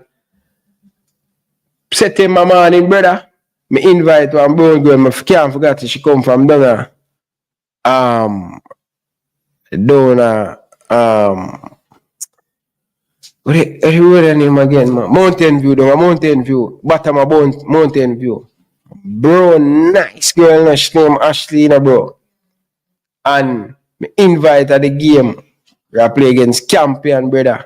Speaker 1: set in my morning, brother. Me invite one brown girl. I can't forget she come from down what her name again, man? Mountain View, bottom of Mountain View. Bro, nice girl, no, she name Ashley, no, bro. And me invite at the game. We play against Campion, brother.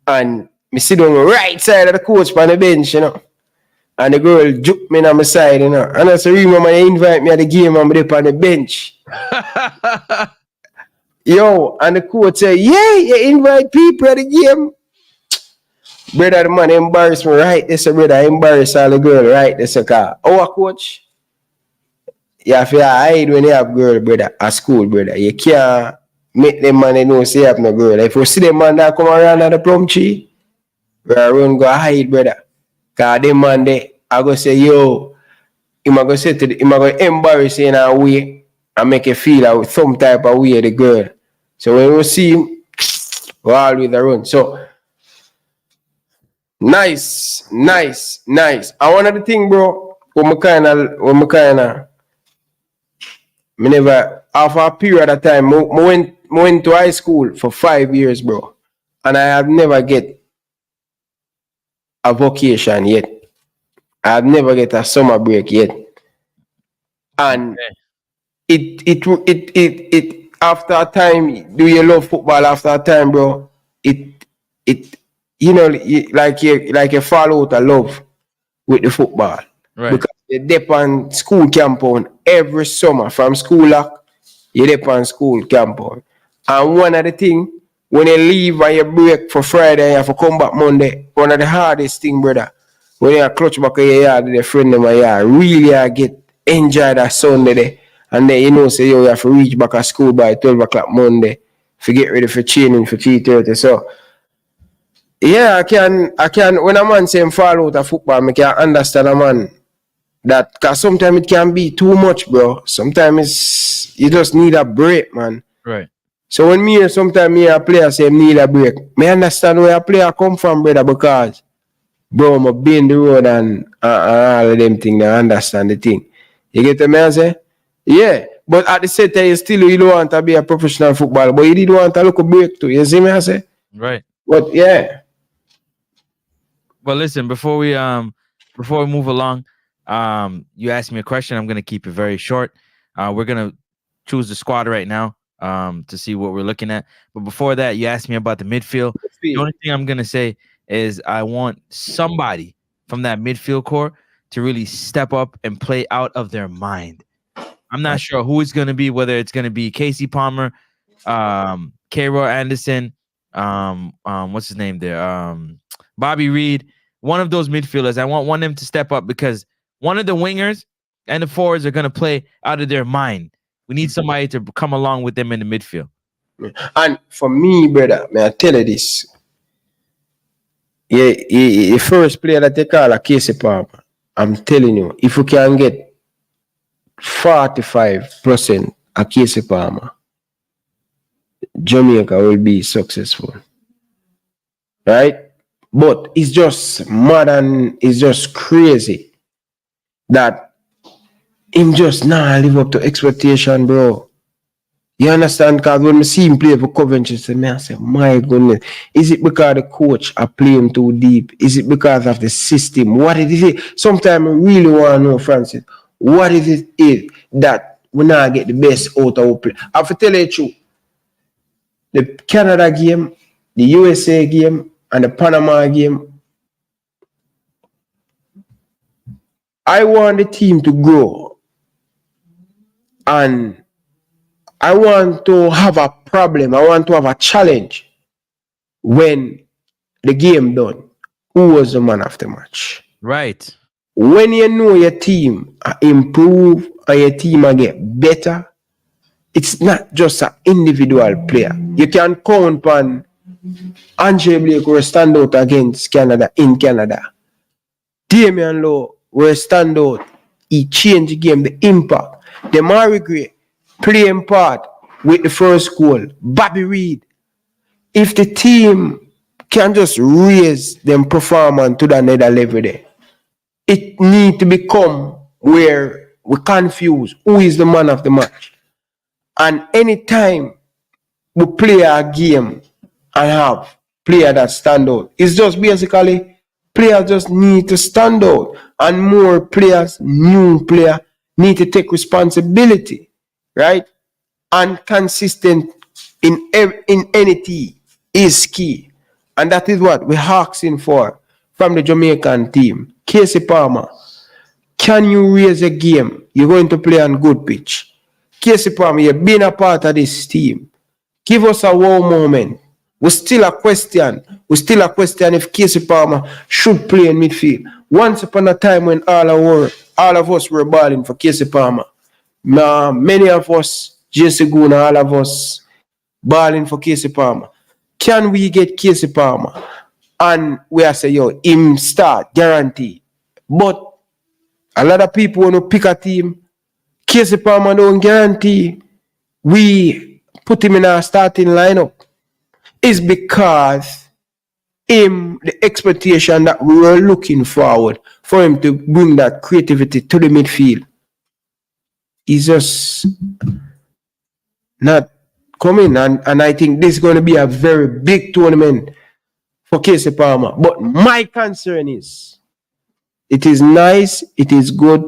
Speaker 1: And me sit on the right side of the coach on the bench, you know. And the girl juke me on my side, you know. And I say, remember, you invite me at the game and I'm up on the bench. Yo, and the coach say, yeah, you invite people at the game. Brother, the man embarrass me right this, brother. Embarrass all the girl right this, car. Our coach, you have to hide when you have girl, brother, at school, brother. You can't make them man know say you have no girl. If you see them man that come around at the plum tree, we run go hide, brother. Cause them man there, I go say, yo, him go say to him go embarrass you in a way and make you feel like some type of way the girl. So when we see him, we always run. So nice. And one of the thing, bro, me never after a period of time, I went to high school for 5 years, bro. And I have never get a vacation yet. I have never get a summer break yet. And it after a time, do you love football after a time, bro? It you know, like you fall out of love with the football.
Speaker 19: Right.
Speaker 1: Because you dip on school compound every summer from school lock, you dip on school compound. And one of the things, when you leave and you break for Friday, you have to come back Monday. One of the hardest thing, brother, when you clutch back in your yard with a friend of my yard, really I get enjoy that Sunday there. And then you know, say you have to reach back at school by 12 o'clock Monday to get ready for training for 3:30. So yeah, I can when a man say him fall out of football, I can understand a man that because sometimes it can be too much, bro. Sometimes you just need a break, man.
Speaker 19: Right.
Speaker 1: So when sometimes a player say need a break, I understand where a player come from, brother, because bro, I'm been the road and all of them things, I understand the thing. You get what I say? Yeah. But at the same time, you don't want to be a professional footballer, but you did want a little break too. You see me I say?
Speaker 19: Right.
Speaker 1: But yeah.
Speaker 19: Well, listen, before we move along, you asked me a question. I'm gonna keep it very short. We're gonna choose the squad right now to see what we're looking at. But before that, you asked me about the midfield. The only thing I'm gonna say is I want somebody from that midfield core to really step up and play out of their mind. I'm not sure who it's gonna be, whether it's gonna be Casey Palmer, K-Roy Anderson, what's his name there? Bobby Reed, one of those midfielders. I want one of them to step up because one of the wingers and the forwards are going to play out of their mind. We need somebody to come along with them in the midfield.
Speaker 1: And for me, brother, may I tell you this? Yeah, the first player that they call a Casey Palmer, I'm telling you, if you can get 45% of Casey Palmer, Jamaica will be successful. Right? But it's just mad and it's just crazy that him just now live up to expectation, bro. You understand? Because when I see him play for Coventry, I say, my goodness, is it because the coach are playing too deep? Is it because of the system? What is it? Sometimes I really want to know, Francis, what is it that we now get the best out of our play? I have to tell you the truth. The Canada game, the USA game, and the Panama game, I want the team to grow. And I want to have a problem. I want to have a challenge when the game done. Who was the man of the match?
Speaker 19: Right.
Speaker 1: When you know your team improve and your team get better, it's not just an individual player. You can count on Andre Blake will stand out against Canada in Canada. Damian Lowe will stand out. He changed the game, the impact. Demari Gray playing part with the first goal. Bobby Reed. If the team can just raise them performance to the another level there, it need to become where we confuse who is the man of the match. And anytime we play a game and have player that stand out, it's just basically players just need to stand out, and more players, new player, need to take responsibility, right? And consistent in any team is key, and that is what we're asking for from the Jamaican team. Casey Palmer, can you raise a game? You're going to play on good pitch. Casey Palmer, you've been a part of this team. Give us a wow moment. We still a question if Casey Palmer should play in midfield. Once upon a time when all of us were balling for Casey Palmer. Many of us, Jesse Guna, all of us balling for Casey Palmer. Can we get Casey Palmer? And we are saying, yo, him start, guarantee. But a lot of people want to pick a team. Casey Palmer don't guarantee we put him in our starting lineup. It's because the expectation that we were looking forward for him to bring that creativity to the midfield is just not coming. And I think this is going to be a very big tournament for Casey Palmer. But my concern is, it is nice, it is good,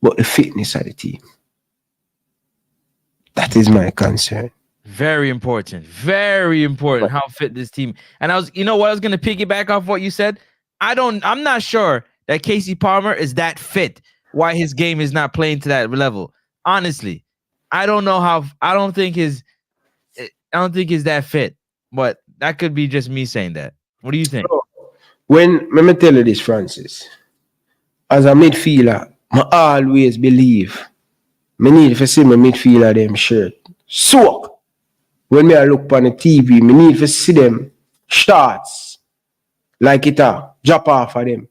Speaker 1: but the fitness of the team. That is my concern.
Speaker 19: Very important. Very important how fit this team. And I was going to piggyback off what you said. I'm not sure that Casey Palmer is that fit. Why his game is not playing to that level. Honestly, I don't think he's that fit. But that could be just me saying that. What do you think?
Speaker 1: Let me tell you this, Francis. As a midfielder, I always believe I need to see my midfielder them shirt soak. When I look on the TV, I need to see them shots like it drop off of them.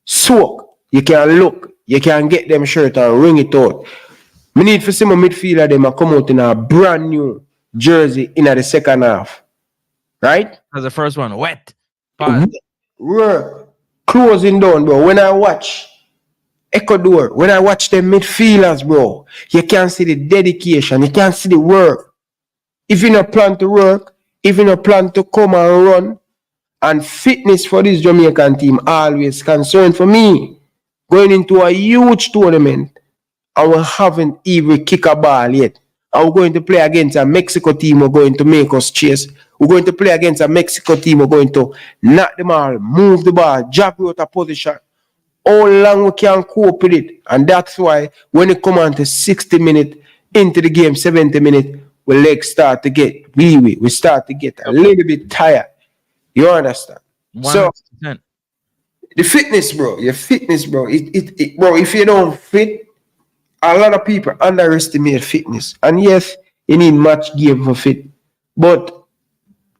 Speaker 1: Soak. You can look, you can get them shirt and ring it out. I need to see my midfielder them come out in a brand new jersey in the second half. Right?
Speaker 19: As the first one, wet.
Speaker 1: Work. Closing down, bro. When I watch Ecuador, when I watch them midfielders, bro, you can see the dedication, you can see the work. If you not plan to work, if you not plan to come and run, and fitness for this Jamaican team always concerned for me. Going into a huge tournament, and we haven't even kicked a ball yet. And we're going to play against a Mexico team, we're going to make us chase. We're going to play against a Mexico team, we're going to knock them all, move the ball, drop you out of position. How long we can cope with it. And that's why when it come on to 60 minutes into the game, 70 minutes, we legs start to get weary. We start to get a little bit tired. You understand?
Speaker 19: 100%.
Speaker 1: So the fitness, bro. Your fitness, bro. Bro, if you don't fit, a lot of people underestimate fitness. And yes, you need match game for fit. But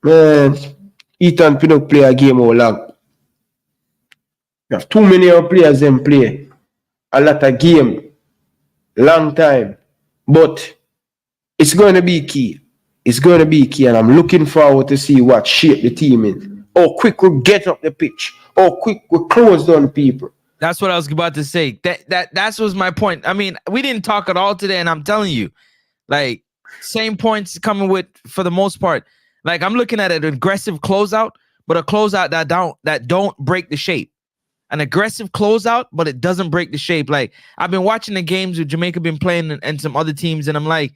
Speaker 1: man, Ethan Pinnock play a game all long. You have too many players them play a lot of game, long time. But it's going to be key. is going to be key, and I'm looking forward to see what shape the team in. How quick we get up the pitch. How quick we close down people.
Speaker 19: That's what I was about to say. That was my point. I mean, we didn't talk at all today, and I'm telling you, like, same points coming with for the most part. Like, I'm looking at an aggressive closeout, but a closeout that don't break the shape. An aggressive closeout, but it doesn't break the shape. Like, I've been watching the games with Jamaica been playing and some other teams, and I'm like,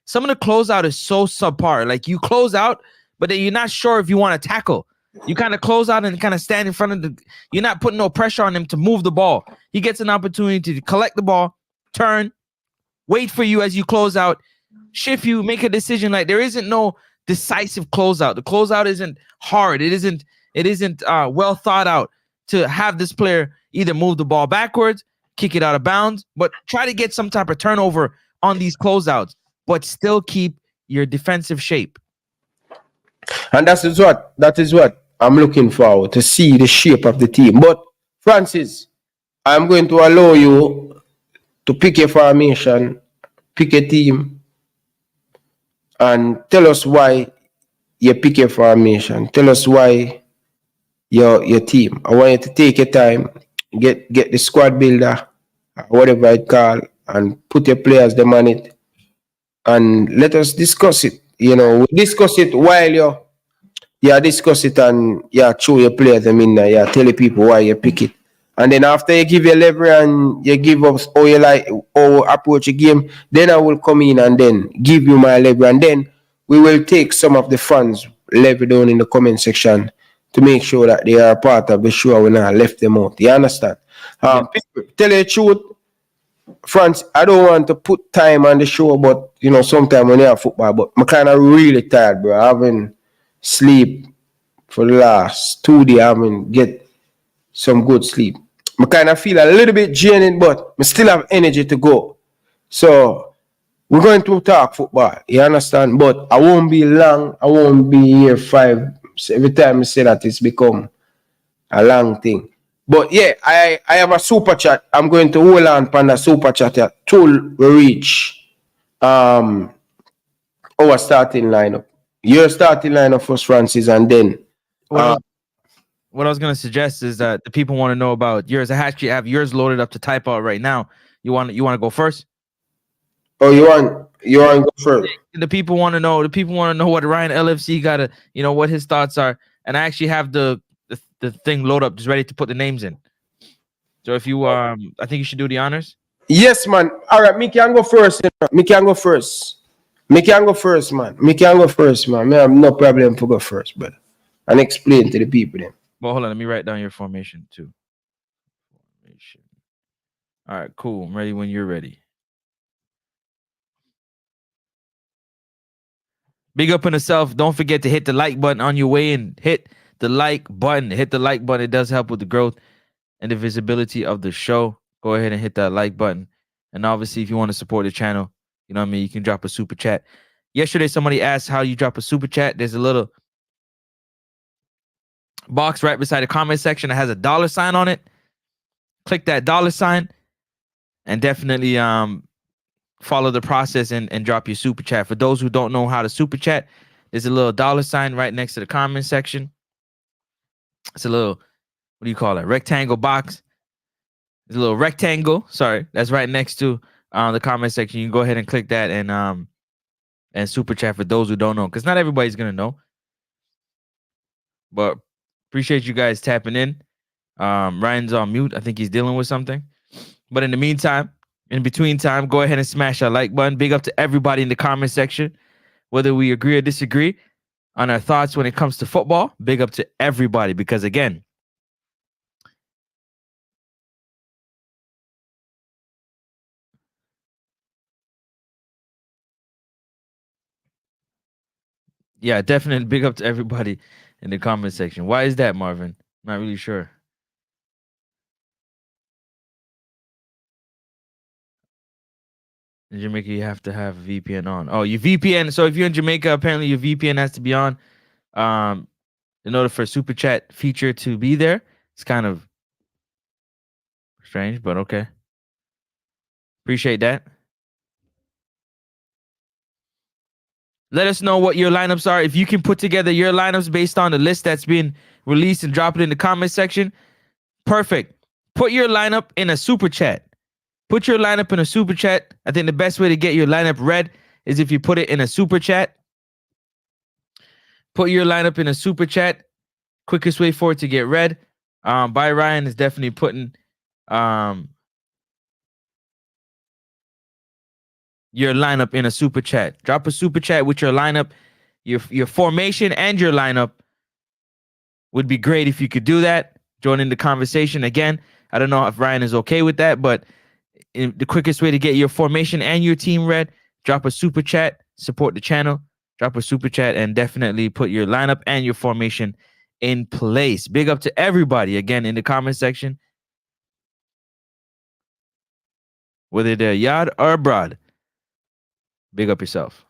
Speaker 19: some of the closeout is so subpar. Like, you close out, but then you're not sure if you want to tackle. You kind of close out and kind of stand in front of the. You're not putting no pressure on him to move the ball. He gets an opportunity to collect the ball, turn, wait for you as you close out, shift you, make a decision. Like, there isn't no decisive closeout. The closeout isn't hard. It isn't well thought out to have this player either move the ball backwards, kick it out of bounds, but try to get some type of turnover on these closeouts, but still keep your defensive shape.
Speaker 1: And that is what I'm looking forward to see the shape of the team. But Francis, I'm going to allow you to pick a formation, pick a team, and tell us why you pick a formation. Tell us why your team. I want you to take your time, get the squad builder, whatever it called, and put your players them on it, and let us discuss it. You know, we discuss it while you discuss it and show your players them in there, tell the people why you pick it. And then after you give your level and you give us how you like how approach a game, then I will come in and then give you my level, and then we will take some of the fans level down in the comment section to make sure that they are part of the show. We not left them out. You understand? People, tell you the truth, France, I don't want to put time on the show, but you know, sometimes when you have football, but I'm kind of really tired, bro. I haven't sleep for the last 2 days. I haven't get some good sleep. I kind of feel a little bit drained, but I still have energy to go. So we're going to talk football. You understand? But I won't be long. I won't be here 5. So every time I say that, it's become a long thing. But yeah, I have a super chat. I'm going to hold on for the super chat till we reach our starting lineup. Your starting lineup first, Francis, and then
Speaker 19: what I was gonna suggest is that the people want to know about yours. I actually have yours loaded up to type out right now. You want to go first?
Speaker 1: Oh, you want to go first?
Speaker 19: The people want to know. The people want to know what Ryan LFC got to, what his thoughts are. And I actually have the thing load up, just ready to put the names in. So if you, I think you should do the honors.
Speaker 1: Yes, man. All right, me can go first. Me can go first, man. Me have no problem to go first, but and explain to the people then.
Speaker 19: Well, hold on. Let me write down your formation too. All right, cool. I'm ready when you're ready. Big up on yourself. Don't forget to hit the like button on your way and hit the like button. Hit the like button. It does help with the growth and the visibility of the show. Go ahead and hit that like button. And obviously, if you want to support the channel, you know what I mean, you can drop a super chat. Yesterday, somebody asked how you drop a super chat. There's a little box right beside the comment section that has a $sign on it. Click that $sign and definitely follow the process and drop your super chat. For those who don't know how to super chat, there's a little $sign right next to the comment section. It's a little, what do you call it? Rectangle box. There's a little rectangle. Sorry, that's right next to the comment section. You can go ahead and click that and super chat for those who don't know, because not everybody's gonna know. But appreciate you guys tapping in. Ryan's on mute. I think he's dealing with something. But in the meantime, in between time, go ahead and smash that like button. Big up to everybody in the comment section, whether we agree or disagree on our thoughts when it comes to football. Big up to everybody, because again, yeah, definitely big up to everybody in the comment section. Why is that, Marvin? Not really sure. In Jamaica, you have to have a VPN on. Oh, your VPN. So if you're in Jamaica, apparently your VPN has to be on. In order for super chat feature to be there. It's kind of strange, but okay. Appreciate that. Let us know what your lineups are. If you can put together your lineups based on the list that's been released and drop it in the comment section, perfect. Put your lineup in a super chat. Put your lineup in a super chat. I think the best way to get your lineup read is if you put it in a super chat. Put your lineup in a super chat. Quickest way for it to get read. By Ryan is definitely putting your lineup in a super chat. Drop a super chat with your lineup, your formation and your lineup. Would be great if you could do that. Join in the conversation. Again, I don't know if Ryan is okay with that, but the quickest way to get your formation and your team read, drop a super chat, support the channel, drop a super chat, and definitely put your lineup and your formation in place. Big up to everybody again in the comment section, whether they're yard or abroad. Big up yourself.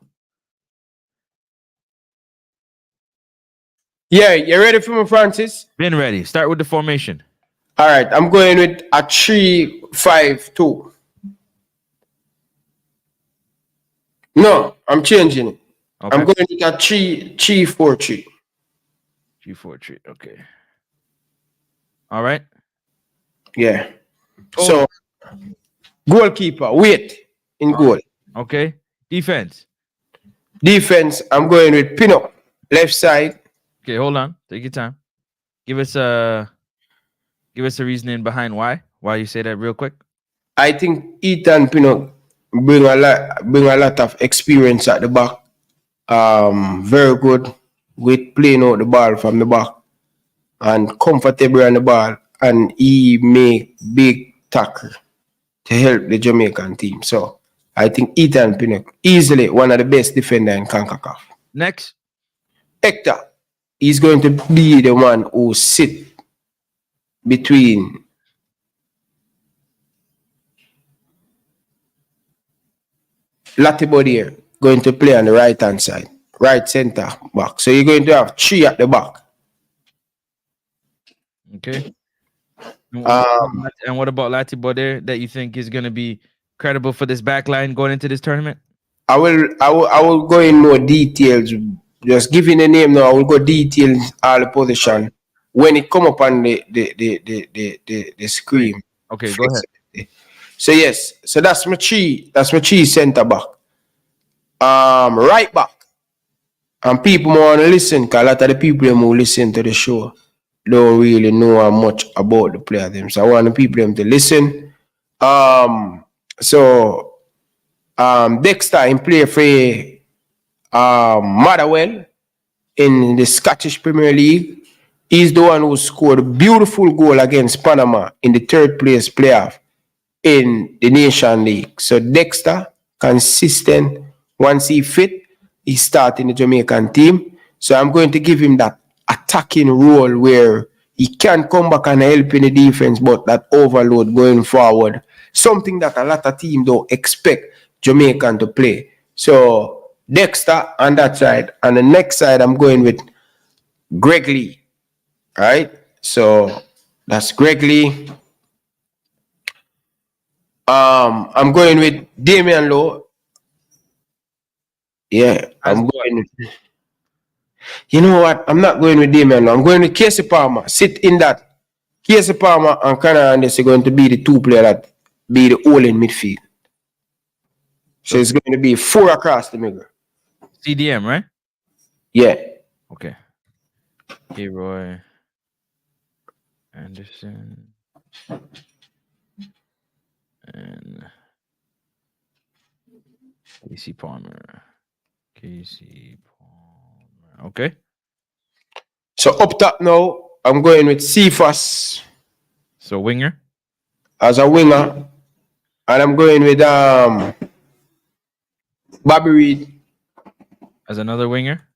Speaker 1: Yeah, you ready for me, Francis?
Speaker 19: Been ready. Start with the formation.
Speaker 1: All right, I'm going with a 3-5-2. No, I'm changing it.
Speaker 19: Okay.
Speaker 1: I'm going with a 3-4-3.
Speaker 19: 3-4-3. Okay. All right.
Speaker 1: Yeah. So, goalkeeper, wait in goal.
Speaker 19: Okay. Defense.
Speaker 1: Defense, I'm going with Pino, left side.
Speaker 19: Okay, hold on. Take your time. Give us a reasoning behind why you say that real quick.
Speaker 1: I think Ethan Pino bring a lot of experience at the back. Very good with playing out the ball from the back and comfortable on the ball, and he make big tackle to help the Jamaican team. So I think Ethan Pino easily one of the best defender in CONCACAF.
Speaker 19: Next,
Speaker 1: Hector. He's going to be the one who sit between Latibodier, going to play on the right hand side, right center back. So you're going to have 3 at the back.
Speaker 19: Okay. And what about Latibodier that you think is going to be credible for this back line going into this tournament?
Speaker 1: I will go in more details. Just giving the name now, I will go details all the position when it come up on the screen.
Speaker 19: Okay, go ahead.
Speaker 1: So yes, so that's my 3 center back. Right back. And people want to listen, because a lot of the people who listen to the show don't really know much about the player them. So I want the people them to listen. Dexter in play for Motherwell in the Scottish Premier League. He's the one who scored a beautiful goal against Panama in the 3rd place playoff in the Nation League. So Dexter, consistent. Once he fit, he start in the Jamaican team. So I'm going to give him that attacking role where he can come back and help in the defense, but that overload going forward. Something that a lot of teams don't expect Jamaican to play. So Dexter on that side. On the next side, I'm going with Greg Lee. All right. So that's Greg Lee. I'm going with Damian Lowe. Yeah, I'm going with. You know what? I'm not going with Damian Lowe. I'm going with Casey Palmer. Sit in that. Casey Palmer and Connor Anderson are going to be the 2 players that be the all in midfield. So it's going to be 4 across the middle.
Speaker 19: CDM, right?
Speaker 1: Yeah.
Speaker 19: Okay. Roy Anderson and Casey Palmer. Okay.
Speaker 1: So up top now, I'm going with Cephas.
Speaker 19: So winger?
Speaker 1: As a winger. And I'm going with Bobby Reed.
Speaker 19: As another winger?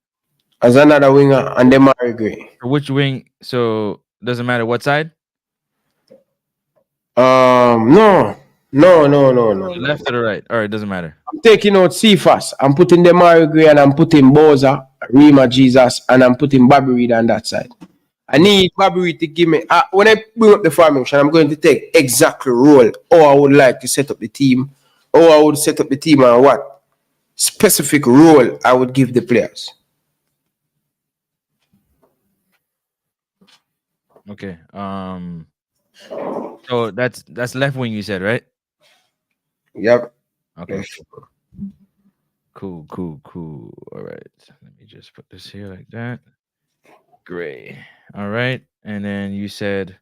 Speaker 1: As another winger, and then Mary Gray.
Speaker 19: For which wing? So doesn't matter what side?
Speaker 1: No.
Speaker 19: Left or the right? All right, doesn't matter.
Speaker 1: I'm taking out Cephas. I'm putting the Mary Gray and I'm putting Boza, Rima Jesus, and I'm putting Bobby Reed on that side. I need Bobby Reed to give me when I bring up the formation, I'm going to take exactly role how I would like to set up the team, how I would set up the team and what specific role I would give the players.
Speaker 19: Okay. So that's left wing you said, right?
Speaker 1: Yep.
Speaker 19: Okay. Cool. All right. Let me just put this here like that. Gray. All right. And then you said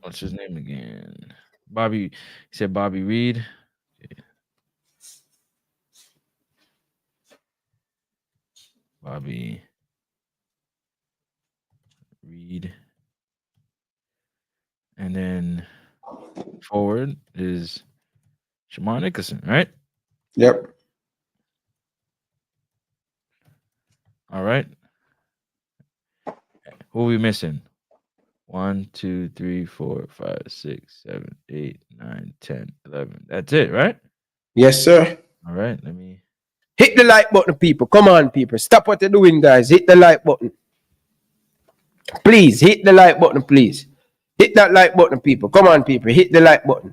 Speaker 19: what's his name again? Bobby. You said Bobby Reed. Okay. Bobby Reed. And then forward is Shamar Nicholson, right?
Speaker 1: Yep.
Speaker 19: All right. Who are we missing? 1, 2, 3, 4, 5, 6, 7, 8, 9, 10, 11. That's it, right?
Speaker 1: Yes, sir.
Speaker 19: All right. Let me
Speaker 1: hit the like button, people. Come on, people. Stop what you're doing, guys. Hit the like button. Please, hit the like button, please. Hit that like button, people. Come on, people. Hit the like button.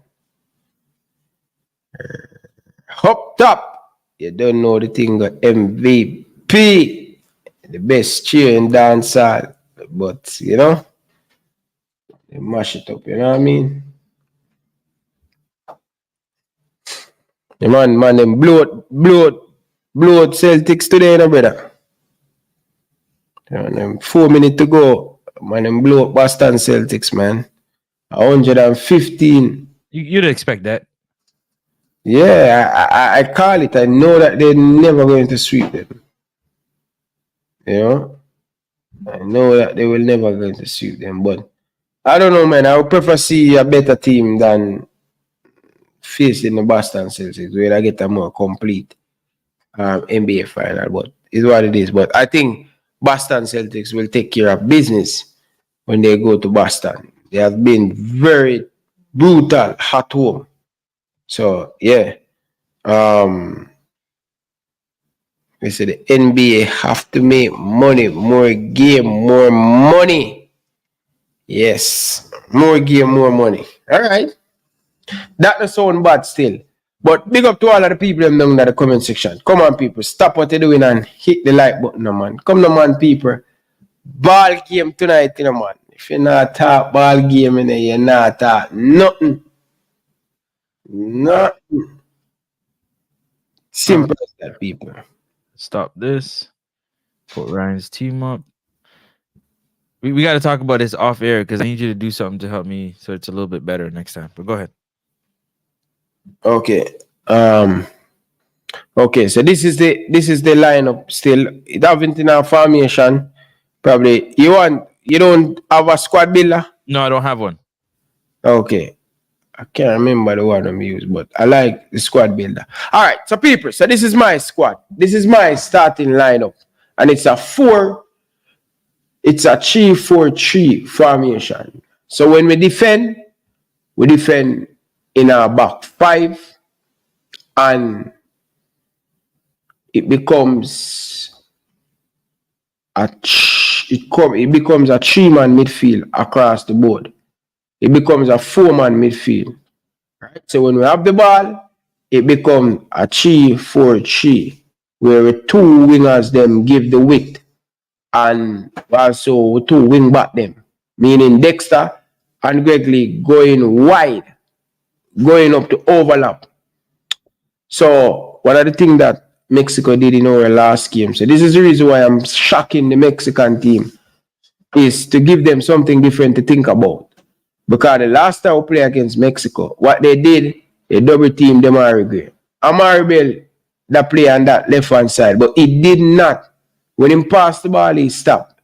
Speaker 1: Up top. You don't know the thing, got MVP. The best cheer in dancehall. But, you know, they mash it up, you know what I mean? The man, them blow out Celtics today, no brother. Them 4 minutes to go. Man, them blow up Boston Celtics, man. 115.
Speaker 19: You'd expect that.
Speaker 1: Yeah, I call it. I know that they're never going to sweep them. You know? I know that they will never going to sweep them. But I don't know, man. I would prefer see a better team than facing the Boston Celtics, where I get a more complete NBA final. But it's what it is. But I think Boston Celtics will take care of business when they go to Boston. They have been very brutal at home. So yeah. We say the NBA have to make money, more game, more money. Yes. More game, more money. All right. That doesn't sound bad still. But big up to all of the people down in the comment section. Come on, people. Stop what you're doing and hit the like button, no, man. Come on, man, people. Ball game tonight, you know, man. If you're not talk ball game, you know, you're not talk nothing. Nothing. Simple as that, people.
Speaker 19: Stop this. Put Ryan's team up. We got to talk about this off air because I need you to do something to help me so it's a little bit better next time. But go ahead.
Speaker 1: Okay. Okay, so this is the lineup still. It haven't in our formation. Probably you don't have a squad builder?
Speaker 19: No, I don't have one.
Speaker 1: Okay. I can't remember the one I'm used, but I like the squad builder. All right, so people, so this is my squad. This is my starting lineup. And it's a 3-4-3 formation. So when we defend in our back 5, and it becomes a 3-man midfield across the board. It becomes a 4-man midfield. Right? So when we have the ball, it becomes a 3-4-3, where 2 wingers them give the width, and also 2 wing back them, meaning Dexter and Gregory going wide, going up to overlap. So one of the things that Mexico did in our last game, so this is the reason why I'm shocking the Mexican team, is to give them something different to think about. Because the last time we played against Mexico, what they did, they double teamed Amari Gray. Amari Bell that play on that left hand side, but he did not. When he passed the ball, he stopped.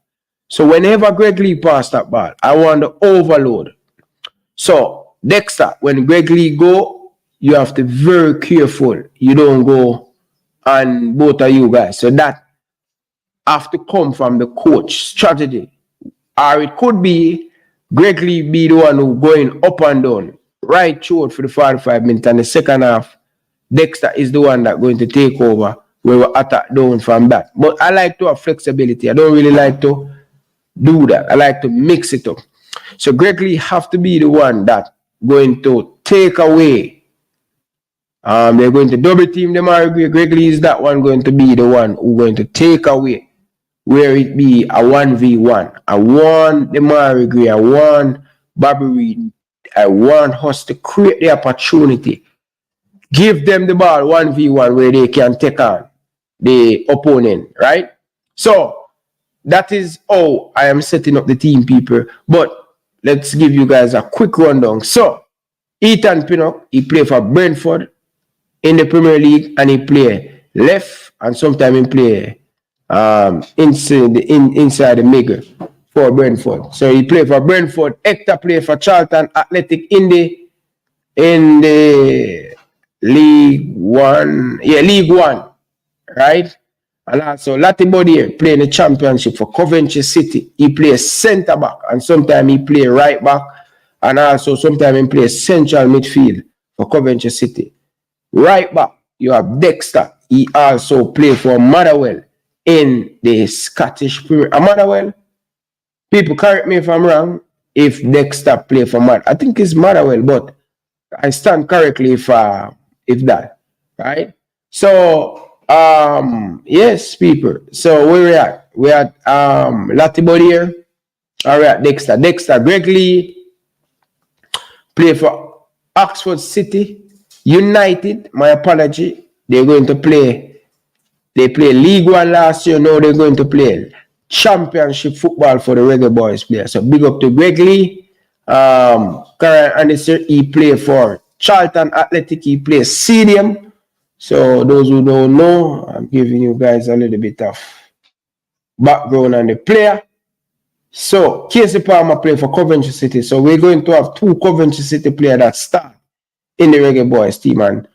Speaker 1: So whenever Greg Lee passed that ball, I want to overload. So Dexter, when Greg Lee go, you have to be very careful. You don't go on both of you guys. So that have to come from the coach strategy. Or it could be Greg Lee be the one who going up and down, right through for the 45 minutes, and the second half, Dexter is the one that going to take over where we attack down from back. But I like to have flexibility. I don't really like to do that. I like to mix it up. So Greg Lee have to be the one that going to take away. They're going to double team Demarai Greg Lee. Is that one going to be the one who's going to take away? Where it be a 1v1. I want Demarai Gray. I want Bobby Reed. I want us to create the opportunity. Give them the ball 1v1 where they can take on the opponent, right? So that is how I am setting up the team, people. But let's give you guys a quick rundown. So Ethan Pinnock, he played for Brentford in the Premier League, and he play left, and sometimes he play inside the middle for Brentford. So he played for Brentford. Hector played for Charlton Athletic in the League One. Yeah, League One, right? And also Lati Bodier played in the Championship for Coventry City. He plays centre back, and sometimes he play right back, and also sometimes he plays central midfield for Coventry City. Right back, you have Dexter. He also played for Motherwell in the Scottish Premier. Motherwell, people correct me if I'm wrong. If Dexter play for I think it's Motherwell, but I stand correctly if that, right? So yes, people. So where we at? We at Latibody here. All right, Dexter. Dexter Greg Lee play for Oxford City United. My apology. They're going to play. They played League One last year. Now they're going to play Championship football for the Reggae Boyz players. So big up to Greg Lee. And he played for Charlton Athletic. He plays Stadium. So those who don't know, I'm giving you guys a little bit of background on the player. So Casey Palmer played for Coventry City. So we're going to have two Coventry City players that start in the Reggae Boyz team. And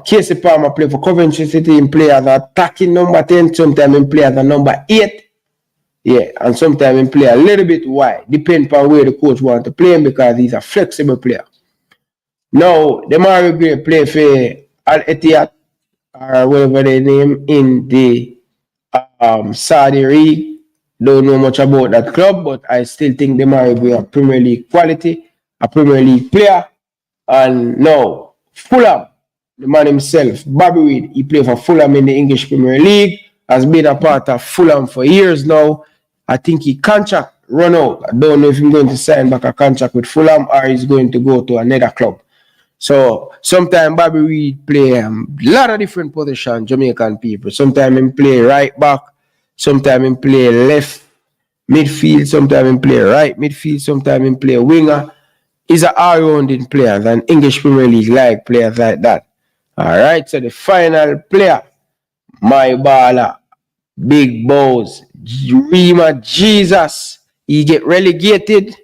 Speaker 1: Casey Palmer play for Coventry City and play as attacking number 10, sometimes he play as a number 8. Yeah, and sometimes he play a little bit wide, depending on where the coach wants to play him, because he's a flexible player. Now, Demarai Gray play for Al Ittihad, or whatever they name, in the Saudi League. Don't know much about that club, but I still think Demarai Gray a Premier League quality, a Premier League player. And now, Fulham, the man himself, Bobby Reed, he played for Fulham in the English Premier League, has been a part of Fulham for years now. I think his contract run out. I don't know if he's going to sign back a contract with Fulham or he's going to go to another club. So sometimes Bobby Reed play a lot of different positions, Jamaican people. Sometimes he play right back, sometimes he play left midfield, sometimes he play right midfield, sometimes he play winger. He's an all-rounding player, and English Premier League like players like that. All right, so the final player, my baller, Big Bows, Rima Jesus, he get relegated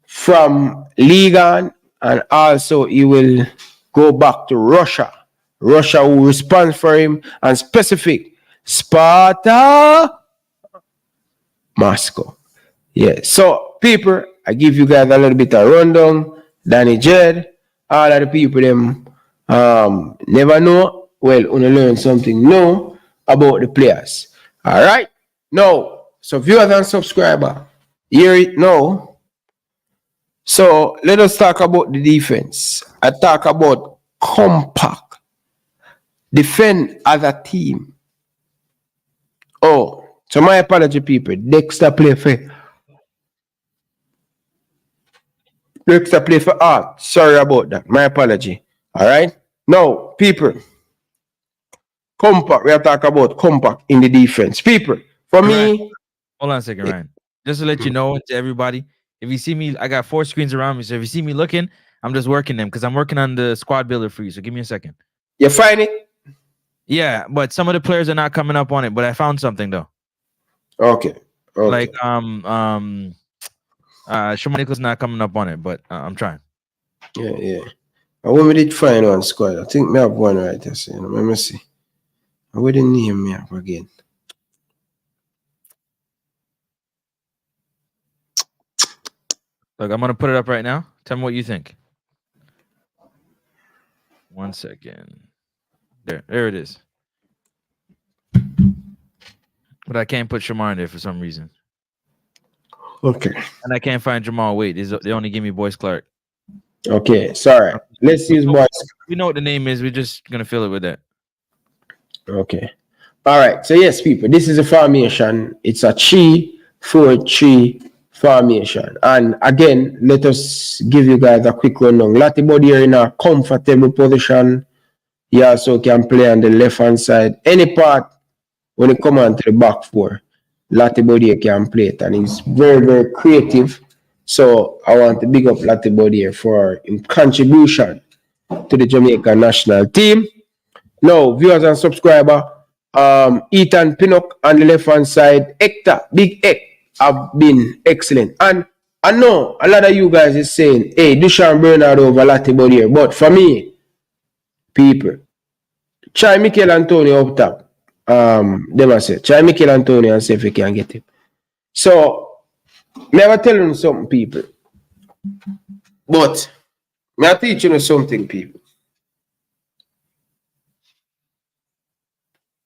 Speaker 1: from Ligue 1, and also he will go back to Russia. Russia will respond for him, and specific Sparta Moscow. Yeah, so people, I give you guys a little bit of rundown. Danny Jed, all of the people them never know. Well, want to learn something new about the players. All right. Now, so viewers and subscribers, hear it now. So let us talk about the defense. I talk about compact. Defend as a team. Oh, so my apology, people. Dexter play for Art. Sorry about that. My apology. All right. Now, people. Compact. We are talking about compact in the defense. People, for me.
Speaker 19: Hold on a second, Ryan. Just to let you know, to everybody, if you see me, I got 4 screens around me. So if you see me looking, I'm just working them because I'm working on the squad builder for you. So give me a second.
Speaker 1: You find it?
Speaker 19: Yeah, but some of the players are not coming up on it. But I found something though.
Speaker 1: Okay.
Speaker 19: Like Shamar Nichols not coming up on it, but I'm trying.
Speaker 1: Yeah. And when we did find one squad, I think we have one right there. So, let me see. I wouldn't name me up again.
Speaker 19: Look, I'm gonna put it up right now. Tell me what you think. 1 second. There it is. But I can't put Shamar in there for some reason.
Speaker 1: Okay.
Speaker 19: And I can't find Jamal Wade. They only give me Boyce Clark.
Speaker 1: Okay, sorry. Let's use boys.
Speaker 19: We know what the name is. We're just gonna fill it with that.
Speaker 1: Okay. All right. So yes, people, this is a formation. It's a 3-4-3 formation. And again, let us give you guys a quick rundown. Latibody here in a comfortable position. He also can play on the left hand side. Any part when it comes on to the back four, Latibody can play it. And he's very, very creative. So I want to big up Latibody for his contribution to the Jamaica national team. Now, viewers and subscribers, Ethan Pinnock on the left hand side, Hector, Big Ek have been excellent. And I know a lot of you guys is saying, hey, Dushan Bernard over Latibody here. But for me, people, try Mikel Antonio up top. Them I say, try Mikel Antonio and see if you can get him. So, me I tell you something, people. But, me I teach you something, people.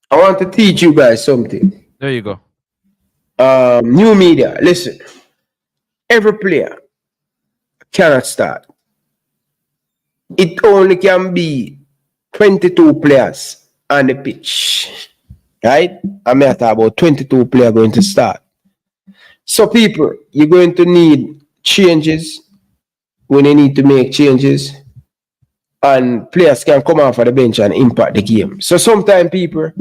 Speaker 1: I want to teach you guys something.
Speaker 19: There you go.
Speaker 1: New media, listen. Every player cannot start. It only can be 22 players on the pitch. Right? I'm talking about 22 players going to start. So people, you're going to need changes when you need to make changes. And players can come off of the bench and impact the game. So sometimes people,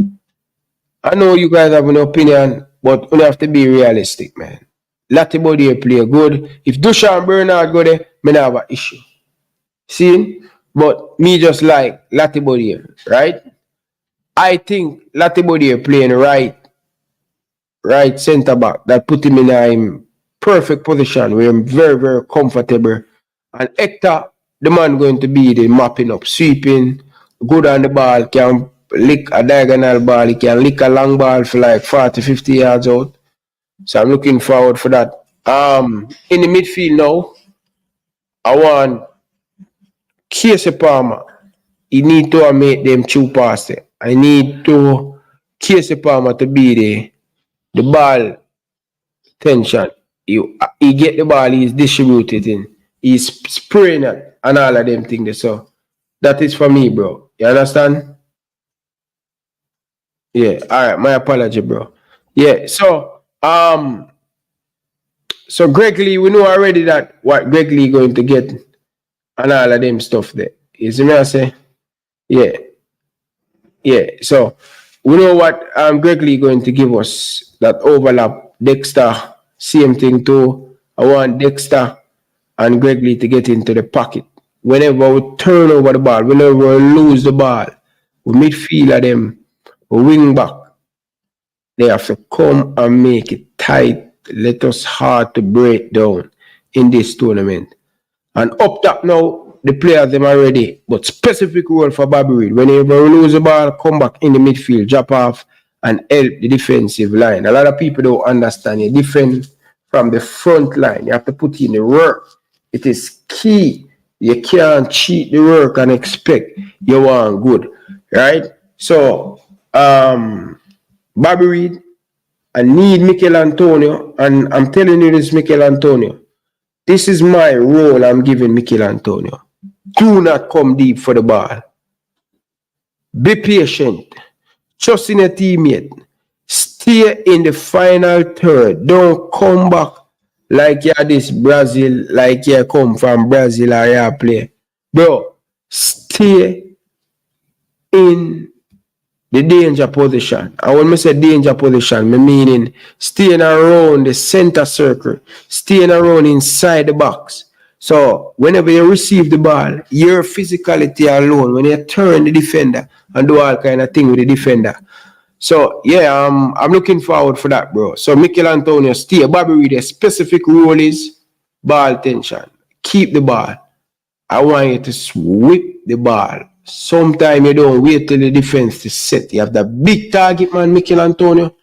Speaker 1: I know you guys have an opinion, but you have to be realistic, man. Latibody play good. If Dushan Bernard go there, me not have an issue. See? But me just like Latibody, right? I think Latibody playing right centre back. That put him in a perfect position where I'm very, very comfortable. And Hector, the man going to be the mapping up, sweeping, good on the ball, can lick a diagonal ball, he can lick a long ball for like 40, 50 yards out. So I'm looking forward for that. In the midfield now, I want Casey Palmer. He need to make them two passes. I need to Casey Palmer to be the ball tension. He get the ball, he's distributed in. He's spraying it and all of them things. So that is for me, bro. You understand? Yeah, all right. My apology, bro. Yeah, so Greg Lee, we know already that what Greg Lee going to get and all of them stuff there. You see me I say? Yeah. Yeah. So we know what Greg Lee going to give us that overlap. Dexter, same thing too. I want Dexter and Greg Lee to get into the pocket. Whenever we turn over the ball, whenever we lose the ball, we midfielder them, we wing back. They have to come and make it tight. Let us hard to break down in this tournament. And up top now, the players them are ready. But specific role for Bobby Reid. Whenever we lose the ball, come back in the midfield, drop off and help the defensive line. A lot of people don't understand. You defend from the front line. You have to put in the work. It is key. You can't cheat the work and expect you want good. Right? So, Bobby Reid, I need Mikel Antonio, and I'm telling you this, Mikel Antonio. This is my role I'm giving Mikel Antonio. Do not come deep for the ball. Be patient. Trust in a teammate. Stay in the final third. Don't come back like you're this Brazil, like you come from Brazil or you play. Bro, stay in the danger position. And when I say danger position, I meaning staying around the center circle, staying around inside the box. So whenever you receive the ball, your physicality alone, when you turn the defender and do all kind of thing with the defender. So yeah, I'm looking forward for that, bro. So Mikel Antonio, stay. Bobby Reid, a specific role is ball tension. Keep the ball. I want you to sweep the ball. Sometimes you don't wait till the defense is set. You have the big target man, Mikel Antonio.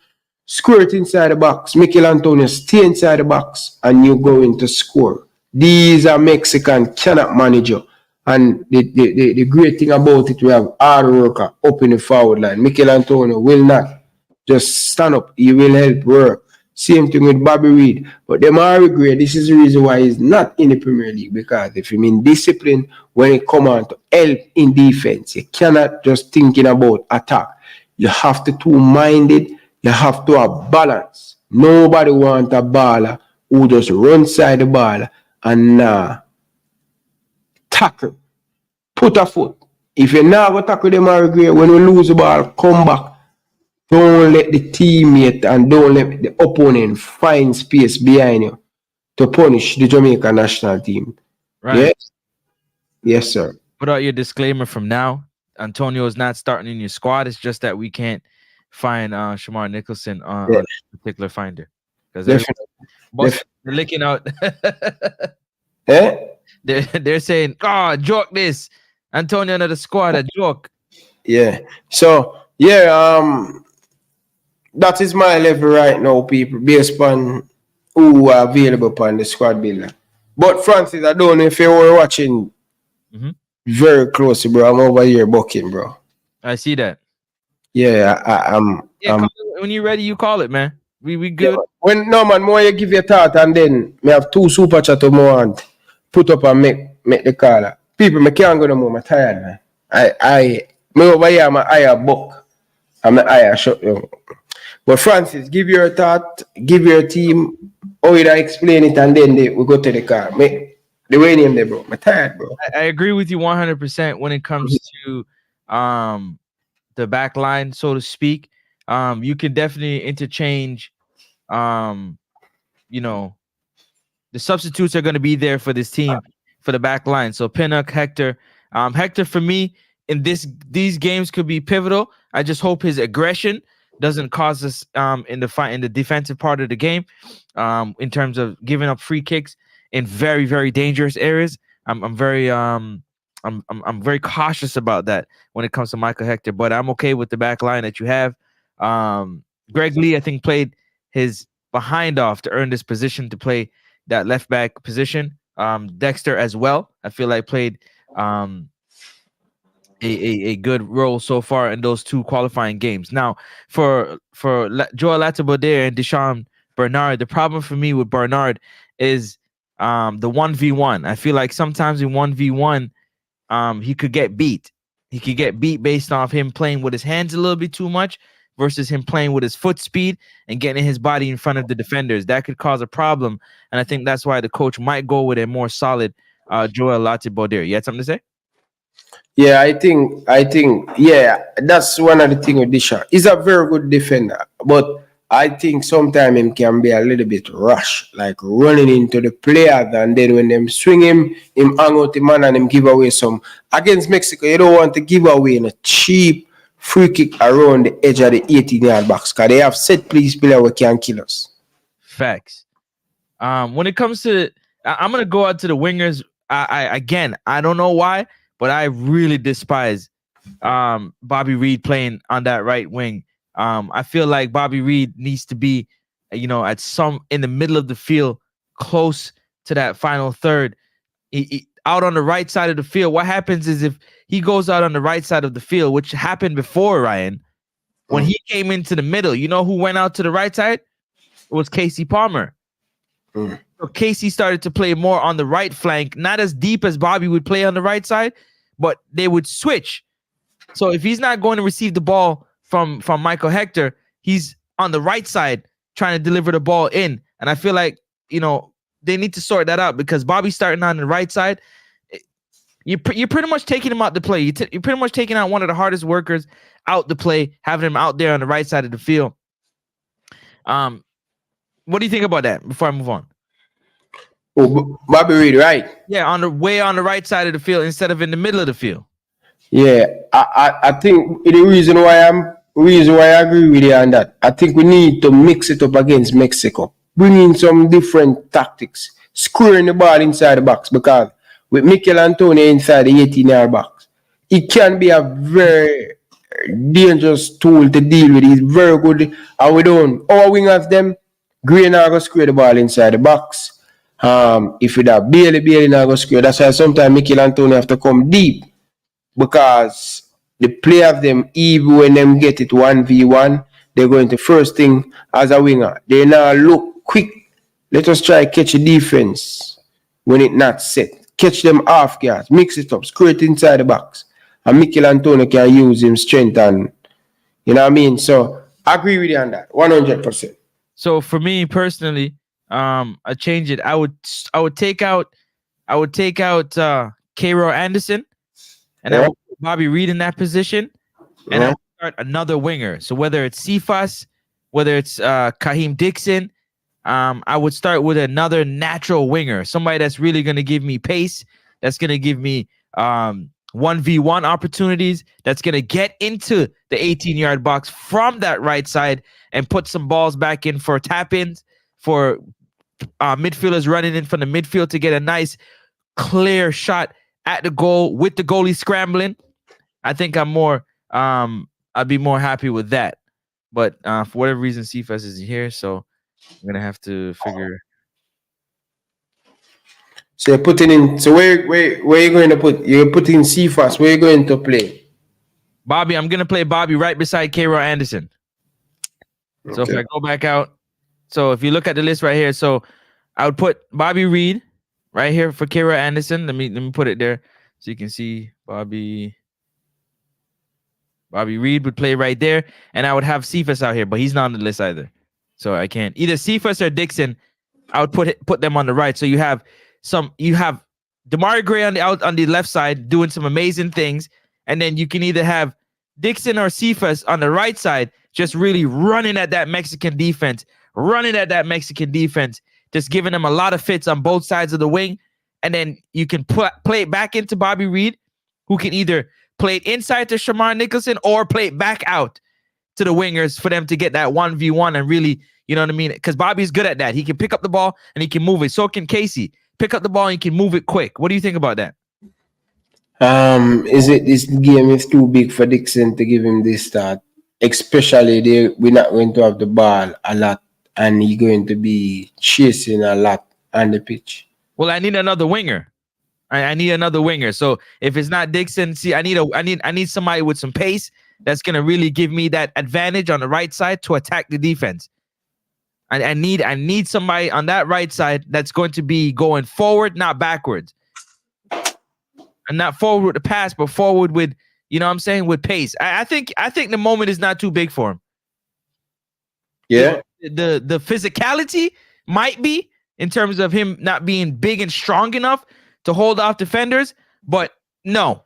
Speaker 1: Squirt inside the box. Mikel Antonio, stay inside the box and you're going to score. These are Mexican cannot manage you. And the great thing about it, we have hard worker up in the forward line. Mikel Antonio will not just stand up. He will help work Same thing with Bobby Reid. But them all regret. This is the reason why he's not in the Premier League. Because if you mean discipline when it comes on to help in defense, you cannot just thinking about attack. You have to two-minded. You have to have balance. Nobody want a baller who just run side the ball and tackle. Put a foot. If you never tackle them all regret, when you lose the ball, come back. Don't let the teammate and don't let the opponent find space behind you to punish the Jamaica national team.
Speaker 19: Right.
Speaker 1: Yes? Yes, sir.
Speaker 19: Put out your disclaimer from now. Antonio is not starting in your squad. It's just that we can't find Shamar Nicholson on a particular finder. Because they're licking out. They're saying, joke this. Antonio under the squad, a joke.
Speaker 1: Yeah. So, yeah, that is my level right now, people, based on who are available upon the squad builder. But Francis, I don't know if you were watching very closely, bro. I'm over here bucking, bro.
Speaker 19: I see that.
Speaker 1: Yeah,
Speaker 19: when you're ready, you call it, man. We good.
Speaker 1: Yeah, man, more you give your thought, and then me have 2 super chat more and put up and make the call. People, me can't go no more. I'm tired, man. Me over here, I'm a buck. I'm an eye shut down. But Francis, give your thought, give your team, how you explain it, and then we go to the car. The way name there, bro. I'm tired, bro.
Speaker 19: I agree with you 100% when it comes to the back line, so to speak. You can definitely interchange. The substitutes are going to be there for this team for the back line. So Pinnock, Hector. Hector, for me, in these games could be pivotal. I just hope his aggression doesn't cause us in the defensive part of the game, in terms of giving up free kicks in very, very dangerous areas. I'm very cautious about that when it comes to Michael Hector, but I'm okay with the back line that you have. Greg Lee, I think, played his behind off to earn this position to play that left back position. Dexter as well, I feel like played a good role so far in those 2 qualifying games. Now, for Joel Latibaudiere and Deshaun Bernard, the problem for me with Bernard is the 1v1. I feel like sometimes in 1v1, he could get beat. He could get beat based off him playing with his hands a little bit too much versus him playing with his foot speed and getting his body in front of the defenders. That could cause a problem, and I think that's why the coach might go with a more solid Joel Latibaudiere. You had something to say?
Speaker 1: Yeah, I think, yeah, that's one of the things with Disha. He's a very good defender, but I think sometimes him can be a little bit rush, like running into the players, and then when them swing him hang out the man and him give away some. Against Mexico, you don't want to give away a cheap free kick around the edge of the 18-yard box, because they have set piece player who can kill us.
Speaker 19: Facts. When it comes to, I'm going to go out to the wingers. I don't know why, but I really despise Bobby Reid playing on that right wing. I feel like Bobby Reid needs to be, in the middle of the field, close to that final third. He out on the right side of the field. What happens is if he goes out on the right side of the field, which happened before, Ryan, when he came into the middle, you know who went out to the right side? It was Casey Palmer. So Casey started to play more on the right flank, not as deep as Bobby would play on the right side, but they would switch. So if he's not going to receive the ball from Michael Hector, he's on the right side trying to deliver the ball in. And I feel like, they need to sort that out, because Bobby's starting on the right side. You're pretty much taking him out to play. You're pretty much taking out one of the hardest workers out to play, having him out there on the right side of the field. What do you think about that before I move on?
Speaker 1: Oh, Bobby Reid, right?
Speaker 19: Yeah, on the right side of the field instead of in the middle of the field.
Speaker 1: Yeah, I think the reason why I agree with you on that, I think we need to mix it up against Mexico. Bring in some different tactics, squaring the ball inside the box, because with Mikel Antonio inside the 18-yard box, it can be a very dangerous tool to deal with. He's very good. And we don't, our wingers them, Gray now go square the ball inside the box. If it have Bailey now go square. That's why sometimes Mikel Antonio have to come deep, because the players them, even when them get it 1v1, they're going to first thing as a winger. They now look quick. Let us try catch a defense when it not set. Catch them off guard, mix it up, screw it inside the box. And Mikel Antonio can use him strength and you know what I mean? So I agree with you on that. 100%.
Speaker 19: So for me personally, I change it. I would take out Cairo Anderson and I would put Bobby Reed in that position. And I would start another winger. So whether it's Cephas, whether it's Kaheem Dixon, I would start with another natural winger, somebody that's really going to give me pace, that's going to give me 1v1 opportunities, that's going to get into the 18-yard box from that right side and put some balls back in for tap-ins, for midfielders running in from the midfield to get a nice, clear shot at the goal with the goalie scrambling. I think I'd be more happy with that. But for whatever reason, Cephas isn't here, so I'm gonna have to figure.
Speaker 1: So you're putting in. So where are you going to put? You're putting Cephas. Where are you going to play?
Speaker 19: Bobby. I'm gonna play Bobby right beside Cairo Anderson. Okay. So if I go back out, so if you look at the list right here, so I would put Bobby Reed right here for Cairo Anderson. Let me put it there so you can see Bobby Reed would play right there, and I would have Cephas out here, but he's not on the list either. So I can't. Either Cephas or Dixon, I would put them on the right. So you have Damari Gray on the left side doing some amazing things, and then you can either have Dixon or Cephas on the right side just really running at that Mexican defense, just giving them a lot of fits on both sides of the wing, and then you can play it back into Bobby Reed, who can either play it inside to Shamar Nicholson or play it back out to the wingers for them to get that 1v1 and really, you know what I mean? Because Bobby's good at that. He can pick up the ball and he can move it. So can Casey. Pick up the ball and he can move it quick. What do you think about that?
Speaker 1: Is it this game is too big for Dixon to give him this start? Especially we're not going to have the ball a lot and he's going to be chasing a lot on the pitch.
Speaker 19: Well, I need another winger. I need another winger. So if it's not Dixon, see, I need somebody with some pace that's gonna really give me that advantage on the right side to attack the defense. I need somebody on that right side that's going to be going forward, not backwards. And not forward with the pass, but forward with, you know what I'm saying, with pace. I think the moment is not too big for him.
Speaker 1: Yeah.
Speaker 19: The physicality might be in terms of him not being big and strong enough to hold off defenders, but no.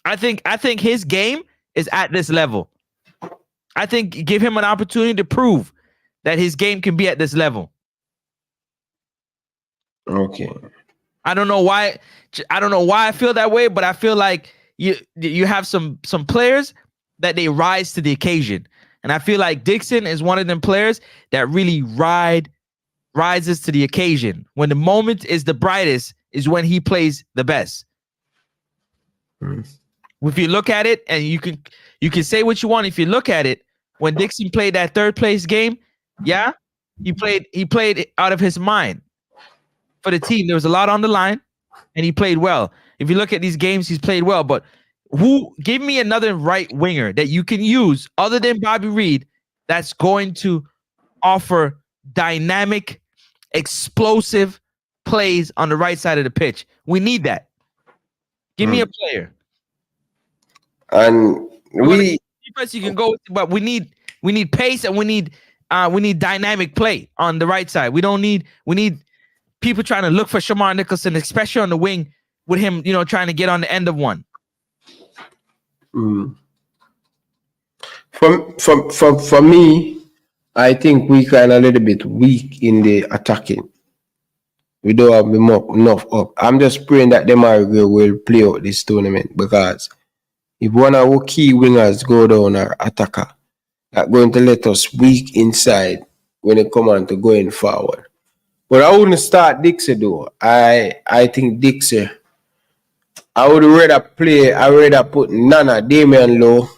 Speaker 19: I think his game is at this level. I think give him an opportunity to prove that his game can be at this level.
Speaker 1: Okay.
Speaker 19: I don't know why I feel that way, but I feel like you have some players that they rise to the occasion. And I feel like Dixon is one of them players that really rises to the occasion. When the moment is the brightest is when he plays the best. If you look at it, and you can say what you want, if you look at it, when Dixon played that third place game, yeah, he played out of his mind for the team. There was a lot on the line, and he played well. If you look at these games, he's played well. But give me another right winger that you can use other than Bobby Reed that's going to offer dynamic, explosive plays on the right side of the pitch. We need that. Give me a player.
Speaker 1: And
Speaker 19: you can go, but we need pace, and we need dynamic play on the right side. We need people trying to look for Shamar Nicholson, especially on the wing with him, trying to get on the end of one.
Speaker 1: For me, I think we kind of a little bit weak in the attacking. We don't have enough up. I'm just praying that Damari will play out this tournament, because if one of our key wingers go down or attacker, that's going to let us weak inside when it come on to going forward. But I wouldn't start Dixie though. I think Dixie, I would rather put Nana, Damian Lowe,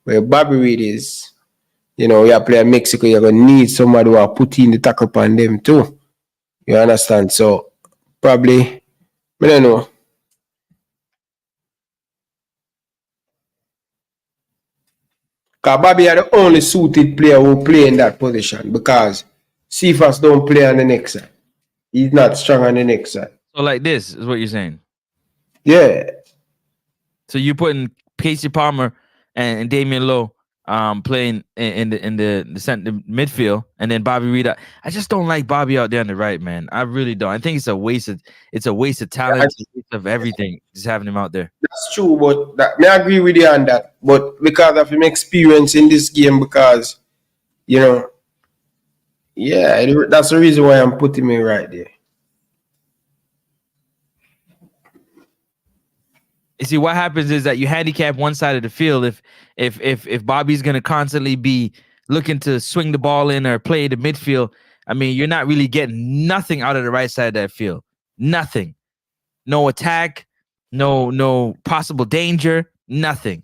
Speaker 1: where Bobby Reed is. You play in Mexico, you're going to need somebody who will put in the tackle upon them too. You understand? So, probably, I don't know. Because Bobby are the only suited player who play in that position because Cephas don't play on the next side. He's not strong on the next side.
Speaker 19: So like this is what you're saying.
Speaker 1: Yeah.
Speaker 19: So you're putting Casey Palmer and Damian Lowe playing in the center midfield, and then Bobby Reed. I just don't like Bobby out there on the right, man. I really don't. I think it's a waste of talent, it's a waste of everything. Just having him out there.
Speaker 1: That's true, but I agree with you on that. But because of him experience in this game, because that's the reason why I'm putting him right there.
Speaker 19: You see, what happens is that you handicap one side of the field. If Bobby's gonna constantly be looking to swing the ball in or play the midfield, I mean, you're not really getting nothing out of the right side of that field. Nothing. No attack, no possible danger, nothing.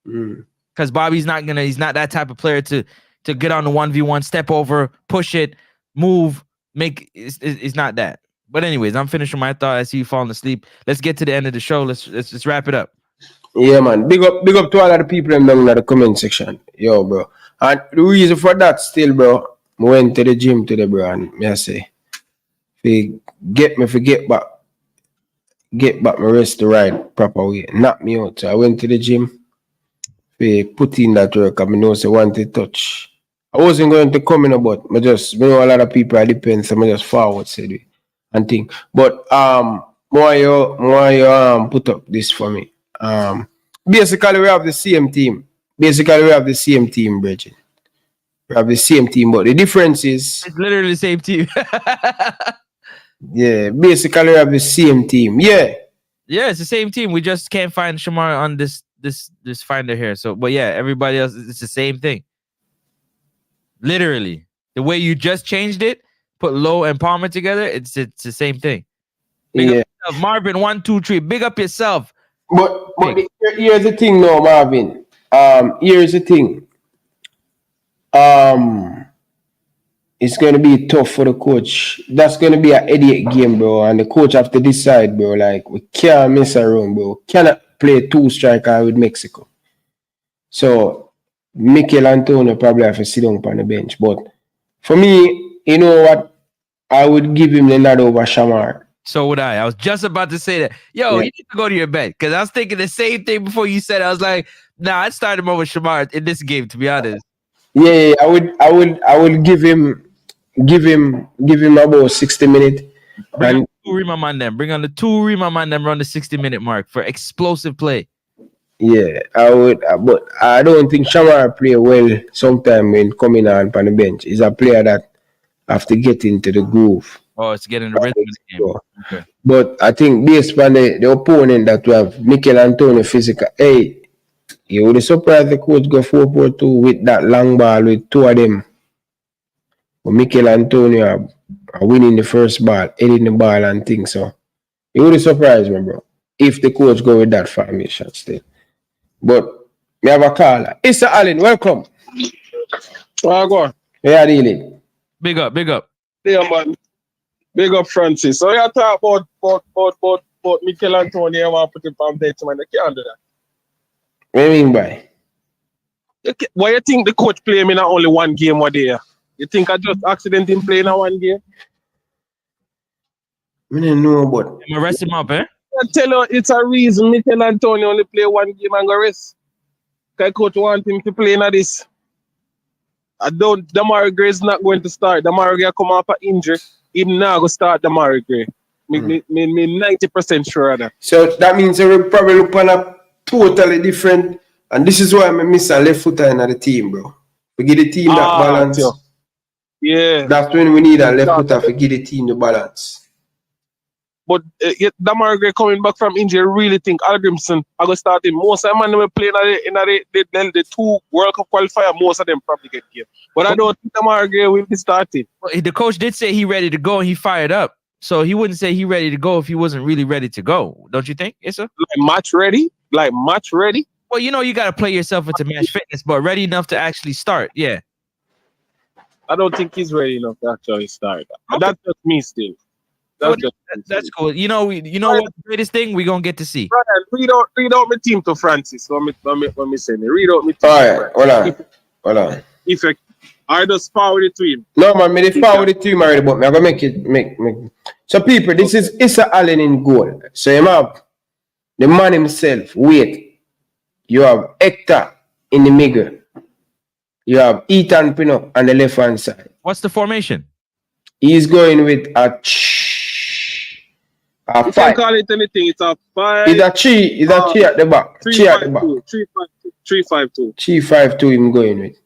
Speaker 19: Because Bobby's he's not that type of player to get on the 1v1, step over, push it, move, it's not that. But anyways, I'm finishing my thought. I see you falling asleep. Let's get to the end of the show. Let's wrap it up.
Speaker 1: Yeah, man. Big up to all of the people down in the comment section. Yo, bro. And the reason for that still, bro, I went to the gym today, bro, and I say, get back my rest the right proper way. Knock me out. So I went to the gym, put in that work, and I know I want to touch. I wasn't going to come in, but I know a lot of people are depend, so I just forward said it. And think, but more you put up this for me. Basically we have the same team. Bridget. We have the same team, but the difference is
Speaker 19: it's literally the same team.
Speaker 1: Yeah, basically we have the same team. Yeah,
Speaker 19: it's the same team. We just can't find Shamar on this finder here. So, but yeah, everybody else, it's the same thing. Literally, the way you just changed it. Put Lowe and Palmer together, it's the same thing. Big up yourself. Marvin, 1, 2, 3. Big up yourself.
Speaker 1: But here's the thing now, Marvin. Here's the thing. It's gonna be tough for the coach. That's gonna be an idiot game, bro. And the coach have to decide, bro. Like, we can't mess around, bro. Cannot play 2 striker with Mexico. So Mikel Antonio probably have to sit down on the bench. But for me, you know what? I would give him the nod over Shamar.
Speaker 19: So would I. I was just about to say that. Yo, you need to go to your bed. Because I was thinking the same thing before you said it. I was like, nah, I'd start him over Shamar in this game, to be honest.
Speaker 1: Yeah, I would give him about 60 minutes.
Speaker 19: Bring on the two Rima man them around the 60-minute mark for explosive play.
Speaker 1: Yeah, I would, but I don't think Shamar play well sometime when coming on the bench. He's a player that have to get into the groove.
Speaker 19: Oh, it's getting the rhythm of the game. Okay.
Speaker 1: But I think based on the opponent that we have, Mikel Antonio physical, you would be surprised the coach go 4-4-2 with that long ball with 2 of them. But Mikel Antonio are winning the first ball, heading the ball and things. So it would surprise me, bro, if the coach go with that formation still. But we have a caller. Issa Allen, welcome.
Speaker 21: Go on.
Speaker 1: Yeah, really.
Speaker 19: Big up.
Speaker 21: Yeah, man. Big up, Francis. So you talk about Mikel Antonio, you want to put him on bench, man. You can't do that.
Speaker 1: What do you mean by?
Speaker 21: Why you think the coach play him in only 1 game one day? You think I just accident him playing in 1 game?
Speaker 1: I don't know, but
Speaker 19: I'm gonna rest him up, eh?
Speaker 21: I tell you, it's a reason Mikel Antonio only play 1 game and go rest. Because coach want him to play in this. Damari Gray is not going to start. Damari Gray come off an injury. Him now go start Damari Gray. Me 90% sure of that.
Speaker 1: So that means we'll probably look on a totally different, and this is why I miss a left footer in the team, bro. We give the team that balance.
Speaker 21: Yeah.
Speaker 1: That's when we need a left footer to give the team the balance.
Speaker 21: But Damari Gray coming back from injury, really think Algrimson are going to start him. Most of them will play in the 2 World Cup qualifier. Most of them probably get game. But I don't think Damari Gray will be starting.
Speaker 19: Well, the coach did say he ready to go and he fired up. So he wouldn't say he ready to go if he wasn't really ready to go. Don't you think, Issa?
Speaker 21: Match ready?
Speaker 19: Well, you know, you got to play yourself into match fitness, but ready enough to actually start. Yeah.
Speaker 21: I don't think he's ready enough to actually start. Okay. That's just me still.
Speaker 19: That's cool. You know what the greatest thing we gonna get to see.
Speaker 2: Brian, read out my team to Francis. Let me say me. Read out my team.
Speaker 1: All right, hold on.
Speaker 2: If I just forward it to him.
Speaker 1: No man, me forward it to him already, but me I gonna make. So people, this is Issa Allen in goal. So you have the man himself. Wait, you have Hector in the middle. You have Ethan Pinnock on the left hand side.
Speaker 19: What's the formation?
Speaker 1: He's going with a
Speaker 2: You
Speaker 1: 5.
Speaker 2: can call it anything. It's a 5.
Speaker 1: It's a 3. It's a 3 at the back. 3 at the back.
Speaker 2: 3-5-2.
Speaker 1: 3-5-2 him going with.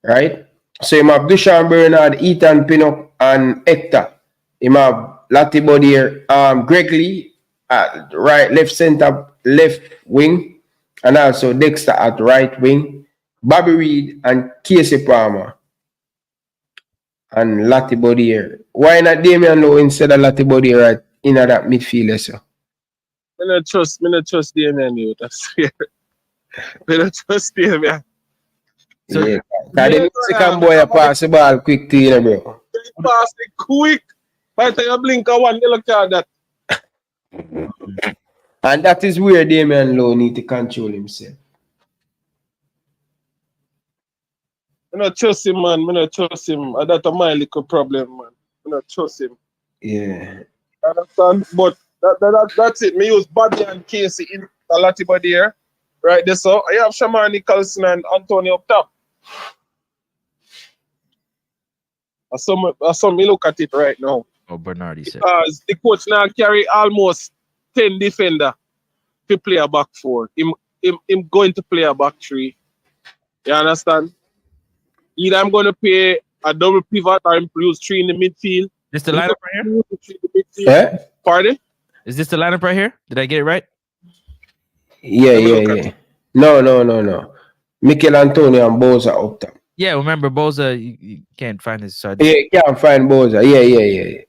Speaker 1: Right? So you have Dushan Bernard, Ethan Pinnock, and Hector. You have Lati Bodier, Greg Lee at left center, left wing, and also Dexter at right wing, Bobby Reed and Casey Palmer. And Lati Bodier. Why not Damian Lowe instead of Lati Bodier right in that midfielder, sir?
Speaker 2: I don't trust Damian Lowe. That's fair. I don't trust Damian.
Speaker 1: So, yeah. The Mexican boy pass the ball quick to you, bro.
Speaker 2: Pass it quick. By the time you blink a one, you look at that.
Speaker 1: And that is where Damian Lowe need to control himself.
Speaker 2: I don't trust him, man. I don't trust him. That's my little problem, man. I don't trust him.
Speaker 1: Yeah.
Speaker 2: I understand? But that's it. Me use Bobby and Casey in a lot of body here. Right there, so I have Shamar Nicholson and Anthony up top. I saw me look at it right now.
Speaker 19: Oh, Bernardi said.
Speaker 2: Because the coach now carry almost 10 defender to play a back 4. Him going to play a back 3. You understand? Either I'm going to play a double pivot or use 3 in the midfield.
Speaker 19: This the lineup right here?
Speaker 1: Yeah?
Speaker 2: Pardon?
Speaker 19: Is this the lineup right here? Did I get it right?
Speaker 1: Yeah. No. Mikel Antonio and Boza up top.
Speaker 19: Yeah, remember Boza, you can't find his side.
Speaker 1: Yeah, you can't find Boza. Yeah.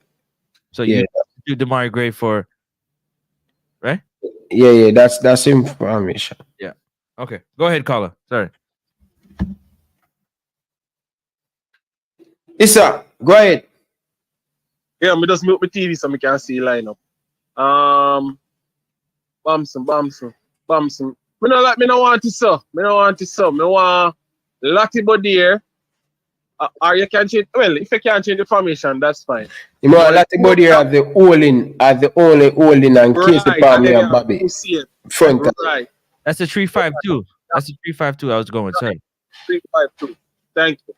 Speaker 19: So you do Damari Gray for, right?
Speaker 1: Yeah, that's information.
Speaker 19: Yeah. Okay. Go ahead, caller. Sorry.
Speaker 1: Issa, go ahead.
Speaker 2: Yeah, me just mute my TV so I can see the lineup. Bamson. Me no want to sell. Me want Lati Bodier. Or you can change. Well, if you can't change the formation, that's fine.
Speaker 1: You know, Lati Bodier at the only holding and Casey Palmer and Bobby. Front.
Speaker 2: Right.
Speaker 19: That's a 3-5-2. That's a 3-5-2 I was going. Sorry.
Speaker 2: 3-5-2. Thank you.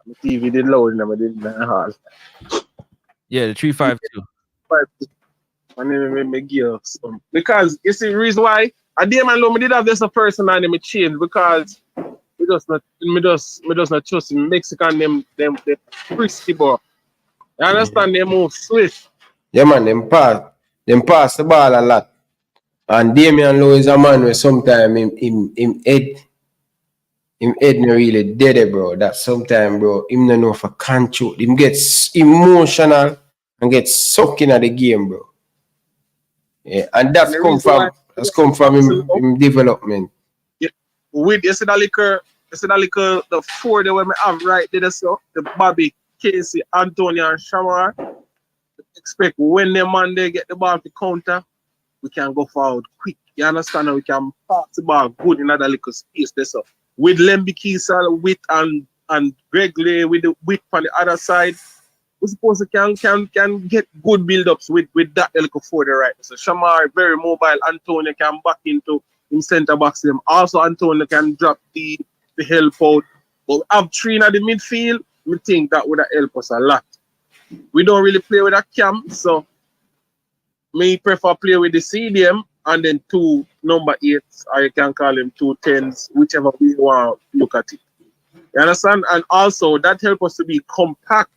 Speaker 2: The TV did load and I didn't hard.
Speaker 19: Yeah, the 3-5-2.
Speaker 2: Because you see the reason why I Damian Lowe, me did have this a person and me change because me just not trust him. Mexican them frisky bro. You understand? They move swift.
Speaker 1: Yeah man, them pass the ball a lot. And Damian Lowe is a man where sometimes him head no really dead, bro. That sometimes, bro, him no know for control. Him gets emotional and gets sucked in at the game, bro. Yeah, and that's come from him development.
Speaker 2: Yeah. With you see the 4 that we have right there, so the Bobby, Casey, Antonio, and Shamar. Expect when the man they get the ball to counter, we can go forward quick. You understand? We can pass the ball good in another little space there, so. With Lemby Kiesel, with and Greg Lee with the width on the other side, we suppose we can get good build-ups with that little for the right. So Shamar very mobile. Antonio can back into in centre box them. Also Antonio can drop the help out. But we have 3 in the midfield. We think that would help us a lot. We don't really play with a cam, so me prefer play with the CDM. And then 2 number 8s, or you can call them 2 10s, whichever we want to look at it. You understand? And also, that helps us to be compact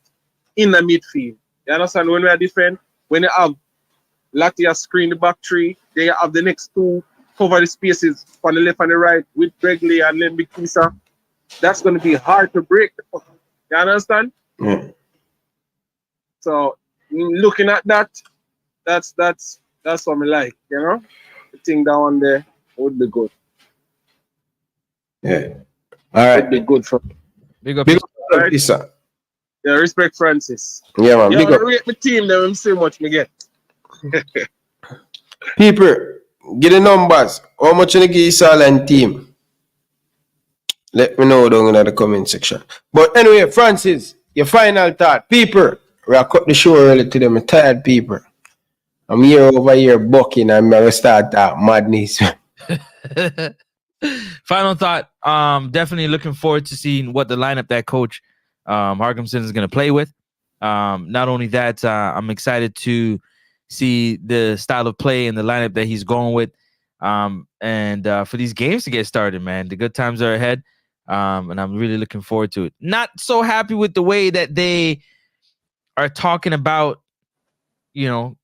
Speaker 2: in the midfield. You understand? When we are defend, when you have Latia screen the back 3, they have the next 2 cover the spaces on the left and the right with Gregley and then Big Kisa. That's going to be hard to break. You understand?
Speaker 1: Mm.
Speaker 2: So, looking at that, that's what I like, you know? The thing down there would be good.
Speaker 1: Yeah. All right.
Speaker 2: Would be good for me.
Speaker 19: Big up.
Speaker 1: Issa.
Speaker 2: Yeah, respect Francis.
Speaker 1: Yeah, man.
Speaker 2: Yeah,
Speaker 1: Big
Speaker 2: I
Speaker 1: up.
Speaker 2: rate my team them and see how much me get.
Speaker 1: People, get the numbers. How much you give Isal and team? Let me know down in the comment section. But anyway, Francis, your final thought. People, we are cut the show early today. I'm tired, people. I'm here over here bucking and I'm going to start that madness.
Speaker 19: Final thought. Definitely looking forward to seeing what the lineup that coach Harkimson is going to play with. Not only that, I'm excited to see the style of play and the lineup that he's going with. And for these games to get started, man, the good times are ahead. And I'm really looking forward to it. Not so happy with the way that they are talking about, how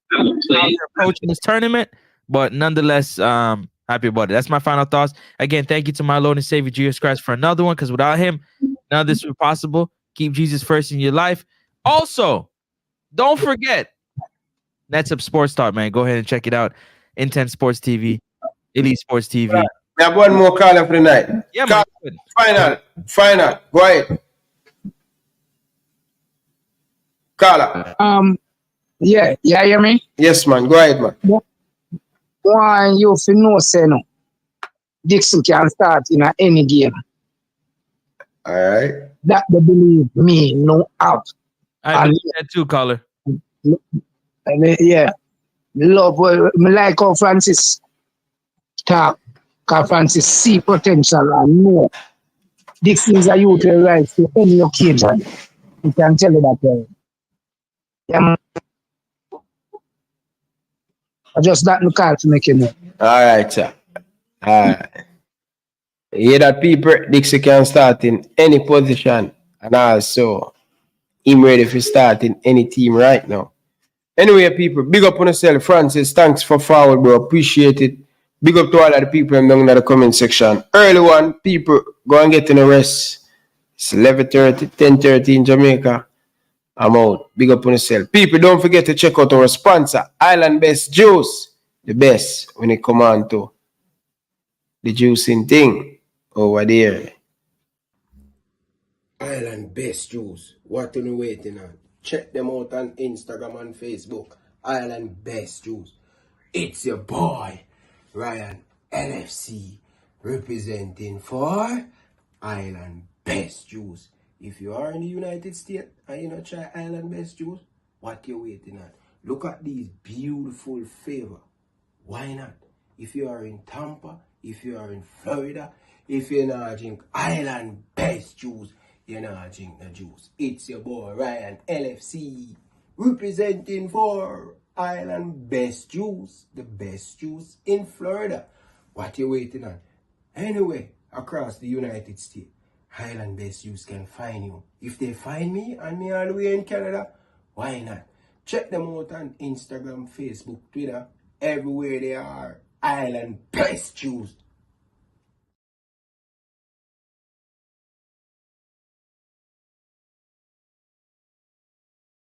Speaker 19: they're approaching this tournament, but nonetheless, happy about it. That's my final thoughts. Again, thank you to my Lord and Savior Jesus Christ for another one, because without him, none of this would be possible. Keep Jesus first in your life. Also, don't forget Nets Up Sports Talk, man. Go ahead and check it out. Intense Sports TV, Elite Sports TV.
Speaker 1: We have one more caller for the night.
Speaker 19: Yeah, man.
Speaker 1: Final. Go ahead. Caller.
Speaker 3: Yeah, hear me?
Speaker 1: Yes, man. Go ahead, man.
Speaker 3: Why you feel no say no? Dixon can start in any game.
Speaker 1: All right.
Speaker 3: That they believe me no out.
Speaker 19: I believe that too, caller.
Speaker 3: Yeah. Love me like how Francis talk. Because Francis see potential and know Dixon is a youth who rise to any occasion. You can tell you that. Yeah, man. I just that no call to make you know.
Speaker 1: All right, sir. All right. You hear that, people? Dixie can start in any position, and also him ready to start in any team right now. Anyway, people, big up on yourself. Francis, thanks for forward, bro. Appreciate it. Big up to all of the people down in the comment section. Early one, people, go and get in the rest. It's 11:30, 10:30 in Jamaica. I'm out. Big up on yourself. People, don't forget to check out our sponsor, Island Best Juice. The best when it come on to the juicing thing over there. Island Best Juice. What are you waiting on? Check them out on Instagram and Facebook. Island Best Juice. It's your boy, Ryan LFC, representing for Island Best Juice. If you are in the United States and you not try Island Best Juice, what you waiting on? Look at these beautiful flavor. Why not? If you are in Tampa, if you are in Florida, if you not drink Island Best Juice, you not drink the juice. It's your boy Ryan LFC, representing for Island Best Juice, the best juice in Florida. What you waiting on? Anyway, across the United States, Highland Best Juice can find you. If they find me and me all the way in Canada, why not? Check them out on Instagram, Facebook, Twitter, everywhere they are. Island Best Juice.